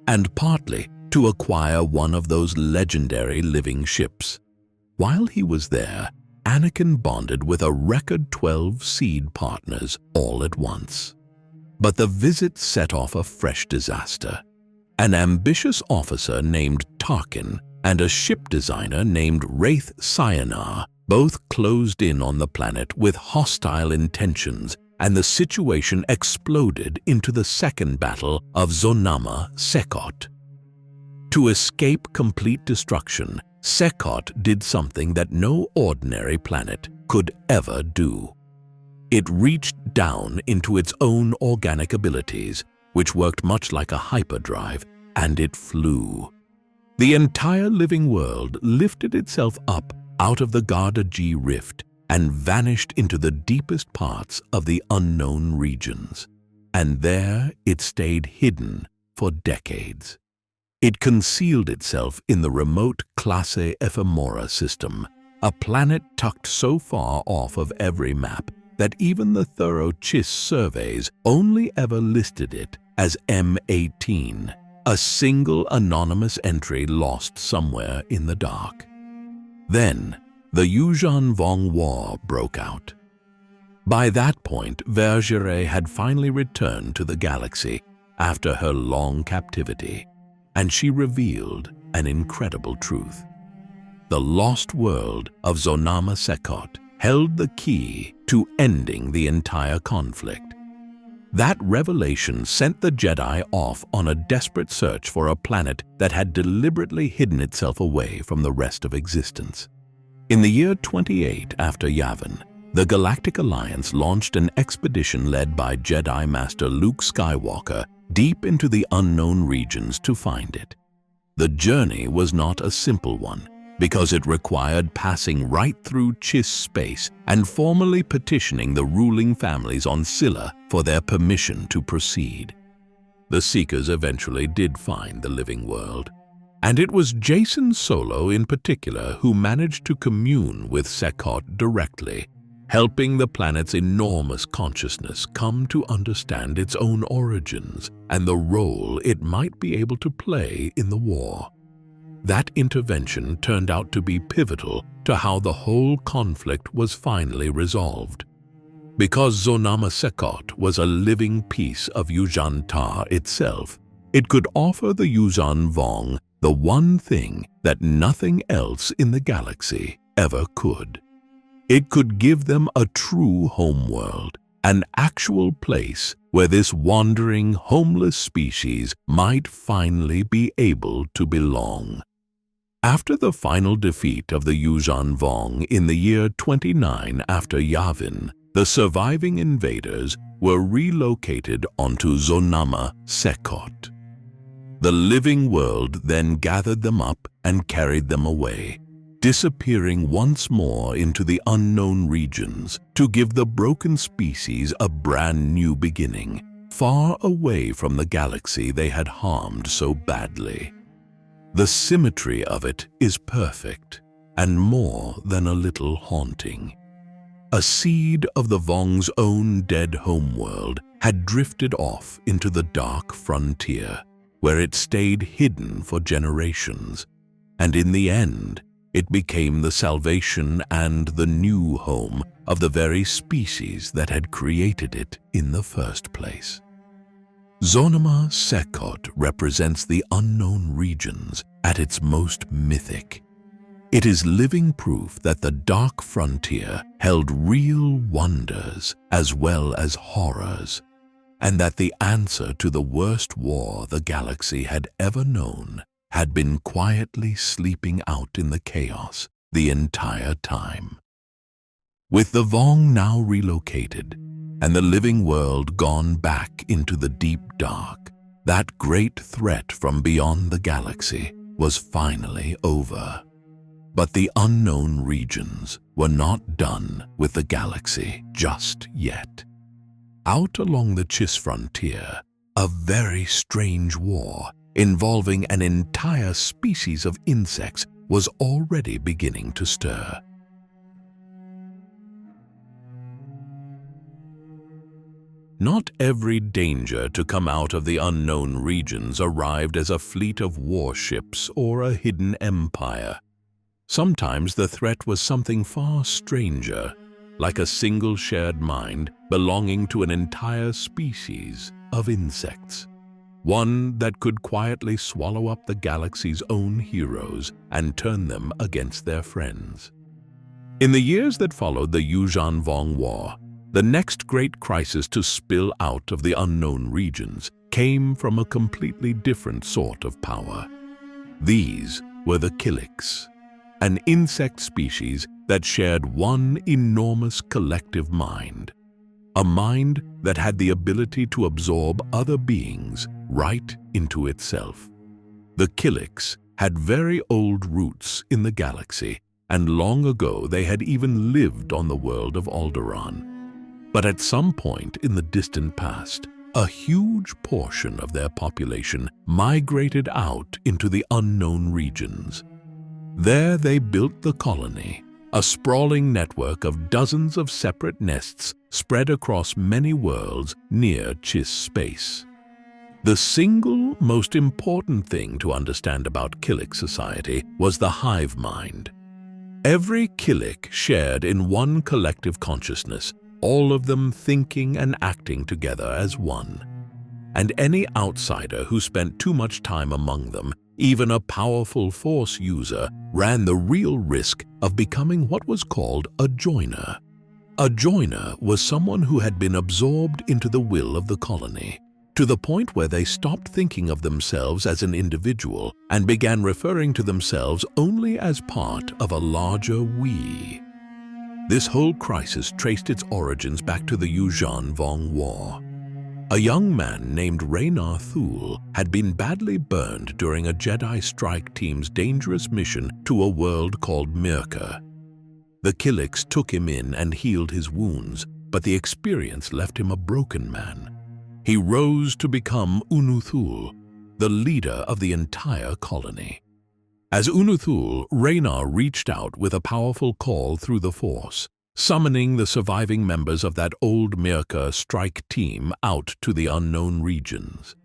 [SPEAKER 1] and partly to acquire one of those legendary living ships. While he was there, Anakin bonded with a record 12 seed partners all at once. But the visit set off a fresh disaster. An ambitious officer named Tarkin and a ship designer named Wraith Sienar both closed in on the planet with hostile intentions, and the situation exploded into the second battle of Zonama Sekot. To escape complete destruction, Sekot did something that no ordinary planet could ever do. It reached down into its own organic abilities, which worked much like a hyperdrive, and it flew. The entire living world lifted itself up out of the Gardaji Rift and vanished into the deepest parts of the unknown regions. And there it stayed hidden for decades. It concealed itself in the remote Classe Ephemera system, a planet tucked so far off of every map that even the thorough Chiss surveys only ever listed it as M18. A single anonymous entry lost somewhere in the dark. Then, the Yuuzhan-Vong War broke out. By that point, Vagaari had finally returned to the galaxy after her long captivity, and she revealed an incredible truth. The lost world of Zonama Sekot held the key to ending the entire conflict. That revelation sent the Jedi off on a desperate search for a planet that had deliberately hidden itself away from the rest of existence. In the year 28 after Yavin, the Galactic Alliance launched an expedition led by Jedi Master Luke Skywalker deep into the unknown regions to find it. The journey was not a simple one, because it required passing right through Chiss space and formally petitioning the ruling families on Csilla for their permission to proceed. The Seekers eventually did find the living world, and it was Jacen Solo in particular who managed to commune with Sekot directly, helping the planet's enormous consciousness come to understand its own origins and the role it might be able to play in the war. That intervention turned out to be pivotal to how the whole conflict was finally resolved. Because Zonama Sekot was a living piece of Yuuzhan itself, it could offer the Yuuzhan Vong the one thing that nothing else in the galaxy ever could. It could give them a true homeworld, an actual place where this wandering, homeless species might finally be able to belong. After the final defeat of the Yuuzhan Vong in the year 29 after Yavin, the surviving invaders were relocated onto Zonama Sekot. The living world then gathered them up and carried them away, disappearing once more into the unknown regions to give the broken species a brand new beginning, far away from the galaxy they had harmed so badly. The symmetry of it is perfect, and more than a little haunting. A seed of the Vong's own dead homeworld had drifted off into the dark frontier, where it stayed hidden for generations, and in the end, it became the salvation and the new home of the very species that had created it in the first place. Zonama Sekot represents the unknown regions at its most mythic. It is living proof that the dark frontier held real wonders as well as horrors, and that the answer to the worst war the galaxy had ever known had been quietly sleeping out in the chaos the entire time. With the Vong now relocated, and the living world gone back into the deep dark, that great threat from beyond the galaxy was finally over. But the unknown regions were not done with the galaxy just yet. Out along the Chiss frontier, a very strange war involving an entire species of insects was already beginning to stir. Not every danger to come out of the unknown regions arrived as a fleet of warships or a hidden empire. Sometimes the threat was something far stranger, like a single shared mind belonging to an entire species of insects. One that could quietly swallow up the galaxy's own heroes and turn them against their friends. In the years that followed the Yuuzhan-Vong War, the next great crisis to spill out of the unknown regions came from a completely different sort of power. These were the Killiks, an insect species that shared one enormous collective mind, a mind that had the ability to absorb other beings right into itself. The Killiks had very old roots in the galaxy, and long ago they had even lived on the world of Alderaan. But at some point in the distant past, a huge portion of their population migrated out into the unknown regions. There they built the colony, a sprawling network of dozens of separate nests spread across many worlds near Chiss space. The single most important thing to understand about Killik society was the hive mind. Every Killik shared in one collective consciousness, all of them thinking and acting together as one. And any outsider who spent too much time among them, even a powerful Force user, ran the real risk of becoming what was called a joiner. A joiner was someone who had been absorbed into the will of the colony, to the point where they stopped thinking of themselves as an individual and began referring to themselves only as part of a larger we. This whole crisis traced its origins back to the Yuuzhan-Vong War. A young man named Raynar Thule had been badly burned during a Jedi strike team's dangerous mission to a world called Mirka. The Killiks took him in and healed his wounds, but the experience left him a broken man. He rose to become Unuthul, the leader of the entire colony. As Unuthul, Raynar reached out with a powerful call through the Force, summoning the surviving members of that old Mirka strike team out to the unknown regions.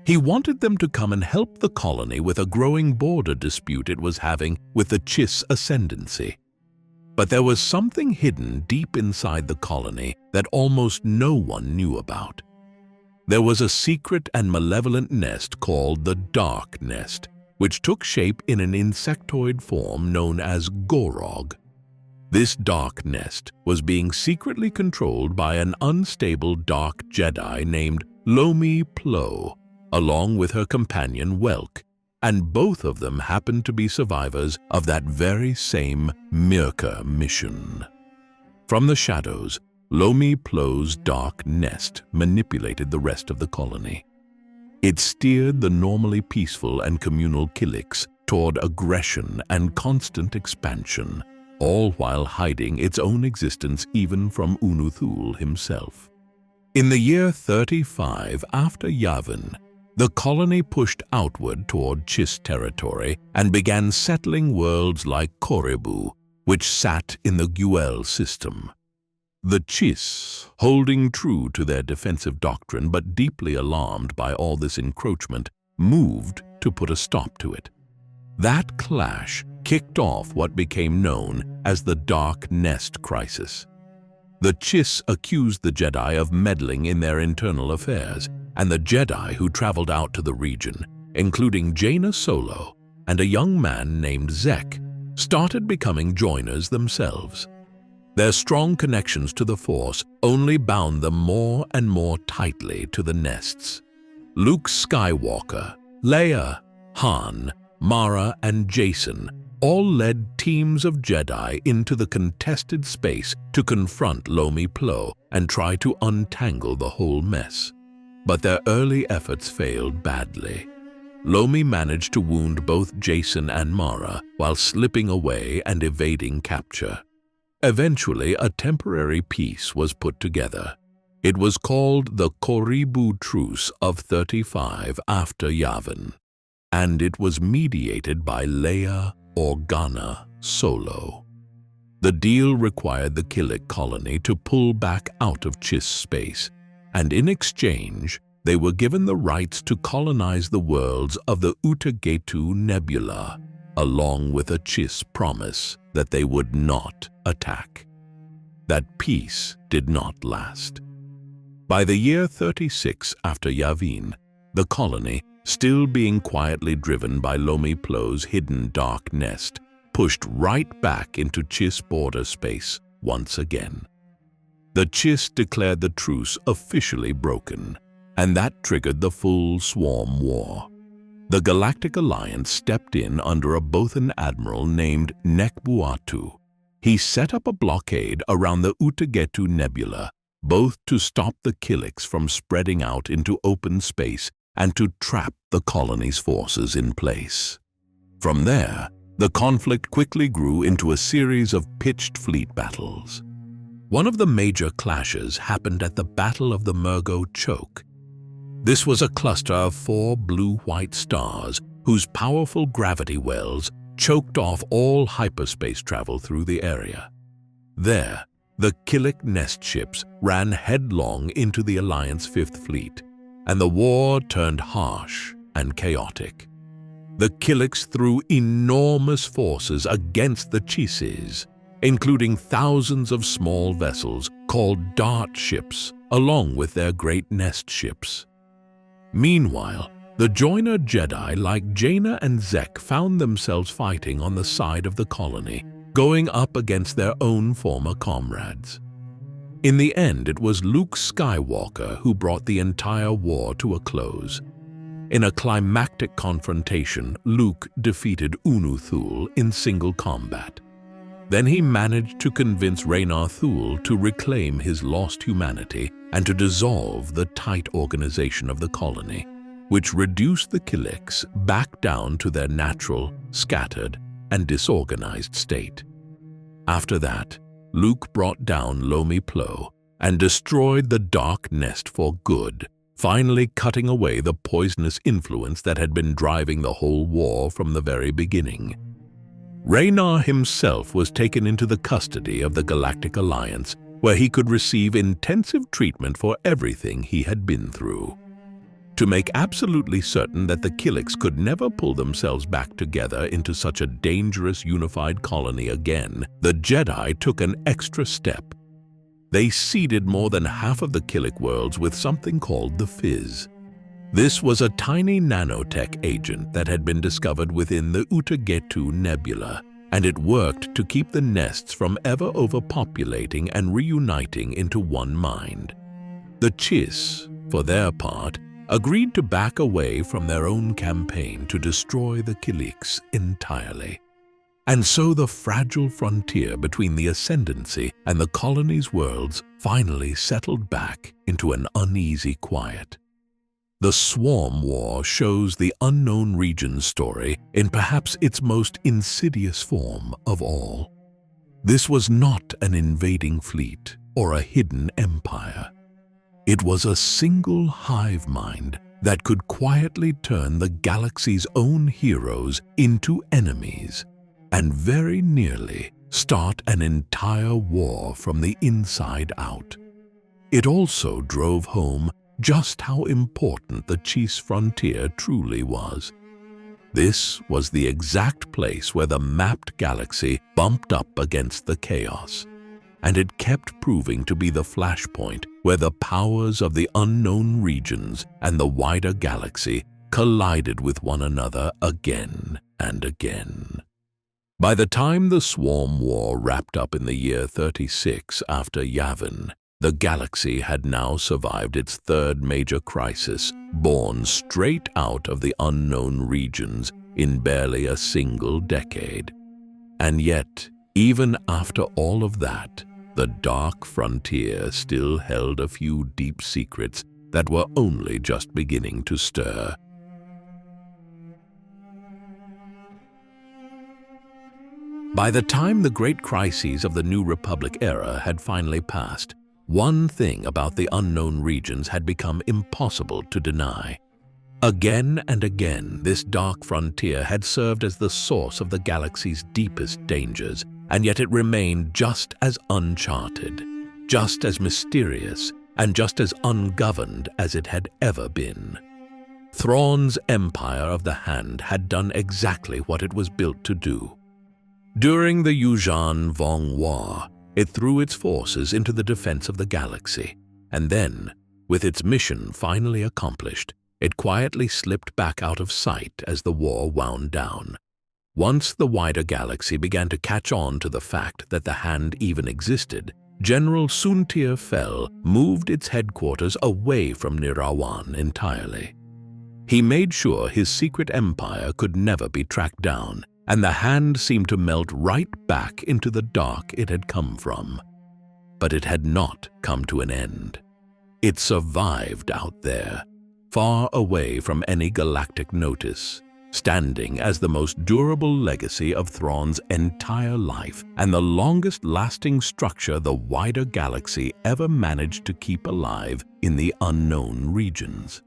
[SPEAKER 1] He wanted them to come and help the colony with a growing border dispute it was having with the Chiss ascendancy. But there was something hidden deep inside the colony that almost no one knew about. There was a secret and malevolent nest called the Dark Nest, which took shape in an insectoid form known as Gorog. This Dark Nest was being secretly controlled by an unstable Dark Jedi named Lomi Plo, along with her companion Welk, and both of them happened to be survivors of that very same Mirka mission. From the shadows, Lomi Plo's Dark Nest manipulated the rest of the colony. It steered the normally peaceful and communal Killiks toward aggression and constant expansion, all while hiding its own existence even from Unuthul himself. In the year 35 after Yavin, the colony pushed outward toward Chiss territory and began settling worlds like Koribu, which sat in the Guel system. The Chiss, holding true to their defensive doctrine but deeply alarmed by all this encroachment, moved to put a stop to it. That clash kicked off what became known as the Dark Nest Crisis. The Chiss accused the Jedi of meddling in their internal affairs, and the Jedi who traveled out to the region, including Jaina Solo and a young man named Zek, started becoming joiners themselves. Their strong connections to the Force only bound them more and more tightly to the nests. Luke Skywalker, Leia, Han, Mara, and Jason all led teams of Jedi into the contested space to confront Lomi Plo and try to untangle the whole mess. But their early efforts failed badly. Lomi managed to wound both Jason and Mara while slipping away and evading capture. Eventually, a temporary peace was put together. It was called the Koribu Truce of 35 after Yavin, and it was mediated by Leia Organa Solo. The deal required the Killik colony to pull back out of Chiss space, and in exchange, they were given the rights to colonize the worlds of the Utagetu Nebula, along with a Chiss promise that they would not attack. That peace did not last. By the year 36 after Yavin, the colony, still being quietly driven by Lomi Plo's hidden Dark Nest, pushed right back into Chiss border space once again. The Chiss declared the truce officially broken, and that triggered the full Swarm War. The Galactic Alliance stepped in under a Bothan admiral named Nekbuatu. He set up a blockade around the Utagetu Nebula, both to stop the Killiks from spreading out into open space and to trap the colony's forces in place. From there, the conflict quickly grew into a series of pitched fleet battles. One of the major clashes happened at the Battle of the Murgo Choke. This was a cluster of 4 blue-white stars whose powerful gravity wells choked off all hyperspace travel through the area. There, the Killik nest ships ran headlong into the Alliance 5th Fleet, and the war turned harsh and chaotic. The Killiks threw enormous forces against the Chisses, including thousands of small vessels called dart ships, along with their great nest ships. Meanwhile, the joiner Jedi like Jaina and Zek found themselves fighting on the side of the colony, going up against their own former comrades. In the end, it was Luke Skywalker who brought the entire war to a close. In a climactic confrontation, Luke defeated Unu Thul in single combat. Then he managed to convince Raynar Thul to reclaim his lost humanity and to dissolve the tight organization of the colony, which reduced the Killiks back down to their natural, scattered, and disorganized state. After that, Luke brought down Lomi Plo and destroyed the Dark Nest for good, finally cutting away the poisonous influence that had been driving the whole war from the very beginning. Raynar himself was taken into the custody of the Galactic Alliance, where he could receive intensive treatment for everything he had been through. To make absolutely certain that the Killiks could never pull themselves back together into such a dangerous unified colony again, the Jedi took an extra step. They seeded more than half of the Killik worlds with something called the Fizz. This was a tiny nanotech agent that had been discovered within the Utagetu Nebula, and it worked to keep the nests from ever overpopulating and reuniting into one mind. The Chiss, for their part, agreed to back away from their own campaign to destroy the Killiks entirely. And so the fragile frontier between the Ascendancy and the colony's worlds finally settled back into an uneasy quiet. The Swarm War shows the unknown region's story in perhaps its most insidious form of all. This was not an invading fleet or a hidden empire. It was a single hive mind that could quietly turn the galaxy's own heroes into enemies and very nearly start an entire war from the inside out. It also drove home just how important the Chiss frontier truly was. This was the exact place where the mapped galaxy bumped up against the chaos, and it kept proving to be the flashpoint where the powers of the unknown regions and the wider galaxy collided with one another again and again. By the time the Swarm War wrapped up in the year 36 after Yavin, the galaxy had now survived its third major crisis, born straight out of the unknown regions in barely a single decade. And yet, even after all of that, the dark frontier still held a few deep secrets that were only just beginning to stir. By the time the great crises of the New Republic era had finally passed, one thing about the unknown regions had become impossible to deny. Again and again, this dark frontier had served as the source of the galaxy's deepest dangers, and yet it remained just as uncharted, just as mysterious, and just as ungoverned as it had ever been. Thrawn's Empire of the Hand had done exactly what it was built to do. During the Yuuzhan Vong War, it threw its forces into the defense of the galaxy, and then, with its mission finally accomplished, it quietly slipped back out of sight as the war wound down. Once the wider galaxy began to catch on to the fact that the Hand even existed, General Soontir Fel moved its headquarters away from Nirawan entirely. He made sure his secret empire could never be tracked down, and the Hand seemed to melt right back into the dark it had come from. But it had not come to an end. It survived out there, far away from any galactic notice, standing as the most durable legacy of Thrawn's entire life and the longest-lasting structure the wider galaxy ever managed to keep alive in the unknown regions.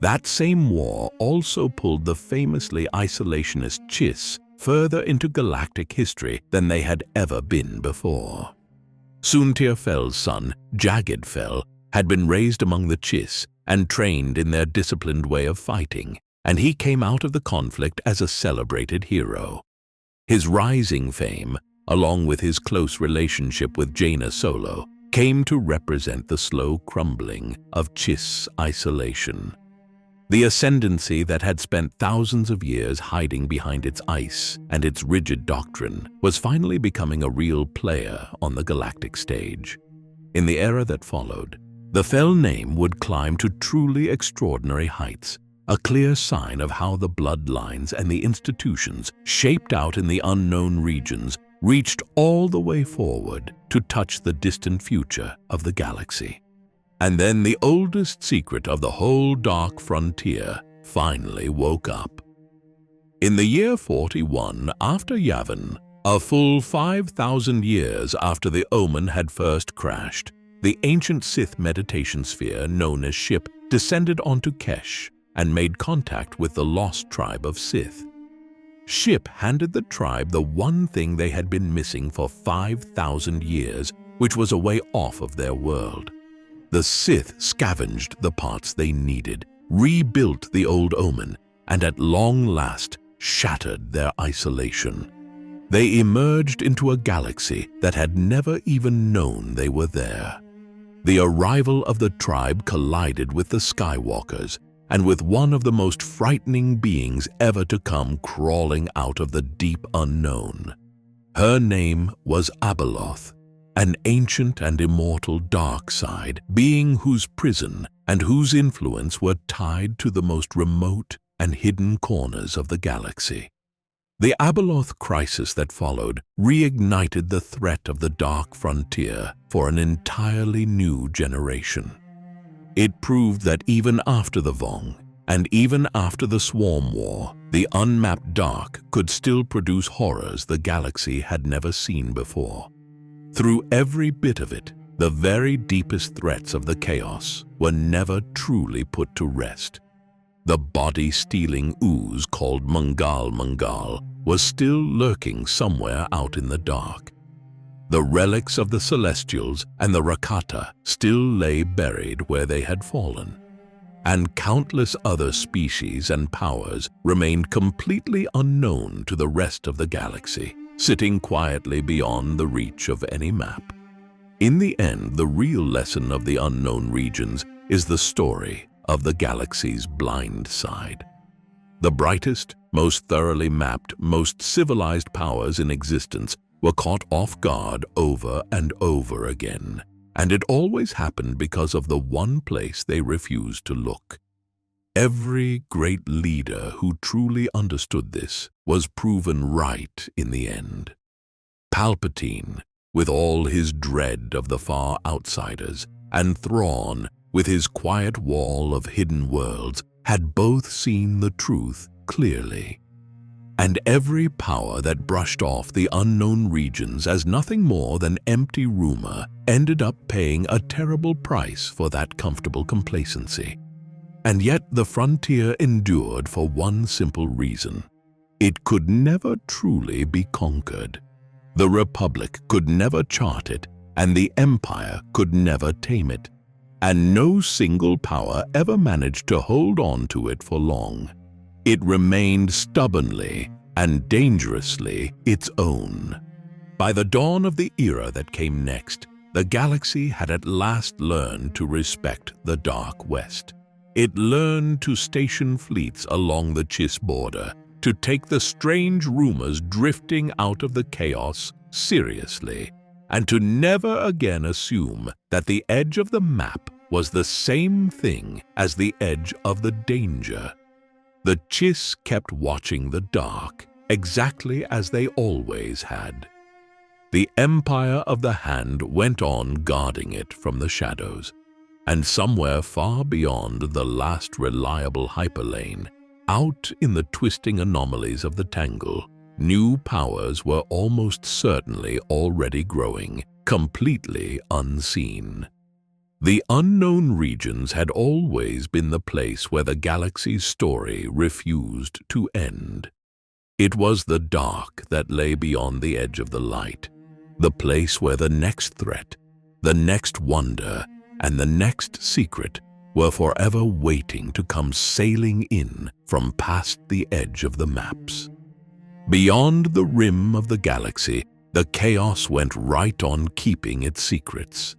[SPEAKER 1] That same war also pulled the famously isolationist Chiss further into galactic history than they had ever been before. Soontir Fel's son, Jagged Fel, had been raised among the Chiss, and trained in their disciplined way of fighting, and he came out of the conflict as a celebrated hero. His rising fame, along with his close relationship with Jaina Solo, came to represent the slow crumbling of Chiss' isolation. The ascendancy that had spent thousands of years hiding behind its ice and its rigid doctrine was finally becoming a real player on the galactic stage. In the era that followed, the fell name would climb to truly extraordinary heights, a clear sign of how the bloodlines and the institutions shaped out in the unknown regions reached all the way forward to touch the distant future of the galaxy. And then the oldest secret of the whole dark frontier finally woke up. In the year 41 after Yavin, a full 5,000 years after the Omen had first crashed, the ancient Sith meditation sphere known as Ship descended onto Kesh and made contact with the lost tribe of Sith. Ship handed the tribe the one thing they had been missing for 5,000 years, which was a way off of their world. The Sith scavenged the parts they needed, rebuilt the old Omen, and at long last shattered their isolation. They emerged into a galaxy that had never even known they were there. The arrival of the tribe collided with the Skywalkers, and with one of the most frightening beings ever to come crawling out of the deep unknown. Her name was Abeloth, an ancient and immortal dark side being whose prison and whose influence were tied to the most remote and hidden corners of the galaxy. The Abeloth crisis that followed reignited the threat of the dark frontier for an entirely new generation. It proved that even after the Vong, and even after the Swarm War, the unmapped dark could still produce horrors the galaxy had never seen before. Through every bit of it, the very deepest threats of the chaos were never truly put to rest. The body-stealing ooze called Mangal was still lurking somewhere out in the dark. The relics of the Celestials and the Rakata still lay buried where they had fallen, and countless other species and powers remained completely unknown to the rest of the galaxy, sitting quietly beyond the reach of any map. In the end, the real lesson of the unknown regions is the story of the galaxy's blind side. The brightest, most thoroughly mapped, most civilized powers in existence were caught off guard over and over again, and it always happened because of the one place they refused to look. Every great leader who truly understood this was proven right in the end. Palpatine, with all his dread of the far outsiders, and Thrawn, with his quiet wall of hidden worlds, had both seen the truth clearly. And every power that brushed off the unknown regions as nothing more than empty rumor ended up paying a terrible price for that comfortable complacency. And yet the frontier endured for one simple reason. It could never truly be conquered. The Republic could never chart it, and the Empire could never tame it. And no single power ever managed to hold on to it for long. It remained stubbornly and dangerously its own. By the dawn of the era that came next, the galaxy had at last learned to respect the Dark West. It learned to station fleets along the Chiss border, to take the strange rumors drifting out of the chaos seriously, and to never again assume that the edge of the map was the same thing as the edge of the danger. The Chiss kept watching the dark, exactly as they always had. The Empire of the Hand went on guarding it from the shadows, and somewhere far beyond the last reliable hyperlane, out in the twisting anomalies of the tangle, new powers were almost certainly already growing, completely unseen. The unknown regions had always been the place where the galaxy's story refused to end. It was the dark that lay beyond the edge of the light, the place where the next threat, the next wonder, and the next secret were forever waiting to come sailing in from past the edge of the maps. Beyond the rim of the galaxy, the chaos went right on keeping its secrets.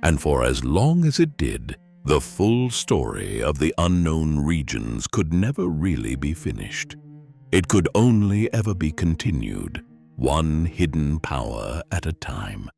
[SPEAKER 1] And for as long as it did, the full story of the unknown regions could never really be finished. It could only ever be continued, one hidden power at a time.